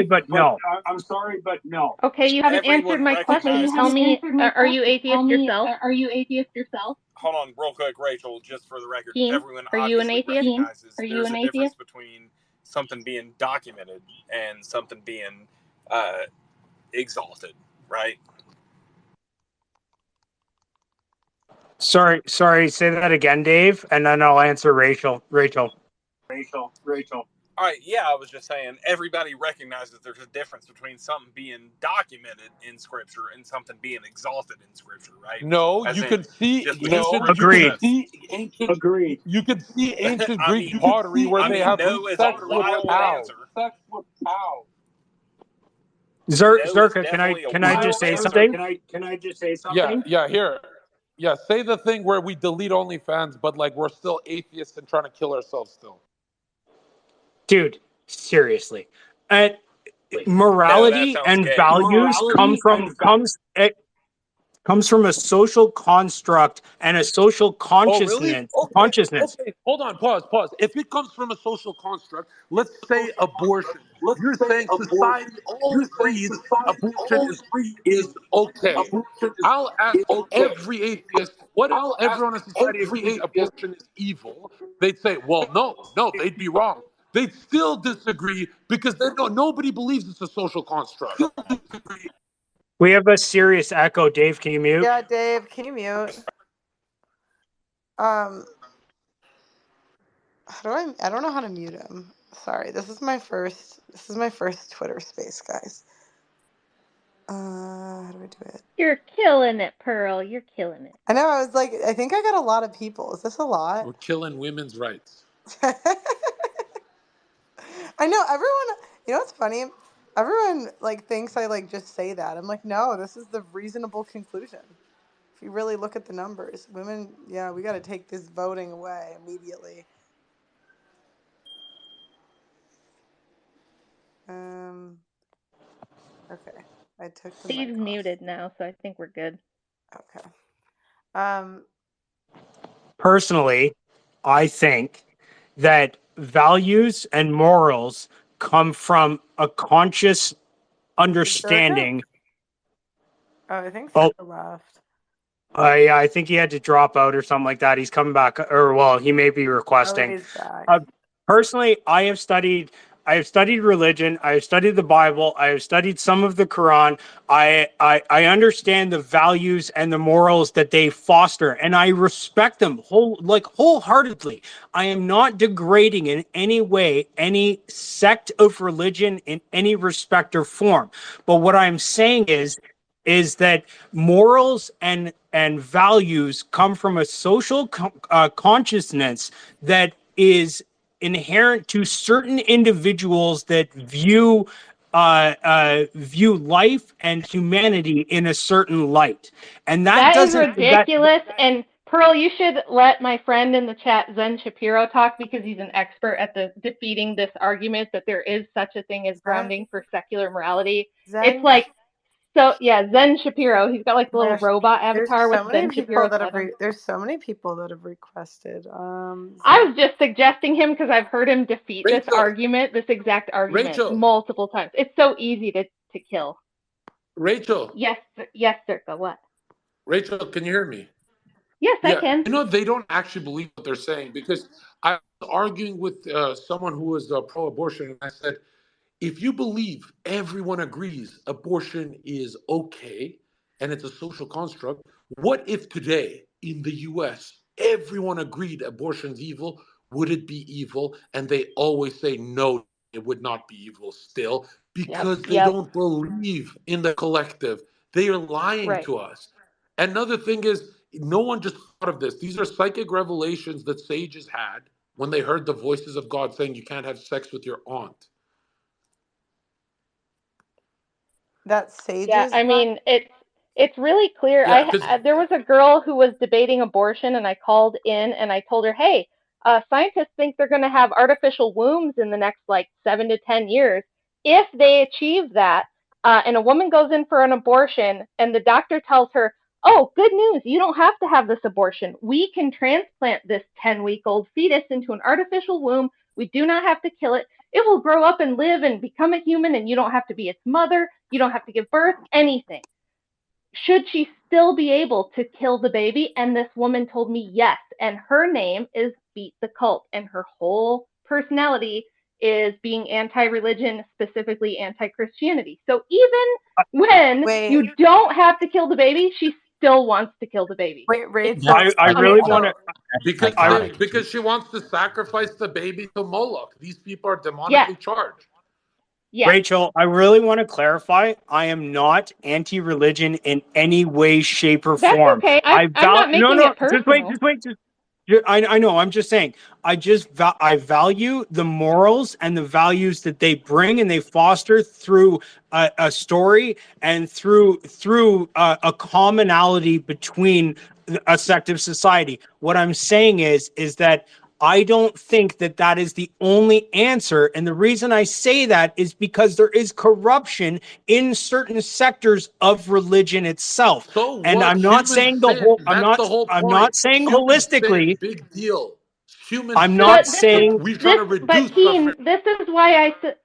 but no. Okay, you haven't answered my question. Tell me, are you atheist yourself? Hold on, real quick, Rachel. Just for the record, Teen, everyone are you an obviously atheist? recognizes there's a difference between something being documented and something being exalted, right? Sorry, say that again, Dave, and then I'll answer Rachel. All right, yeah, I was just saying everybody recognizes there's a difference between something being documented in Scripture and something being exalted in Scripture, right? No, As you in, can see. just because Scripture Agreed. says- Agreed. You can see ancient I Greek mean, pottery where they have no is sex a with wild cows. answer. Zherka, can I just say something? Yeah. Here. Yeah, say the thing where we delete OnlyFans, but like we're still atheists and trying to kill ourselves still. Dude, seriously. Morality and gay. values comes from a social construct and a social consciousness. Okay. Hold on. Pause. If it comes from a social construct, let's say abortion. You're saying society all agrees abortion is okay. I'll ask every atheist, what if everyone in society agrees abortion is evil? They'd say, well, no, they'd be wrong. They'd still disagree because they know nobody believes it's a social construct. We have a serious echo. Dave, can you mute? Yeah, Dave, can you mute? I don't know how to mute him. Sorry, this is my first Twitter space, guys. How do I do it? You're killing it, Pearl. You're killing it. I know, I was like, I think I got a lot of people. Is this a lot? We're killing women's rights. I know, everyone, you know what's funny? Everyone like thinks I like just say that. I'm like, no, this is the reasonable conclusion. If you really look at the numbers, women, yeah, we got to take this voting away immediately. Okay, I took the Steve's mic off. muted now, so I think we're good. Okay. Personally, I think that values and morals come from a conscious understanding. Oh, I think Zherka left. Yeah, I think he had to drop out or something like that. He's coming back, or well, he may be requesting. Oh, he's back. Personally, I have studied I have studied religion. I have studied the Bible. I have studied some of the Quran. I understand the values and the morals that they foster, and I respect them wholeheartedly. I am not degrading in any way any sect of religion in any respect or form. But what I'm saying is that morals and values come from a social consciousness that is inherent to certain individuals that view life and humanity in a certain light, and that That is doesn't ridiculous. And Pearl, you should let my friend in the chat, Zen Shapiro, talk, because he's an expert at defeating this argument that there is such a thing as grounding for secular morality. It's Zen, like, so yeah, Zen Shapiro. He's got like the little there's robot there's avatar with so many Zen people Shapiro's that head on. there's so many people that have requested. I was just suggesting him because I've heard him defeat this Rachel, exact argument, Rachel, multiple times. It's so easy to kill. Rachel, Yes, Zherka, what? Rachel, can you hear me? Yes, I Yeah, can. they don't actually believe what they're saying, because I was arguing with someone who was pro-abortion, and I said, if you believe everyone agrees abortion is okay and it's a social construct, what if today in the US everyone agreed abortion's evil? Would it be evil? And they always say no, it would not be evil still, because they Yep. don't believe in the collective. They are lying Right. to us. Another thing is, no one just thought of this. These are psychic revelations that sages had when they heard the voices of God saying you can't have sex with your aunt. That sages. Yeah, I mean, it's really clear. Yeah, because There was a girl who was debating abortion, and I called in and I told her, hey, scientists think they're going to have artificial wombs in the next like 7 to 10 years. If they achieve that, and a woman goes in for an abortion, and the doctor tells her, oh, good news, you don't have to have this abortion. We can transplant this 10-week-old fetus into an artificial womb. We do not have to kill it. It will grow up and live and become a human, and you don't have to be its mother. You don't have to give birth, anything. Should she still be able to kill the baby? And this woman told me yes. And her name is Beat the Cult. And her whole personality is being anti-religion, specifically anti-Christianity. So even when you don't have to kill the baby, she still wants to kill the baby. Wait, Rachel, I really want to, because she wants to sacrifice the baby to Moloch. These people are demonically charged. Yeah. Rachel, I really want to clarify. I am not anti-religion in any way, shape, or form. That's okay. I'm not making it personal. Just wait. I know. I'm just saying. I value the morals and the values that they bring and they foster through a story and through a commonality between a sect of society. What I'm saying is that I don't think that is the only answer. And the reason I say that is because there is corruption in certain sectors of religion itself. So and I'm not saying the whole, I'm not saying holistically. Big deal. I'm not saying we're trying to reduce suffering. This is why I said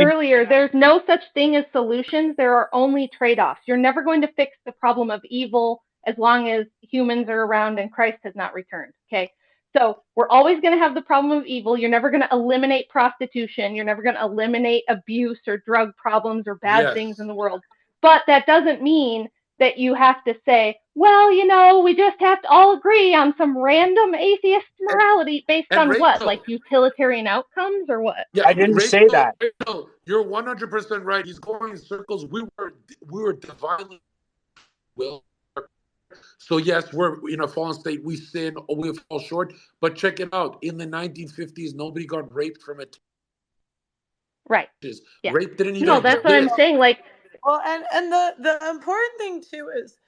earlier, there's no such thing as solutions. There are only trade-offs. You're never going to fix the problem of evil as long as humans are around and Christ has not returned. Okay. So we're always going to have the problem of evil. You're never going to eliminate prostitution. You're never going to eliminate abuse or drug problems or bad things in the world. But that doesn't mean that you have to say, well, we just have to all agree on some random atheist morality based on Rachel, what? Like utilitarian outcomes or what? Yeah, I didn't say that. Rachel, you're 100% right. He's going in circles. We were divinely will. So yes, we're in a fallen state. We sin, or we fall short. But check it out. In the 1950s, nobody got raped from it. Right. Yeah. Rape didn't even. No, that's what I'm saying. Like, well, and the important thing too is,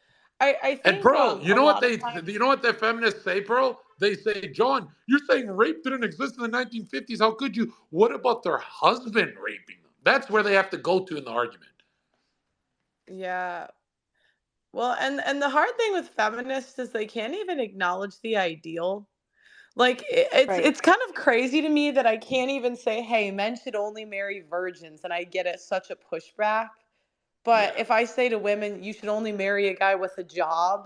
I think. And Pearl, you know what the feminists say, Pearl? They say, John, you're saying rape didn't exist in the 1950s. How could you? What about their husband raping them? That's where they have to go to in the argument. Yeah. Well, and the hard thing with feminists is they can't even acknowledge the ideal. Like it's kind of crazy to me that I can't even say, hey, men should only marry virgins, and I get it, such a pushback. But if I say to women, you should only marry a guy with a job,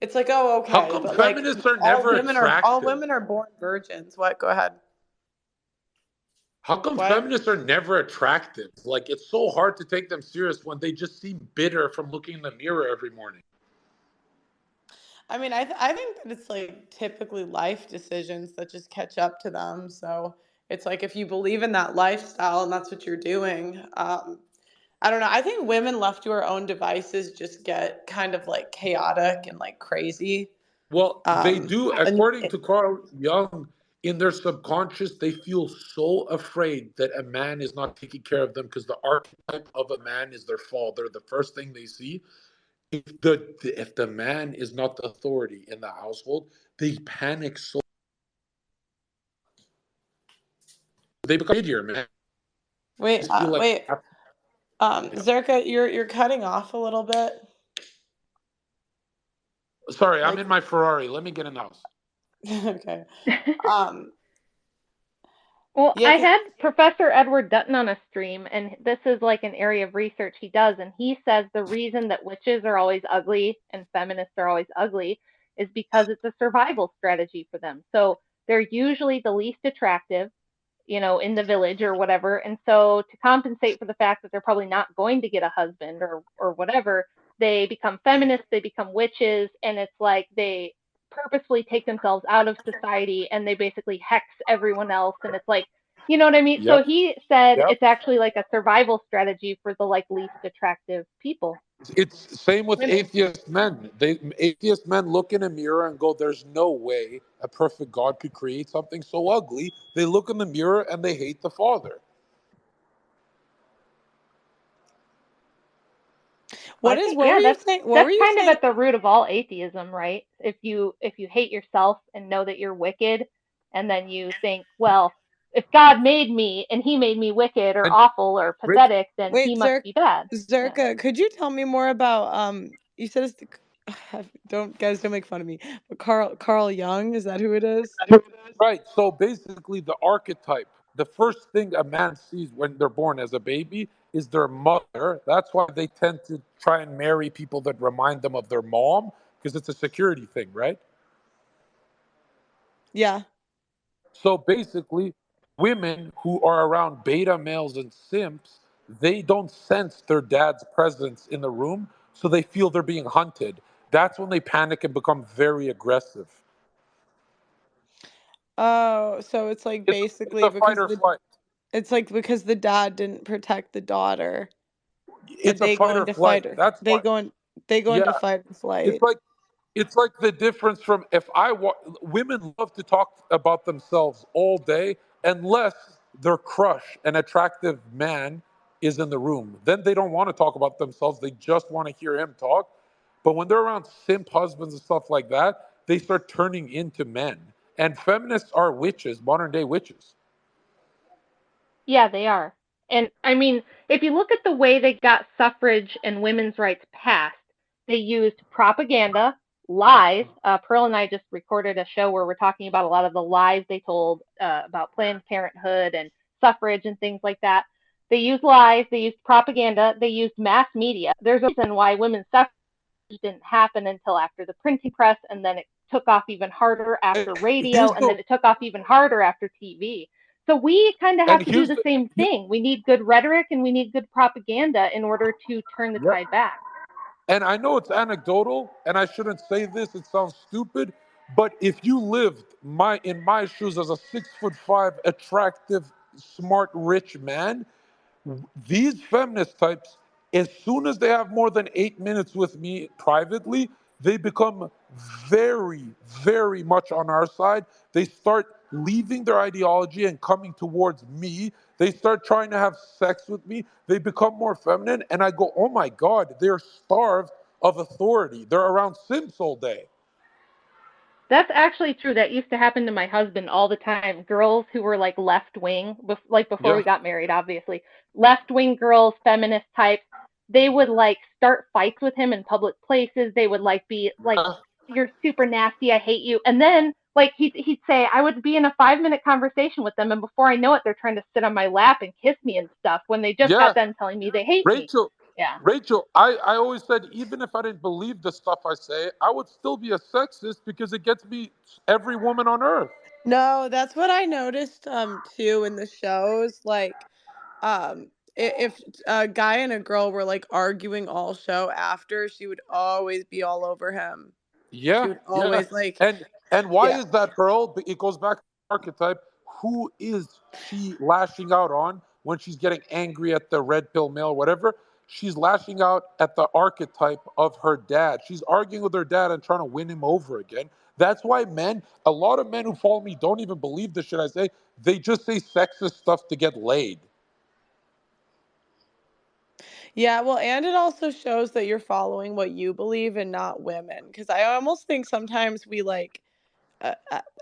it's like, oh, okay. How come but feminists are never attractive? All women are born virgins. What? Go ahead. How come What? feminists are never attractive? Like, it's so hard to take them serious when they just seem bitter from looking in the mirror every morning. I mean, I think that it's like typically life decisions that just catch up to them. So it's like if you believe in that lifestyle and that's what you're doing, I don't know. I think women left to our own devices just get kind of like chaotic and like crazy. Well, they do, And according to Carl Jung, in their subconscious, they feel so afraid that a man is not taking care of them because the archetype of a man is their father. The first thing they see, if the man is not the authority in the household, they panic so they become idiot, man. wait, Just feel like wait, Zherka, you're cutting off a little bit. sorry, I'm Like, in my Ferrari. Let me get in the house. okay. Well, Yeah, I had Professor Edward Dutton on a stream, and this is like an area of research he does, and he says the reason that witches are always ugly and feminists are always ugly is because it's a survival strategy for them. So they're usually the least attractive, in the village or whatever. And so to compensate for the fact that they're probably not going to get a husband or whatever, they become feminists, they become witches, and it's like they purposefully take themselves out of society and they basically hex everyone else. And it's like, you know what I mean? So Yep. he said Yep. it's actually like a survival strategy for the like least attractive people. It's same with Women. atheist men. Atheist men look in a mirror and go, "There's no way a perfect God could create something so ugly." They look in the mirror and they hate the Father. what I think, were yeah, you saying? What were that's you kind of saying? at the root of all atheism, right? If you hate yourself and know that you're wicked, and then you think, well, if God made me and he made me wicked or And awful or Rich, pathetic, then he Wait, must be bad. Yeah. Zherka, could you tell me more about you said it's don't make fun of me. But Carl Jung, is that who it is? right. So basically, the archetype, the first thing a man sees when they're born as a baby is their mother. That's why they tend to try and marry people that remind them of their mom because it's a security thing, right? Yeah. So basically, women who are around beta males and simps, they don't sense their dad's presence in the room, so they feel they're being hunted. That's when they panic and become very aggressive. Oh, so it's like It's basically a fight or flight. because the dad didn't protect the daughter that It's a fight or flight. That's why. they go Yeah, into fight or it's flight. like it's like the difference from women love to talk about themselves all day unless their crush, an attractive man, is in the room. Then they don't want to talk about themselves. They just want to hear him talk. But when they're around simp husbands and stuff like that, they start turning into men. And feminists are witches, modern day witches. Yeah, they are. And I mean, if you look at the way they got suffrage and women's rights passed, they used propaganda, lies. Pearl and I just recorded a show where we're talking about a lot of the lies they told about Planned Parenthood and suffrage and things like that. They used lies, they used propaganda, they used mass media. There's a reason why women's suffrage didn't happen until after the printing press, and then it took off even harder after radio, Here's and the then it took off even harder after TV. So we kind of and have to do here's the the same thing. We need good rhetoric and we need good propaganda in order to turn the yep. tide back. And I know it's anecdotal, and I shouldn't say this. It sounds stupid, but if you lived in my shoes as a 6'5", attractive, smart, rich man, these feminist types, as soon as they have more than 8 minutes with me privately, they become very, very much on our side. They start leaving their ideology and coming towards me. They start trying to have sex with me. They become more feminine. And I go, oh my God, they're starved of authority. They're around simps all day. That's actually true. That used to happen to my husband all the time. Girls who were like left wing, like before Yeah. we got married, obviously. Left wing girls, feminist types, they would like start fights with him in public places. They would like be like, "You're super nasty. I hate you." And then like he'd say, I would be in a 5 minute conversation with them, and before I know it, they're trying to sit on my lap and kiss me and stuff when they just Yeah. got done telling me they hate me. Rachel, Yeah. Rachel, I always said even if I didn't believe the stuff I say, I would still be a sexist because it gets me every woman on earth. No, that's what I noticed too in the shows. Like, if a guy and a girl were like arguing all show after, she would always be all over him. She Yeah, would yeah. always like, And why yeah. is that, Pearl? It goes back to archetype. Who is she lashing out on when she's getting angry at the red pill male, whatever? She's lashing out at the archetype of her dad. She's arguing with her dad and trying to win him over again. That's why men, a lot of men who follow me don't even believe the shit I say. They just say sexist stuff to get laid. Yeah, well, and it also shows that you're following what you believe and not women. Because I almost think sometimes we like,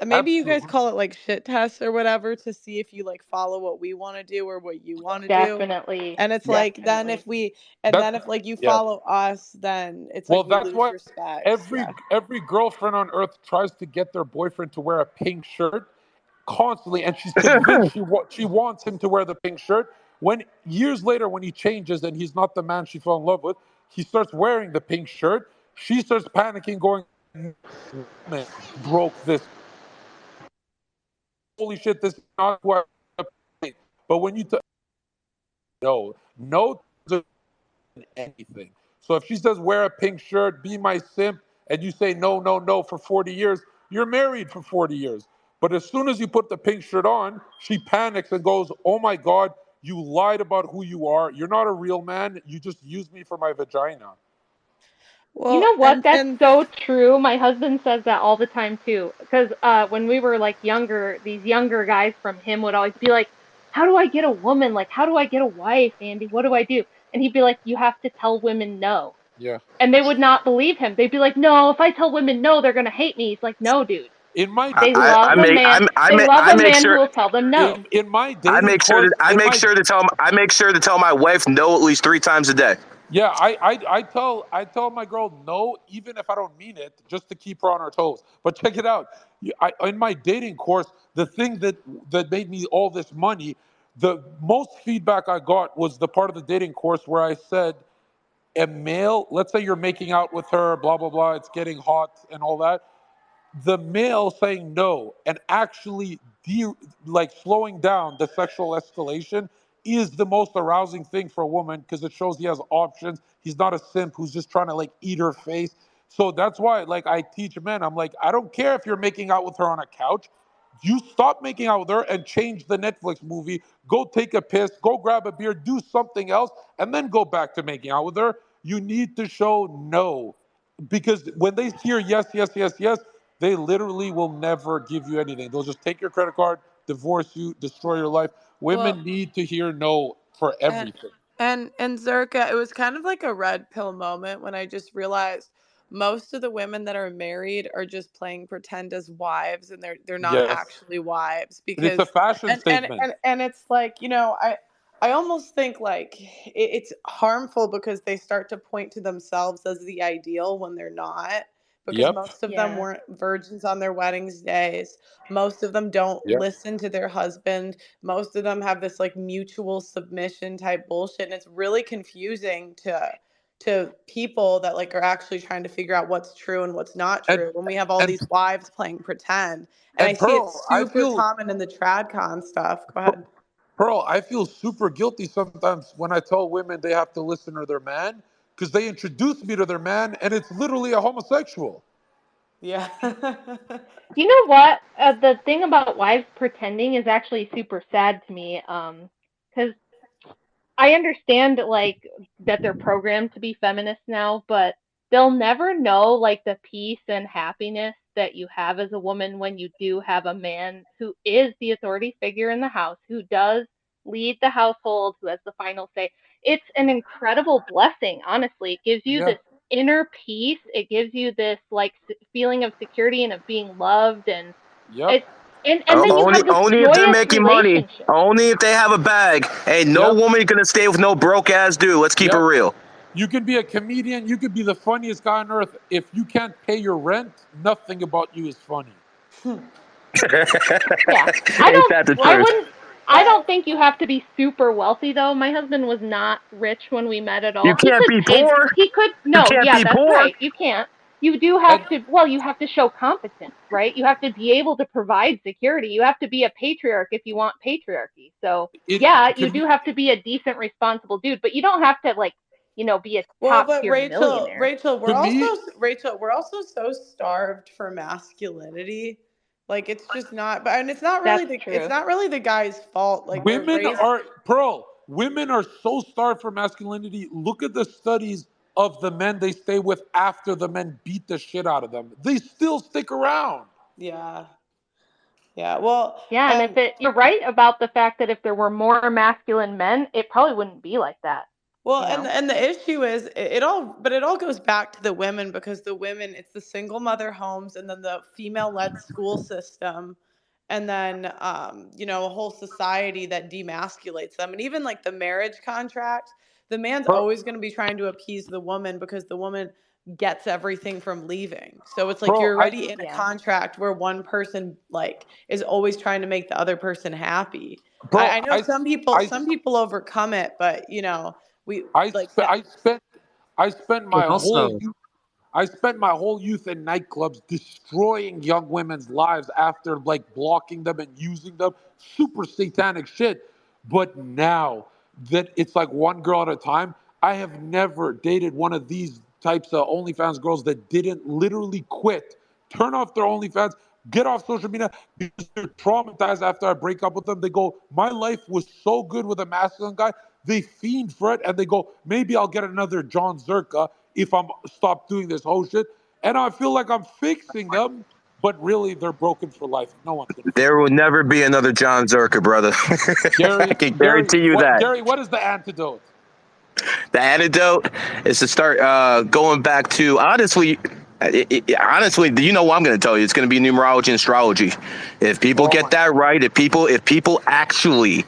maybe you guys Absolutely. call it like shit tests or whatever to see if you like follow what we want to do or what you want to do. Definitely. And it's Yeah. like, then Definitely. if we, and That's then if like you yeah. follow us, then it's like Well, we that's lose why respect. every Yeah. every girlfriend on earth tries to get their boyfriend to wear a pink shirt constantly, and she's convinced she wants him to wear the pink shirt. When years later, when he changes and he's not the man she fell in love with, he starts wearing the pink shirt. She starts panicking, going, "Man, broke this. Holy shit, this is not who I." But when you no anything. So if she says wear a pink shirt, be my simp, and you say no, no, no for 40 years, you're married for 40 years. But as soon as you put the pink shirt on, she panics and goes, oh my God, you lied about who you are. You're not a real man. You just used me for my vagina. You Well, know what? That's and so true. My husband says that all the time too. Because when we were like younger, these younger guys from him would always be like, "How do I get a woman? Like, how do I get a wife, Andy? What do I do?" And he'd be like, "You have to tell women no." Yeah. And they would not believe him. They'd be like, "No, if I tell women no, they're gonna hate me." He's like, "No, dude. In my They I love a make man. They love I a make man who sure will tell them no." in my dating course, I make sure to tell my wife no at least 3 times a day. yeah, I tell my girl no, even if I don't mean it, just to keep her on her toes. But check it out. In my dating course, the thing that made me all this money, the most feedback I got was the part of the dating course where I said, a male, let's say you're making out with her, blah blah blah, it's getting hot and all that, the male saying no and actually like slowing down the sexual escalation is the most arousing thing for a woman because it shows he has options. He's not a simp who's just trying to like eat her face. So that's why like I teach men, I'm like, I don't care if you're making out with her on a couch. You stop making out with her and change the Netflix movie. Go take a piss, go grab a beer, do something else, and then go back to making out with her. You need to show no. Because when they hear yes, yes, yes, yes, they literally will never give you anything. They'll just take your credit card, divorce you, destroy your life. well, Women need to hear no for and everything. and Zerka, it was kind of like a red pill moment when I just realized most of the women that are married are just playing pretend as wives, and they're not Yes. actually wives. And it's a Because fashion and and statement. and, and it's like, I almost think like it's harmful because they start to point to themselves as the ideal when they're not, because Yep. most of them Yeah. weren't virgins on their weddings days. Most of them don't Yep. listen to their husband. Most of them have this like mutual submission type bullshit, and it's really confusing to people that like are actually trying to figure out what's true and what's not And true when we have all and these wives playing pretend. And I and see it Pearl, I super feel common in the tradcon stuff. Go ahead. Pearl, I feel super guilty sometimes when I tell women they have to listen to their man because they introduce me to their man and it's literally a homosexual. Yeah. You know what? The thing about wives pretending is actually super sad to me. Because I understand like that they're programmed to be feminists now, but they'll never know like the peace and happiness that you have as a woman when you do have a man who is the authority figure in the house, who does lead the household, who has the final say. It's an incredible blessing, honestly. It gives you Yeah. this inner peace. It gives you this like feeling of security and of being loved, and Yep. it and then you have this Only if they're joyous making money. relationship. Only if they have a bag. Ain't no Yep. woman gonna stay with no broke ass dude. Let's keep it Yep. real. You can be a comedian, you could be the funniest guy on earth. If you can't pay your rent, nothing about you is funny. Yeah. Ain't that the I Well, truth? wouldn't I don't think you have to be super wealthy though. My husband was not rich when we met at all. You can't be poor. He could You no, can't yeah, be that's poor. right. You can't. You do have And to you have to show competence, right? You have to be able to provide security. You have to be a patriarch if you want patriarchy. So yeah, you do have to be a decent, responsible dude, but you don't have to be a Well, top but tier millionaire. Rachel, to me, we're also so starved for masculinity. Like it's just not, but and That's it's true. not really the guy's fault. Like we're women raised. are Pearl. Women are so starved for masculinity. Look at the studies of the men they stay with after the men beat the shit out of them. They still stick around. Yeah, yeah. Well, Yeah, and you're right about the fact that if there were more masculine men, it probably wouldn't be like that. well, You know? and the issue is it all goes back to the women because the women, it's the single mother homes and then the female led school system, and then a whole society that demasculates them, and even like the marriage contract, the man's Pearl, always going to be trying to appease the woman because the woman gets everything from leaving. So it's like Pearl, you're I already in a contract where one person like is always trying to make the other person happy. Pearl, I know some people overcome it, but we like that. I spent But my whole also, youth, I spent my whole youth in nightclubs destroying young women's lives after like blocking them and using them. Super satanic shit. But now that it's like one girl at a time, I have never dated one of these types of OnlyFans girls that didn't literally quit, turn off their OnlyFans, get off social media because they're traumatized after I break up with them. They go, my life was so good with a masculine guy. They fiend for it and they go, maybe I'll get another John Zherka if I'm stop doing this whole shit. And I feel like I'm fixing them, but really they're broken for life. No one's gonna fix There will never be another John Zherka, brother. I can guarantee you that. Gary, what is the antidote? The antidote is to start going back to honestly. Honestly, you know what I'm going to tell you? It's going to be numerology and astrology. If people Oh get my that right, if people actually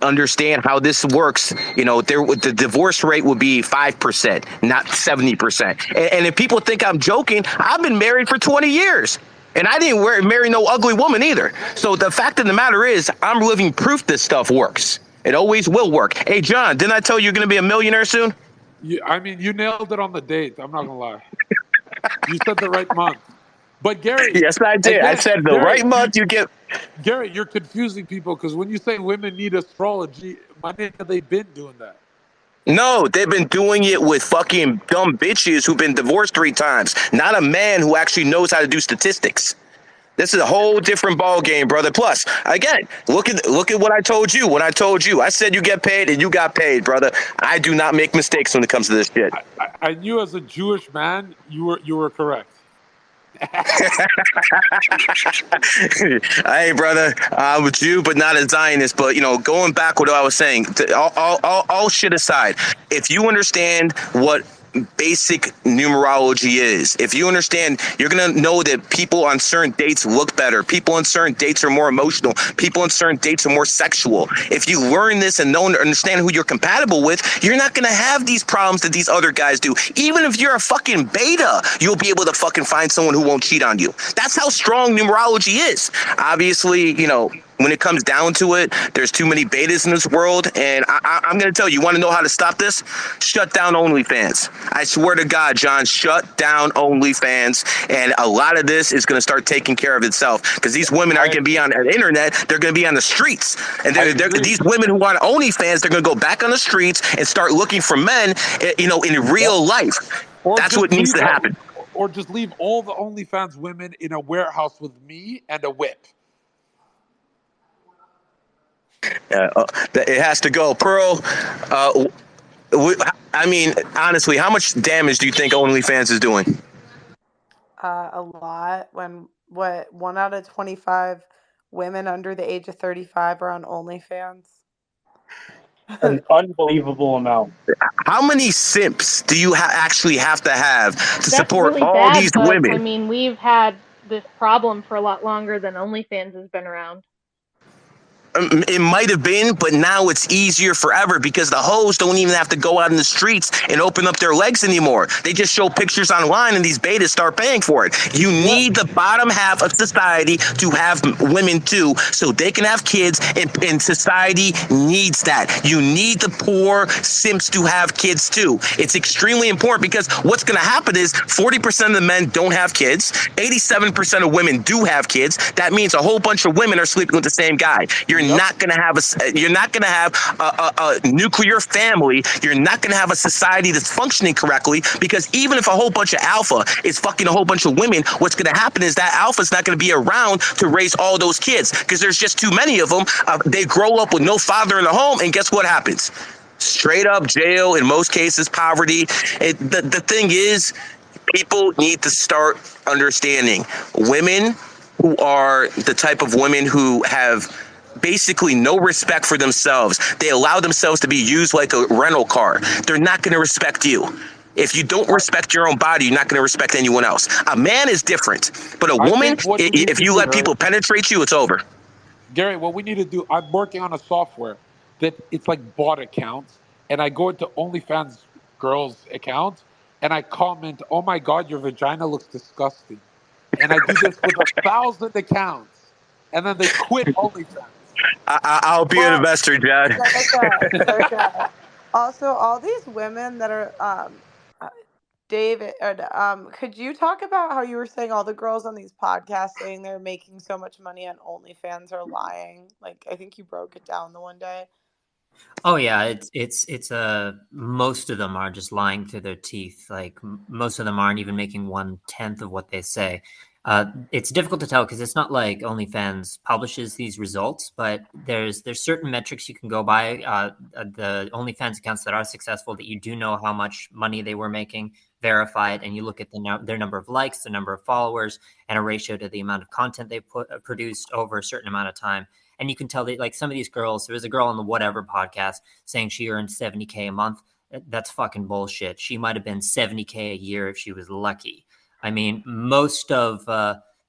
understand how this works, the divorce rate would be 5%, not 70%. And if people think I'm joking, I've been married for 20 years. And I didn't marry no ugly woman either. So the fact of the matter is, I'm living proof this stuff works. It always will work. Hey, John, didn't I tell you you're going to be a millionaire soon? you nailed it on the date. I'm not gonna lie. You said the right month. But Gary, Yes, I did. I again, said the right month you get. Gary, you're confusing people because when you say women need astrology, my nigga, they've been doing that. No, they've been doing it with fucking dumb bitches who've been divorced 3 times. Not a man who actually knows how to do statistics. This is a whole different ball game, brother. Plus, again, look at what I told you. When I told you, I said you get paid and you got paid, brother. I do not make mistakes when it comes to this shit. I knew as a Jewish man, you were correct. Hey, brother, I'm with you, but not a Zionist. But going back what I was saying, all shit aside, if you understand what basic numerology is, if you understand, you're gonna know that people on certain dates look better, people on certain dates are more emotional, people on certain dates are more sexual. If you learn this and know and understand who you're compatible with, you're not gonna have these problems that these other guys do. Even if you're a fucking beta, you'll be able to fucking find someone who won't cheat on you. That's how strong numerology is. Obviously, when it comes down to it, there's too many betas in this world, and I'm going to tell you, want to know how to stop this? Shut down OnlyFans. I swear to God, John, shut down OnlyFans, and a lot of this is going to start taking care of itself, because these women aren't going to be on the internet, they're going to be on the streets, and these women who want OnlyFans, they're going to go back on the streets and start looking for men, in real life. That's what needs to happen. Or just leave all the OnlyFans women in a warehouse with me and a whip. It has to go. Pearl, honestly, how much damage do you think OnlyFans is doing? A lot. When 1 out of 25 women under the age of 35 are on OnlyFans. An unbelievable amount. How many simps do you actually have to have to That's support really all bad, these but I women? mean, we've had this problem for a lot longer than OnlyFans has been around. It might have been, but now it's easier forever because the hoes don't even have to go out in the streets and open up their legs anymore. They just show pictures online and these betas start paying for it. You need the bottom half of society to have women too, so they can have kids, and society needs that. You need the poor simps to have kids too. It's extremely important because what's going to happen is 40% of the men don't have kids, 87% of women do have kids. That means a whole bunch of women are sleeping with the same guy. You're not going to have a nuclear family. You're not going to have a society that's functioning correctly, because even if a whole bunch of alpha is fucking a whole bunch of women, what's going to happen is that alpha's not going to be around to raise all those kids because there's just too many of them. They grow up with no father in the home, and guess what happens? Straight up jail, in most cases poverty. The thing is, people need to start understanding women who are the type of women who have basically no respect for themselves. They allow themselves to be used like a rental car. They're not going to respect you. If you don't respect your own body, you're not going to respect anyone else. A man is different, but a woman, if you let people penetrate you, it's over. Gary, what we need to do, I'm working on a software that it's like bot accounts, and I go into OnlyFans girls' accounts, and I comment, "Oh my God, your vagina looks disgusting." And I do this with 1,000 accounts, and then they quit OnlyFans. I'll be an investor, Jad. Zherka. Also, all these women that are David, could you talk about how you were saying all the girls on these podcasts saying they're making so much money on OnlyFans are lying? Like, I think you broke it down the one day. Oh yeah, it's most of them are just lying through their teeth. Like most of them aren't even making 1/10 of what they say. It's difficult to tell because it's not like OnlyFans publishes these results, but there's certain metrics you can go by. The OnlyFans accounts that are successful, that you do know how much money they were making, verified, and you look at their number of likes, the number of followers, and a ratio to the amount of content they produced over a certain amount of time. And you can tell that, like, some of these girls, there was a girl on the Whatever podcast saying she earned $70K a month. That's fucking bullshit. She might have been $70K a year if she was lucky. I mean, most of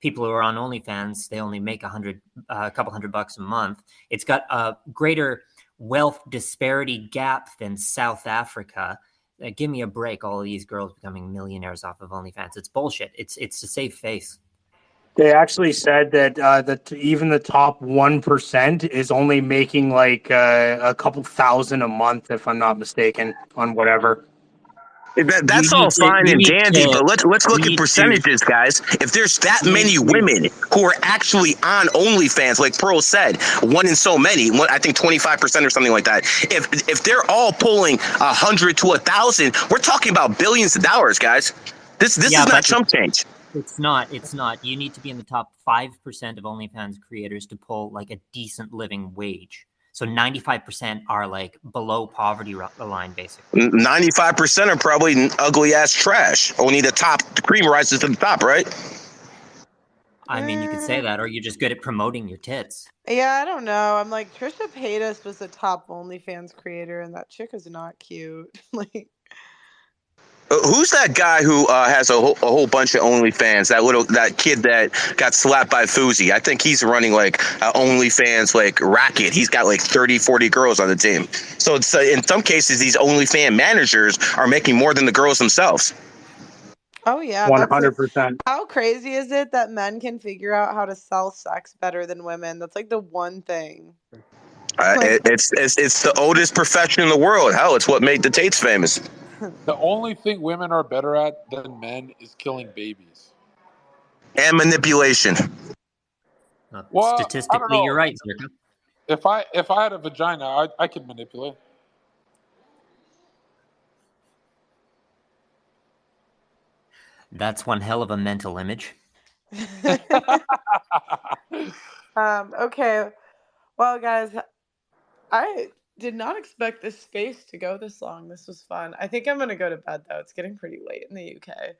people who are on OnlyFans, they only make a couple $100 a month. It's got a greater wealth disparity gap than South Africa. Give me a break. All of these girls becoming millionaires off of OnlyFans. It's bullshit. It's to save face. They actually said that even the top 1% is only making like a couple thousand a month, if I'm not mistaken, on Whatever. That's all fine and dandy, but let's look at percentages, guys. If there's that many women who are actually on OnlyFans, like Pearl said, one in so many, I think 25% or something like that. If they're all pulling 100 to 1,000, we're talking about billions of dollars, guys. This is not chump change. It's not. You need to be in the top 5% of OnlyFans creators to pull like a decent living wage. So 95% are like below poverty line, basically. 95% are probably ugly ass trash. Only the cream rises to the top, right? I mean, you could say that, or you're just good at promoting your tits. Yeah, I don't know. I'm like, Trisha Paytas was the top OnlyFans creator, and that chick is not cute. Like, who's that guy who has a whole bunch of OnlyFans? That kid that got slapped by Fuzi. I think he's running like OnlyFans like racket. He's got like 30, 40 girls on the team. So it's in some cases these OnlyFans managers are making more than the girls themselves. Oh yeah, 100%. How crazy is it that men can figure out how to sell sex better than women? That's like the one thing. It's the oldest profession in the world. Hell, it's what made the Tates famous. The only thing women are better at than men is killing babies. And manipulation. Well, statistically, you're right, Zherka. If I had a vagina, I could manipulate. That's one hell of a mental image. Okay. Well, guys, I did not expect this space to go this long. This was fun. I think I'm going to go to bed, though. It's getting pretty late in the UK.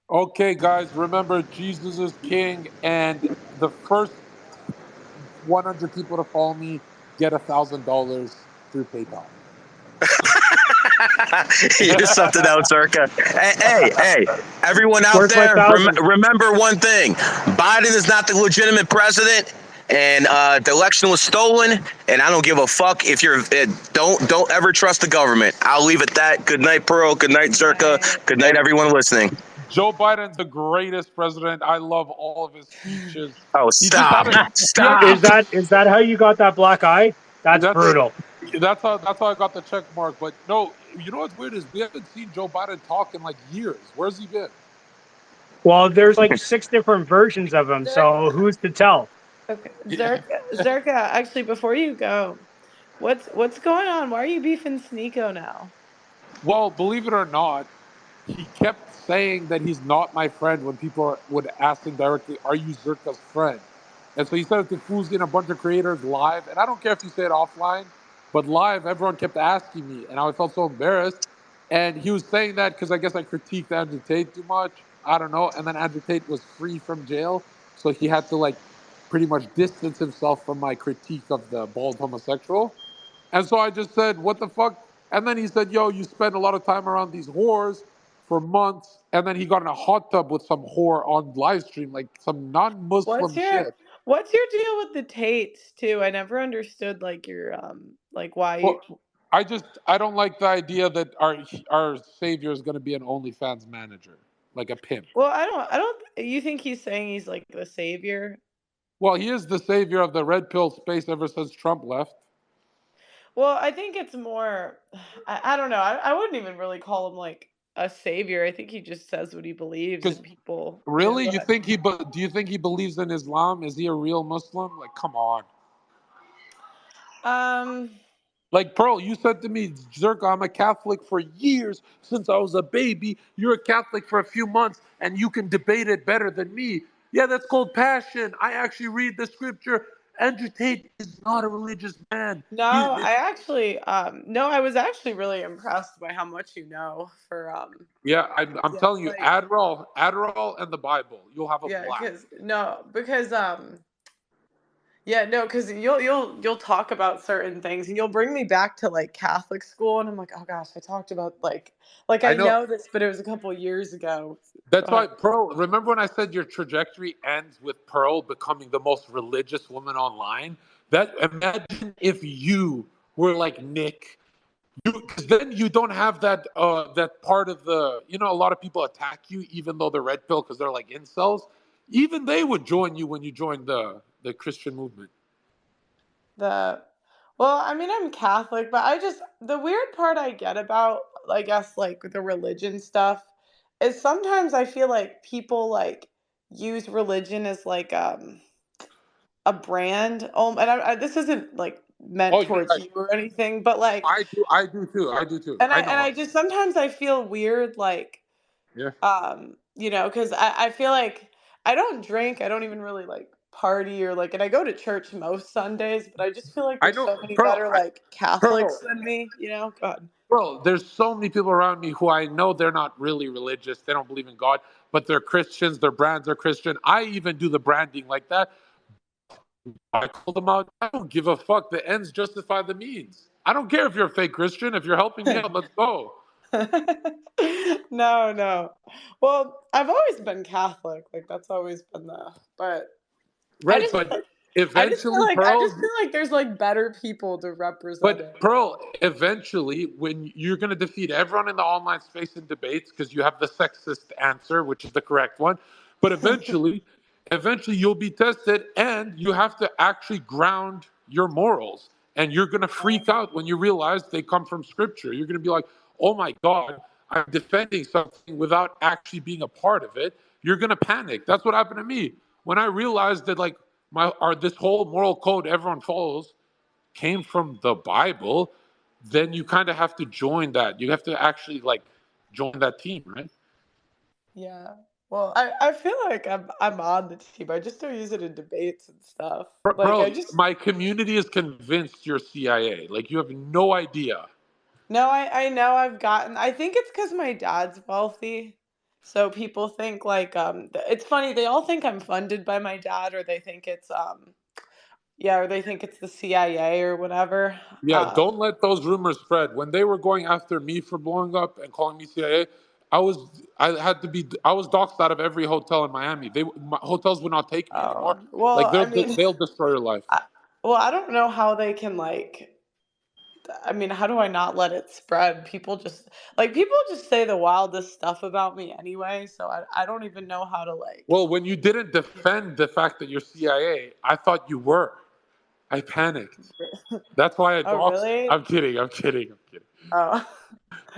Okay, guys, remember, Jesus is king, and the first 100 people to follow me get $1,000 through PayPal. You're something else, Zherka. Hey, everyone out there, remember one thing. Biden is not the legitimate president. and the election was stolen, and I don't give a fuck if you're don't ever trust the government. I'll leave it at that. Good night, Pearl. Good night, Zherka. Right. Good night, everyone listening. Joe Biden's the greatest president. I love all of his speeches. Oh, He just had stop. a he had Is Stop. this, that how you got that black eye? That's that's brutal. that's how I got the check mark. But no, you know what's weird is we haven't seen Joe Biden talk in like years. Where's he been? Well, there's like 6 different versions of him, Zerka, so who's to tell? okay. Yeah. Zerka, actually, before you go, what's going on? Why are you beefing Sneeko now? Well, believe it or not, he kept saying that he's not my friend when people would ask him directly, "Are you Zerka's friend?" And so he said it to Fousey and a bunch of creators live. And I don't care if you say it offline, but live, everyone kept asking me, and I felt so embarrassed. And he was saying that because I guess I critiqued Andrew Tate too much. I don't know. And then Andrew Tate was free from jail, so he had to like pretty much distance himself from my critique of the bald homosexual. And so I just said, what the fuck? And then he said, yo, you spend a lot of time around these whores for months. And then he got in a hot tub with some whore on live stream, like some What's non-Muslim your shit. what's your deal with the Tates too? I never understood like your like why you. Well, I don't like the idea that our savior is going to be an OnlyFans manager, like a pimp. Well, I don't. You think he's saying he's like the savior? Well, he is the savior of the red pill space ever since Trump left. Well, I think it's more. I don't know. I wouldn't even really call him like a savior. I think he just says what he believes, Because and people, really, go you ahead. think do you think he believes in Islam? Is he a real Muslim? Like, come on. Um. Like, Pearl, you said to me, Zerka, I'm a Catholic for years since I was a baby. You're a Catholic for a few months, and you can debate it better than me. Yeah, that's called passion. I actually read the scripture. Andrew Tate is not a religious man. No, I actually. No, I was actually really impressed by how much you know for. Yeah, I'm Yeah, telling you, like Adderall, and the Bible. You'll have a yeah, blast. because yeah, no, because you'll talk about certain things and you'll bring me back to like Catholic school and I'm like, oh gosh, I talked about like I I know. know this, but it was a couple years ago. Go That's ahead. why Pearl. Remember when I said your trajectory ends with Pearl becoming the most religious woman online? That imagine if you were like Nick, because then you don't have that part of the a lot of people attack you even though they're red pill because they're like incels. Even they would join you when you join the Christian movement. The Well, I mean, I'm Catholic, but the weird part I get about, I guess, like the religion stuff is sometimes I feel like people like use religion as like a brand. And this isn't like Oh, meant you're towards right. you or anything, but like, I do too. I do too. I know. I just sometimes I feel weird, like, Yeah, because I feel like I don't drink, I don't even really like party or like, and I go to church most Sundays, but I just feel like I there's know, so many Pearl. better like Catholics Pearl, than me. God. Bro, there's so many people around me who I know they're not really religious. They don't believe in God, but they're Christians. Their brands are Christian. I even do the branding like that. I call them out. I don't give a fuck. The ends justify the means. I don't care if you're a fake Christian. If you're helping me out, let's go. No, no. Well, I've always been Catholic. Like that's always been but I Right, just but I just feel eventually, like I just Pearl. feel like there's like better people to represent But it. Pearl, eventually, when you're going to defeat everyone in the online space in debates because you have the sexist answer, which is the correct one, but eventually you'll be tested, and you have to actually ground your morals. And you're going to freak out when you realize they come from scripture. You're going to be like, "Oh my God, I'm defending something without actually being a part of it." You're going to panic. That's what happened to me when I realized that like this whole moral code everyone follows came from the Bible, then you kind of have to join that. You have to actually like join that team, right? Yeah. Well, I feel like I'm on the team. I just don't use it in debates and stuff. Like I Bro, just my community is convinced you're CIA. Like you have no idea. no, I know I think it's because my dad's wealthy. So people think like it's funny, they all think I'm funded by my dad or they think it's yeah, or they think it's the CIA or whatever. Yeah, don't let those rumors spread. When they were going after me for blowing up and calling me CIA, I was doxxed out of every hotel in Miami. Hotels would not take me anymore. Oh, well, Like I mean, they'll destroy your life. I don't know how they can I mean, how do I not let it spread? People just say the wildest stuff about me anyway, so I don't even know how to Well, when you didn't defend the fact that you're CIA, I thought you were. I panicked. That's why I Oh, doxed. really? I'm kidding. Oh.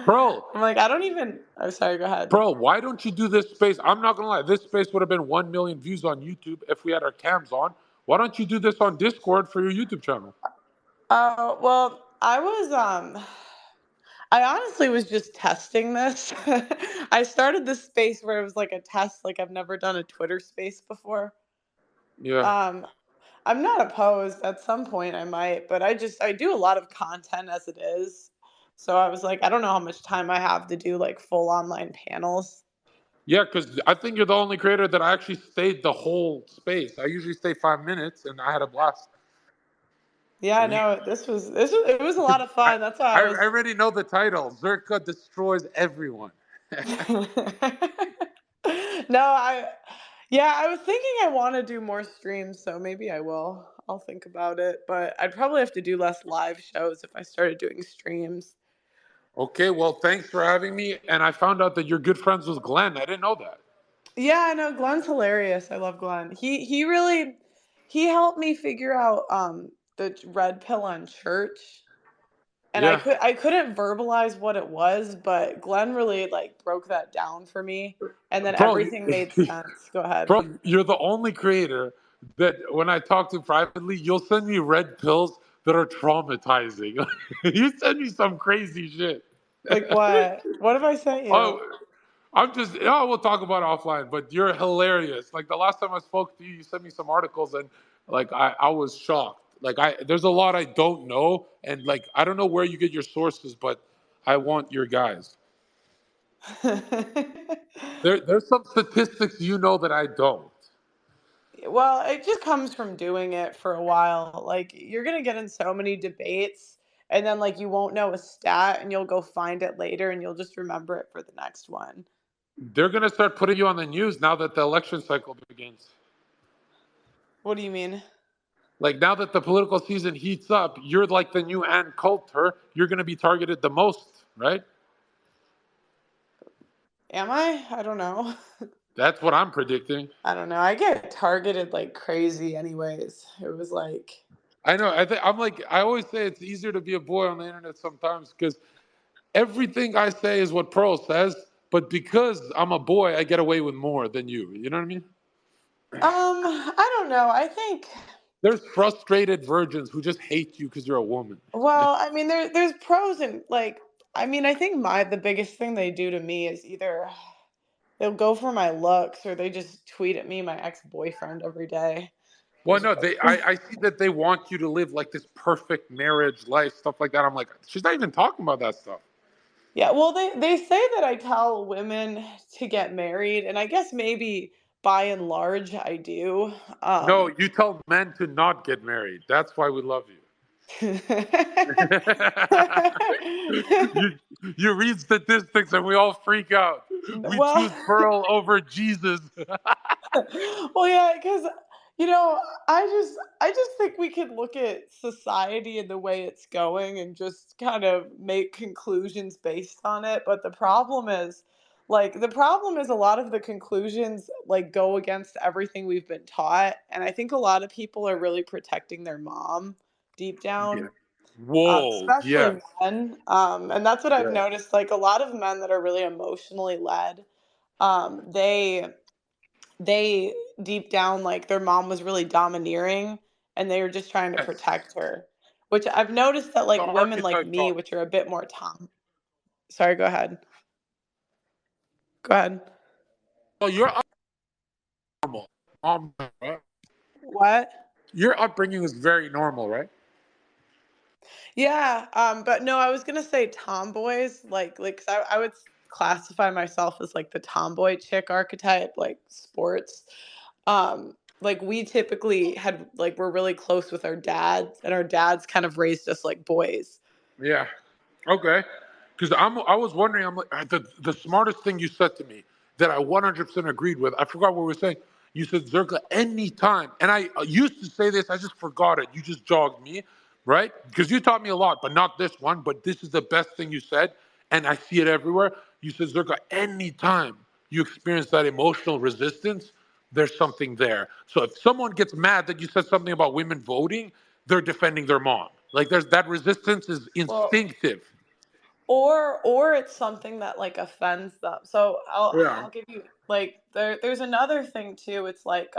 Bro, I'm like, I don't even. Oh, sorry, go ahead. Bro, why don't you do this space? I'm not gonna lie, this space would have been 1 million views on YouTube if we had our cams on. Why don't you do this on Discord for your YouTube channel? Well, I honestly was just testing this. I started this space where it was like a test, like I've never done a Twitter space before. Yeah. Um, I'm not opposed. At some point I might, but I do a lot of content as it is. So I was like, I don't know how much time I have to do like full online panels. Yeah, because I think you're the only creator that I actually stayed the whole space. I usually stay 5 minutes and I had a blast. Yeah, I know. It was a lot of I, fun. That's why I I was already know the title. Zherka destroys everyone. No, I was thinking I want to do more streams, so maybe I will. I'll think about it, but I'd probably have to do less live shows if I started doing streams. Okay, well, thanks for having me. And I found out that you're good friends with Glenn. I didn't know that. Yeah, I know Glenn's hilarious. I love Glenn. He helped me figure out the red pill on church. And Yeah. I couldn't verbalize what it was, but Glenn really like broke that down for me, and then Bro, everything made sense. Go ahead. bro, you're the only creator that when I talk to privately, you'll send me red pills that are traumatizing. You send me some crazy shit. Like what? What have I sent you? Oh, we'll talk about it offline, but you're hilarious. Like the last time I spoke to you, you sent me some articles and like I was shocked. Like there's a lot I don't know. And like, I don't know where you get your sources, but I want your guys. There's some statistics you know that I don't. Well, it just comes from doing it for a while. Like you're gonna get in so many debates, and then like you won't know a stat, and you'll go find it later, and you'll just remember it for the next one. They're going to start putting you on the news now that the election cycle begins. What do you mean? Like now that the political season heats up, you're like the new Ann Coulter. You're going to be targeted the most, right? Am I? I don't know. That's what I'm predicting. I don't know. I get targeted like crazy anyways. It was like I know. I always say it's easier to be a boy on the internet sometimes because everything I say is what Pearl says, but because I'm a boy, I get away with more than you. You know what I mean? I don't know. I think There's frustrated virgins who just hate you because you're a woman. well, I mean there's pros and like I mean I think the biggest thing they do to me is either they'll go for my looks or they just tweet at me my ex-boyfriend every day. Well, no, I see that they want you to live like this perfect marriage life, stuff like that. I'm like, she's not even talking about that stuff. Yeah, well they say that I tell women to get married and I guess maybe by and large I do. No, you tell men to not get married. That's why we love you. you read statistics and we all freak out. We Well, choose Pearl over Jesus. well, yeah, because you know, I just think we could look at society and the way it's going and just kind of make conclusions based on it. But the problem is a lot of the conclusions like go against everything we've been taught, and I think a lot of people are really protecting their mom deep Yeah. down. Whoa, Especially yes. men, and that's what I've Yes. noticed. Like a lot of men that are really emotionally led, they deep down like their mom was really domineering and they were just trying to Yes. protect her, which I've noticed that The like women like archetype me, talk. which are a bit more sorry, go ahead. Oh, you're normal. Right? What? Your upbringing was very normal, right? Yeah, but no, I was gonna say tomboys, like 'cause I would classify myself as like the tomboy chick archetype, like sports. Like we typically we're really close with our dads, and our dads kind of raised us like boys. Yeah. Okay. because I was wondering, I'm like, the smartest thing you said to me that I 100% agreed with, I forgot what we were saying. You said, Zherka, anytime. And I used to say this, I just forgot it. You just jogged me, right? Because you taught me a lot, but not this one. But this is the best thing you said, and I see it everywhere. You said, Zherka, anytime you experience that emotional resistance, there's something there. So if someone gets mad that you said something about women voting, they're defending their mom. Like there's that resistance is Well, instinctive. or it's something that like offends them. So Yeah. I'll give you like there's another thing too. It's like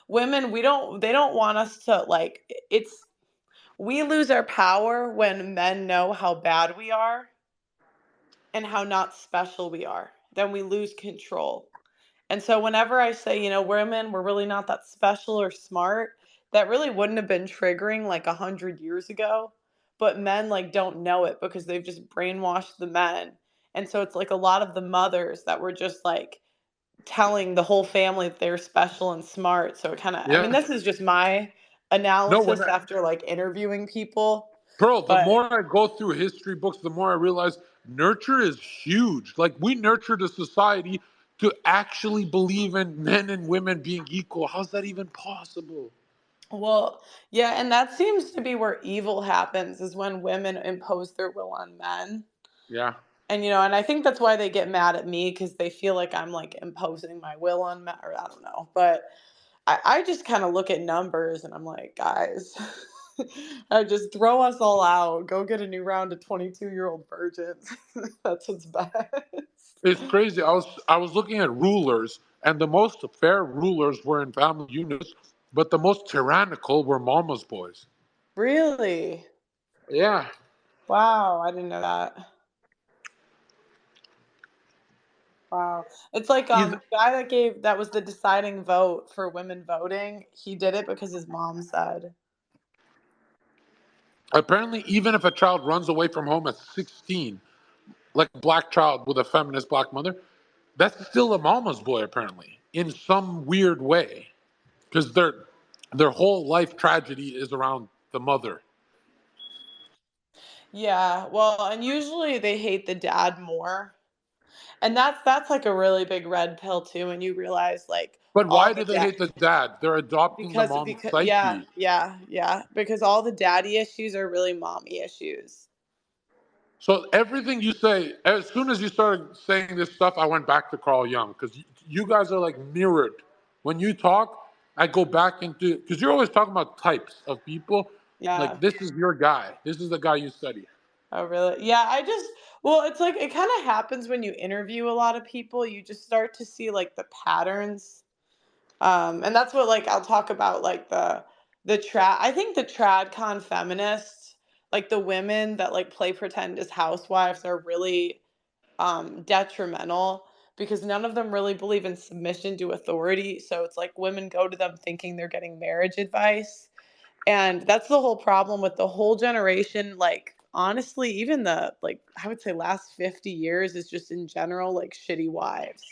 women, they don't want us to like it's we lose our power when men know how bad we are and how not special we are. Then we lose control. And so whenever I say, women, we're really not that special or smart, that really wouldn't have been triggering like 100 years ago. But men like don't know it because they've just brainwashed the men. And so it's like a lot of the mothers that were just like telling the whole family that they're special and smart. So it kind of, I mean, Yeah. this is just my No, when analysis after like interviewing people. Pearl, the But more I go through history books, the more I realize nurture is huge. Like we nurtured a society to actually believe in men and women being equal. How's that even possible? well, yeah, and that seems to be where evil happens is when women impose their will on men. Yeah. And and I think that's why they get mad at me because they feel like I'm like imposing my will on men, or I don't know. But I just kind of look at numbers and I'm like, guys, I just throw us all out. Go get a new round of 22-year-old virgins. That's what's best. It's crazy. I was looking at rulers, and the most fair rulers were in family units, but the most tyrannical were mama's boys. Really? Yeah. Wow, I didn't know that. Wow. It's like Either, the guy that was the deciding vote for women voting, he did it because his mom said. apparently, even if a child runs away from home at 16, like a black child with a feminist black mother, that's still a mama's boy apparently in some weird way because their whole life tragedy is around the mother. Yeah, well, and usually they hate the dad more. And that's like a really big red pill too when you realize like But all why the do they hate the dad? They're adopting the mom's because yeah, psyche. yeah, yeah, because all the daddy issues are really mommy issues. So everything you say, as soon as you started saying this stuff, I went back to Carl Jung because you guys are like mirrored. When you talk, I go back into because you're always talking about types of people. Yeah. Like this is your guy. This is the guy you study. Oh, really? Yeah, well, it's like it kind of happens when you interview a lot of people. You just start to see like the patterns. And that's what like I'll talk about like I think the tradcon feminists, like the women that like play pretend as housewives are really detrimental because none of them really believe in submission to authority. So it's like women go to them thinking they're getting marriage advice. And that's the whole problem with the whole generation. Like, honestly, even the, like, I would say last 50 years is just in general, like, shitty wives.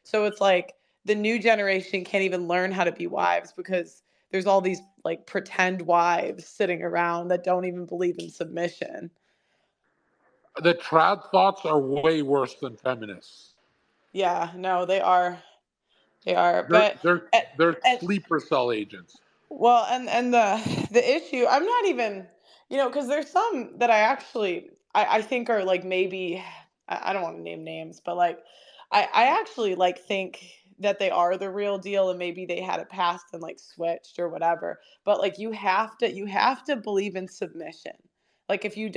So it's like the new generation can't even learn how to be wives because there's all these, like, pretend wives sitting around that don't even believe in submission. The trad thoughts are way worse than feminists. Yeah, no, they are. They are. They're But, they're and, they're and sleeper cell agents. well, and the issue, I'm not even, because there's some that I think are like maybe I don't want to name names, but like I actually like think that they are the real deal and maybe they had it passed and like switched or whatever. But like you have to believe in submission. Like if you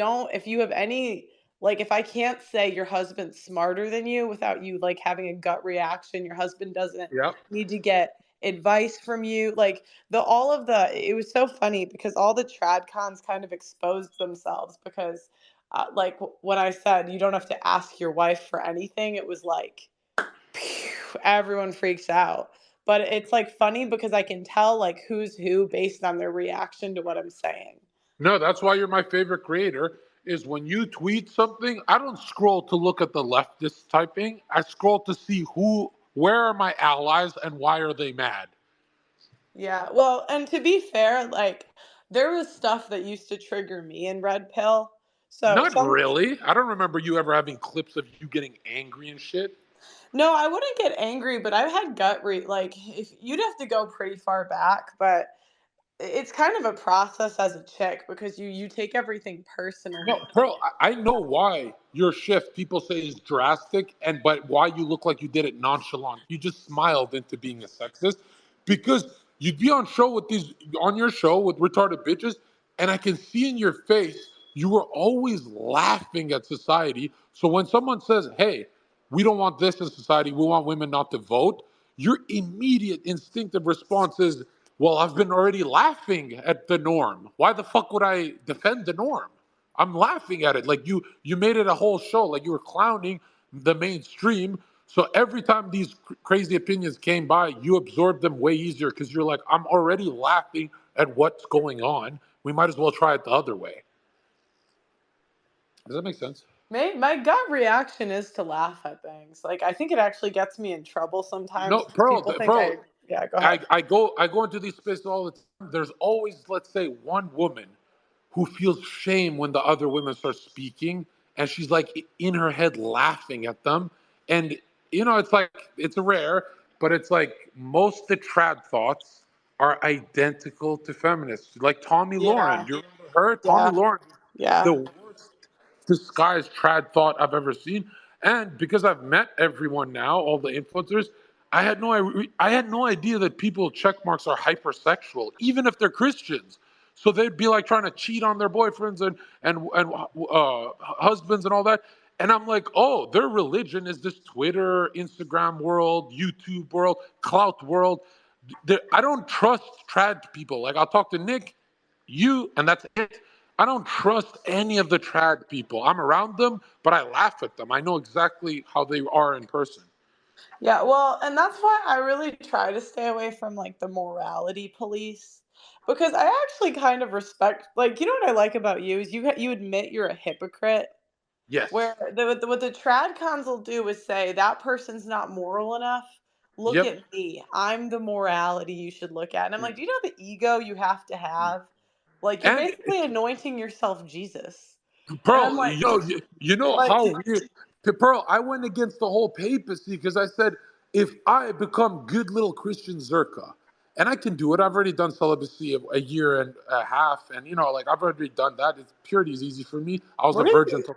have any like if I can't say your husband's smarter than you without you like having a gut reaction, your husband doesn't Yep. need to get advice from you. Like it was so funny because all the tradcons kind of exposed themselves because like when I said you don't have to ask your wife for anything, it was like phew, everyone freaks out. But it's like funny because I can tell like who's who based on their reaction to what I'm saying. No, that's why you're my favorite creator. Is when you tweet something, I don't scroll to look at the leftist typing. I scroll to see where are my allies and why are they mad. Yeah, well, and to be fair, like there was stuff that used to trigger me in Red Pill. So Not some really. I don't remember you ever having clips of you getting angry and shit. no, I wouldn't get angry, but I've had like if you'd have to go pretty far back, but it's kind of a process as a chick because you take everything No, personally. Pearl, I know why your shift people say is drastic, and but why you look like you did it nonchalant. You just smiled into being a sexist because you'd be on your show with retarded bitches, and I can see in your face you were always laughing at society. So when someone says, "Hey, we don't want this in society, we want women not to vote," your immediate instinctive response is, "Well, I've been already laughing at the norm. Why the fuck would I defend the norm?" I'm laughing at it. Like you made it a whole show. Like you were clowning the mainstream. So every time these crazy opinions came by, you absorbed them way easier because you're like, I'm already laughing at what's going on. We might as well try it the other way. Does that make sense? My gut reaction is to laugh at things. Like I think it actually gets me in trouble sometimes No, because people think Pearl. yeah, go ahead. I go into these spaces all the time. There's always, let's say, one woman who feels shame when the other women start speaking, and she's like in her head laughing at them. And it's like it's rare, but it's like most the trad thoughts are identical to feminists. Like Tommy Lauren, Yeah, you remember her? Tommy yeah, Lauren, the yeah. worst disguised trad thought I've ever seen. And because I've met everyone now, all the influencers, I had no idea that people with check marks are hypersexual, even if they're Christians. So they'd be like trying to cheat on their boyfriends and husbands and all that. And I'm like, oh, their religion is this Twitter, Instagram world, YouTube world, clout world. I don't trust trad people. Like I'll talk to Nick, you, and that's it. I don't trust any of the trad people. I'm around them, but I laugh at them. I know exactly how they are in person. Yeah, well, and that's why I really try to stay away from like the morality police because I actually kind of respect like what I like about you is you admit you're a hypocrite. Yes. Where what the trad cons will do is say that person's not moral enough. Look Yep. at me. I'm the morality you should look at. And I'm like, do you know the ego you have to have? Like you're And basically anointing yourself Jesus. And I'm Pearl, like you know like how weird. Pearl, I went against the whole papacy because I said, if I become good little Christian Zherka, and I can do it, I've already done celibacy a year and a half, and like I've already done that. It's purity is easy for me. I was a virgin. really?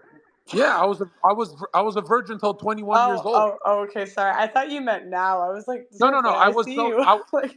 Yeah, I was a virgin till 21 years Oh, old. oh, oh, okay, sorry. I thought you meant now. I was like, No. Zerka, I see you. Like,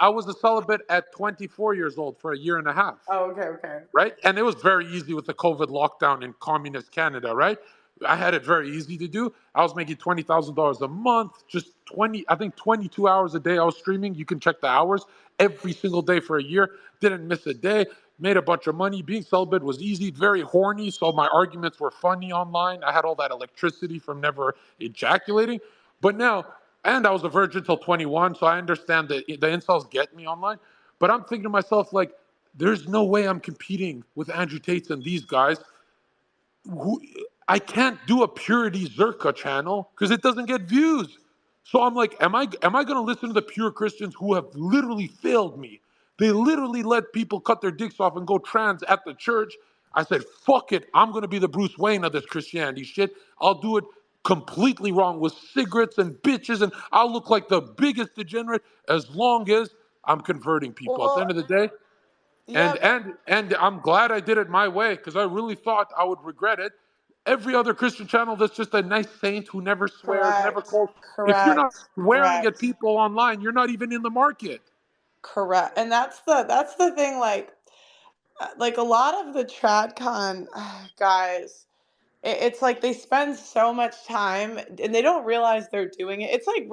I was a celibate at 24 years old for a year and a half. oh, okay, okay. Right? And it was very easy with the COVID lockdown in communist Canada, right? I had it very easy to do. I was making $20,000 a month, just 22 hours a day I was streaming. You can check the hours every single day for a year. Didn't miss a day. Made a bunch of money. Being celibate was easy, very horny. So my arguments were funny online. I had all that electricity from never ejaculating. But now, and I was a virgin till 21. So I understand that the insults get me online. But I'm thinking to myself, like, there's no way I'm competing with Andrew Tate and these guys. Who I can't do a purity Zherka channel because it doesn't get views. So I'm like, am I going to listen to the pure Christians who have literally failed me? They literally let people cut their dicks off and go trans at the church. I said, fuck it. I'm going to be the Bruce Wayne of this Christianity shit. I'll do it completely wrong with cigarettes and bitches, and I'll look like the biggest degenerate as long as I'm converting people. At the end Well, of the day, yeah, and I'm glad I did it my way because I really thought I would regret it. Every other Christian channel that's just a nice saint who never swears, never correct, calls. If you're not correct, swearing at correct. people online, you're not even in the market. Correct. And that's the thing like a lot of the tradcon guys it's like they spend so much time and they don't realize they're doing it. It's like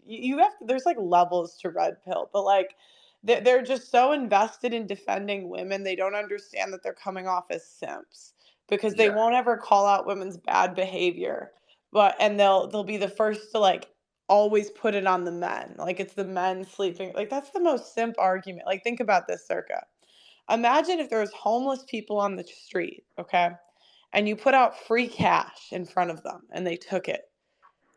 you have there's like levels to red pill, but like they're just so invested in defending women, they don't understand that they're coming off as simps because they Yeah. won't ever call out women's bad behavior. But and they'll be the first to like always put it on the men. Like it's the men sleeping. Like that's the most simp argument. Like think about this, Circa. Imagine if there was homeless people on the street, okay? And you put out free cash in front of them and they took it.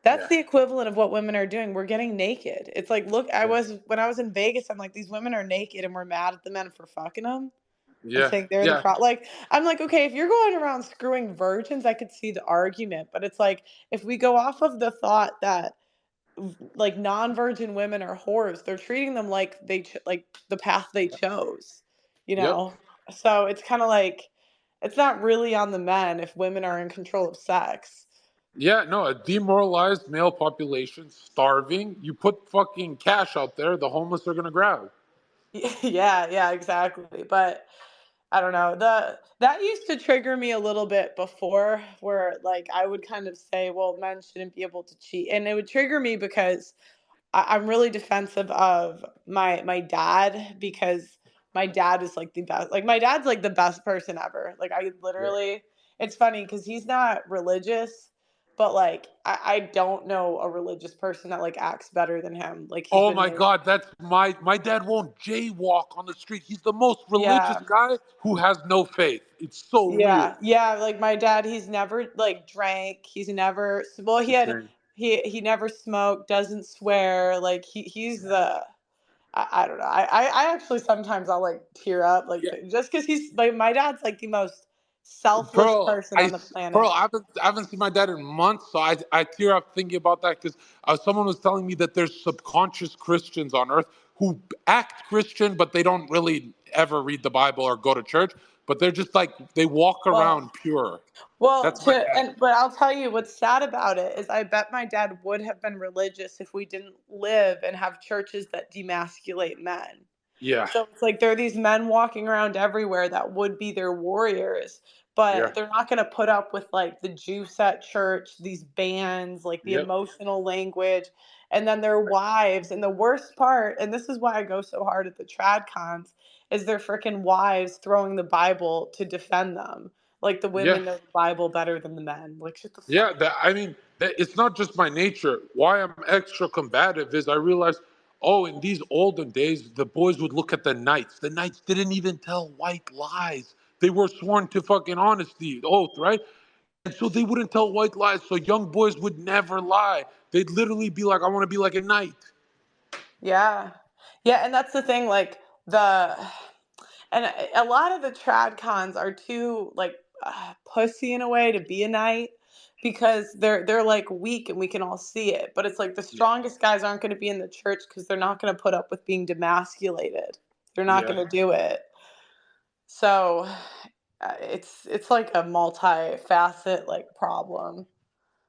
That's Yeah. the equivalent of what women are doing. We're getting naked. It's like, look, Yeah. when I was in Vegas, I'm like, these women are naked and we're mad at the men for fucking them. and Yeah, saying they're the yeah, pro. Like, I'm like, okay, if you're going around screwing virgins, I could see the argument. But it's like, if we go off of the thought that like non-virgin women are whores, they're treating them like like the path they chose, you yep. know? So it's kind of like, it's not really on the men if women are in control of sex. Yeah, no, a demoralized male population, starving. You put fucking cash out there, the homeless are gonna grab. Yeah, exactly. But I don't know. That used to trigger me a little bit before, where like I would kind of say, well, men shouldn't be able to cheat. And it would trigger me because I'm really defensive of my dad, because my dad is like the best. Like my dad's like the best person ever. Like I Yeah. literally, it's funny because he's not religious, but like I don't know a religious person that like acts better than him. Like he's Oh been my married. God, that's my dad won't jaywalk on the street. He's the most religious Yeah. guy who has no faith. It's so weird. Yeah, like my dad, he's never like drank. He's never, well, Insane. he never smoked, doesn't swear. Like he's the, I don't know. I actually sometimes I'll like tear up like Yeah, just because he's like my dad's like the most selfless Pearl, person on the Pearl, planet. I haven't seen my dad in months, so I tear up thinking about that because someone was telling me that there's subconscious Christians on earth who act Christian, but they don't really ever read the Bible or go to church, but they're just like, they walk Well, around pure. well, That's my dad. but I'll tell you what's sad about it is I bet my dad would have been religious if we didn't live and have churches that demasculate men. Yeah, So it's like there are these men walking around everywhere that would be their warriors, yeah, but they're not going to put up with like the juice at church, these bands, like the yep, emotional language, and then their wives. And the worst part, and this is why I go so hard at the trad cons, is their freaking wives throwing the Bible to defend them. Like the yeah. women know the Bible better than the men. Like shut the Yeah, fuck that, I mean, it's not just my nature. Why I'm extra combative is I realized, oh, in these olden days, the boys would look at the knights. The knights didn't even tell white lies. They were sworn to fucking honesty, oath, right? And so they wouldn't tell white lies. So young boys would never lie. They'd literally be like, I want to be like a knight. Yeah. Yeah, and that's the thing, like the and a lot of the trad cons are too like pussy in a way to be a knight because they're like weak and we can all see it. But it's like the Yeah, strongest guys aren't going to be in the church because they're not going to put up with being demasculated. They're not yeah. going to do it. So it's like a multi-facet like problem.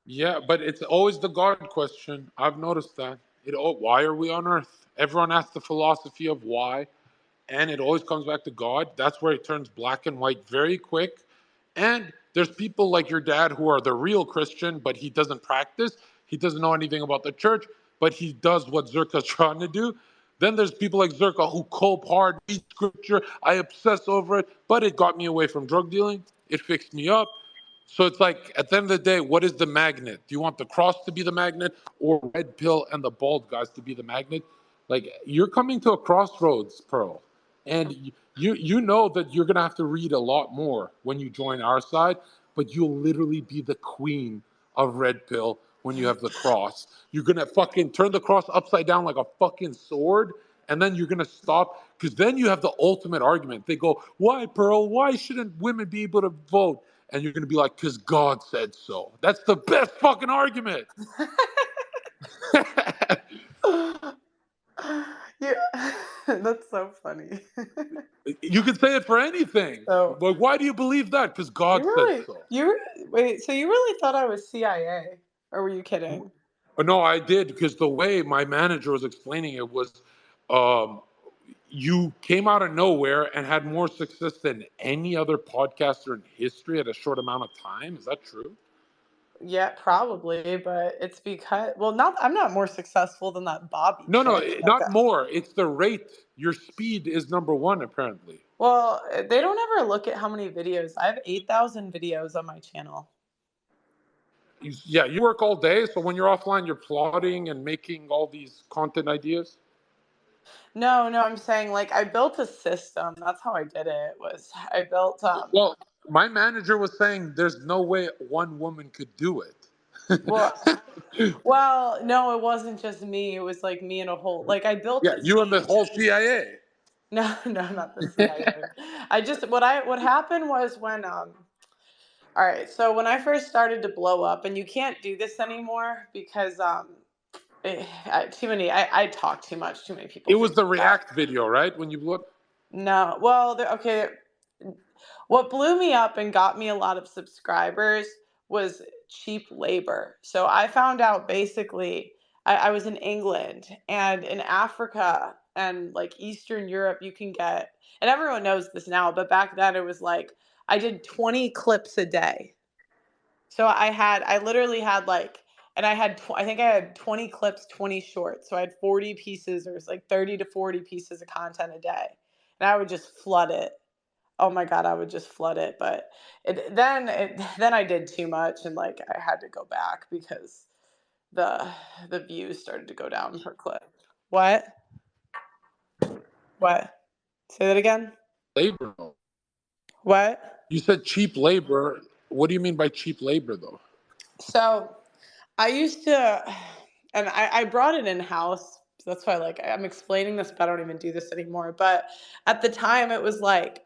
Yeah, but it's always the God question. I've noticed that. Why are we on earth? Everyone asks the philosophy of why, and it always comes back to God. That's where it turns black and white very quick. And there's people like your dad who are the real Christian, but he doesn't practice. He doesn't know anything about the church, but he does what Zherka's trying to do. Then there's people like Zherka who cope hard, read scripture. I obsess over it, but it got me away from drug dealing. It fixed me up. So it's like, at the end of the day, what is the magnet? Do you want the cross to be the magnet or red pill and the bald guys to be the magnet? Like, you're coming to a crossroads, Pearl. And you know that you're going to have to read a lot more when you join our side, but you'll literally be the queen of red pill when you have the cross. You're going to fucking turn the cross upside down like a fucking sword, and then you're going to stop because then you have the ultimate argument. They go, why, Pearl? Why shouldn't women be able to vote? And you're going to be like, because God said so. That's the best fucking argument. Yeah, that's so funny. You can say it for anything. So Like, why do you believe that? Because God said so. wait, so you really thought I was CIA, or were you kidding? No, I did because the way my manager was explaining it was, um, you came out of nowhere and had more success than any other podcaster in history at a short amount of time. Is that true? Yeah, probably, but it's because well, not I'm not more successful than that Bobby No, no, chick. Like, not more. It's the rate. Your speed is number one, apparently. well, they don't ever look at how many videos. I have 8,000 videos on my channel. Yeah, you work all day, so when you're offline, you're plotting and making all these content ideas. No, I'm saying like I built a system. That's how I did it. Was I built Well, my manager was saying there's no way one woman could do well it. well, no, it wasn't just me. It was like me and a whole like I built Yeah, a you and the team. whole CIA. No, no, not the CIA. What happened was when all right, so when I first started to blow up, and you can't do this anymore because I talk too much, too many people It was figure the it out. React video, right? When you blew up. No, well, okay. What blew me up and got me a lot of subscribers was cheap labor. So I found out basically, I was in England, and in Africa and like Eastern Europe, you can get, and everyone knows this now, but back then it was like I did 20 clips a day. So I literally had like, and I think I had 20 clips, 20 shorts. So I had 40 pieces, or it was like 30 to 40 pieces of content a day. And I would just flood it. Oh my God, I would just flood it. But then I did too much, and like I had to go back because the the views started to go down per clip. What? What? Say that again? Labor. What? You said cheap labor. What do you mean by cheap labor, though? So I used to, and I brought it in house. So that's why, like, I'm explaining this, but I don't even do this anymore. But at the time, it was like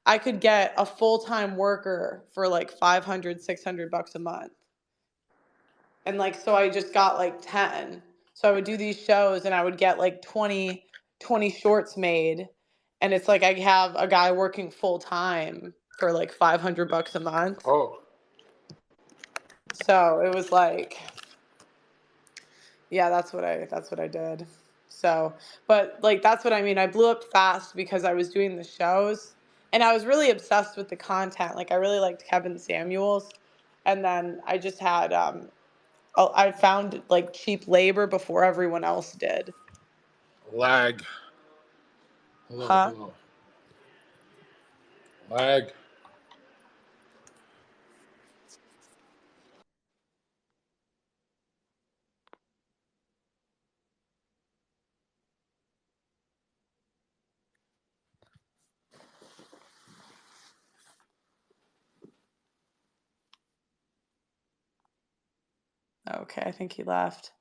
I could get a full-time worker for like 500, 600 bucks a month. And like, so I just got like 10. So I would do these shows, and I would get like 20 shorts made. And it's like I have a guy working full-time for like 500 bucks a month. Oh, So it was like, yeah, that's what I did. So, but like that's what I mean. I blew up fast because I was doing the shows, and I was really obsessed with the content. Like I really liked Kevin Samuels, and then I just had I found like cheap labor before everyone else did. lag. Hello, Huh? hello. Lag. Okay, I think he left.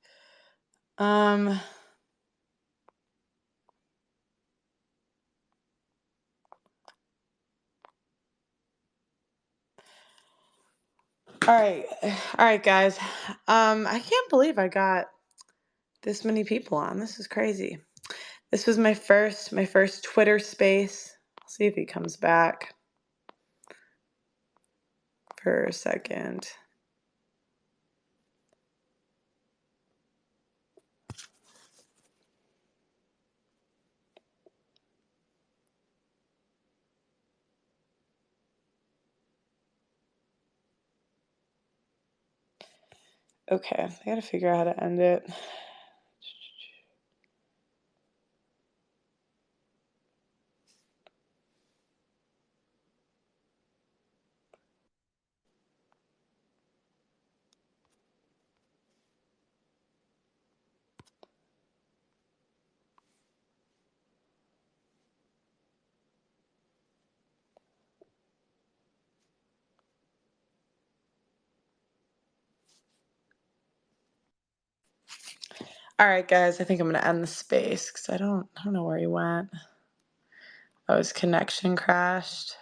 All right. All right, guys. I can't believe I got this many people on. This is crazy. This was my first Twitter space. I'll see if he comes back for a second. Okay, I gotta figure out how to end it. All right, guys, I think I'm gonna end the space because I don't know where he went. Oh, his connection crashed.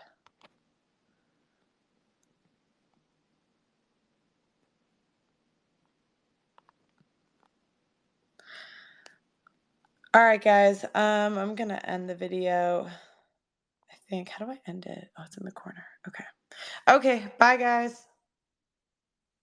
All right, guys, I'm gonna end the video. I think. How do I end it? Oh, it's in the corner. Okay. Okay, bye, guys.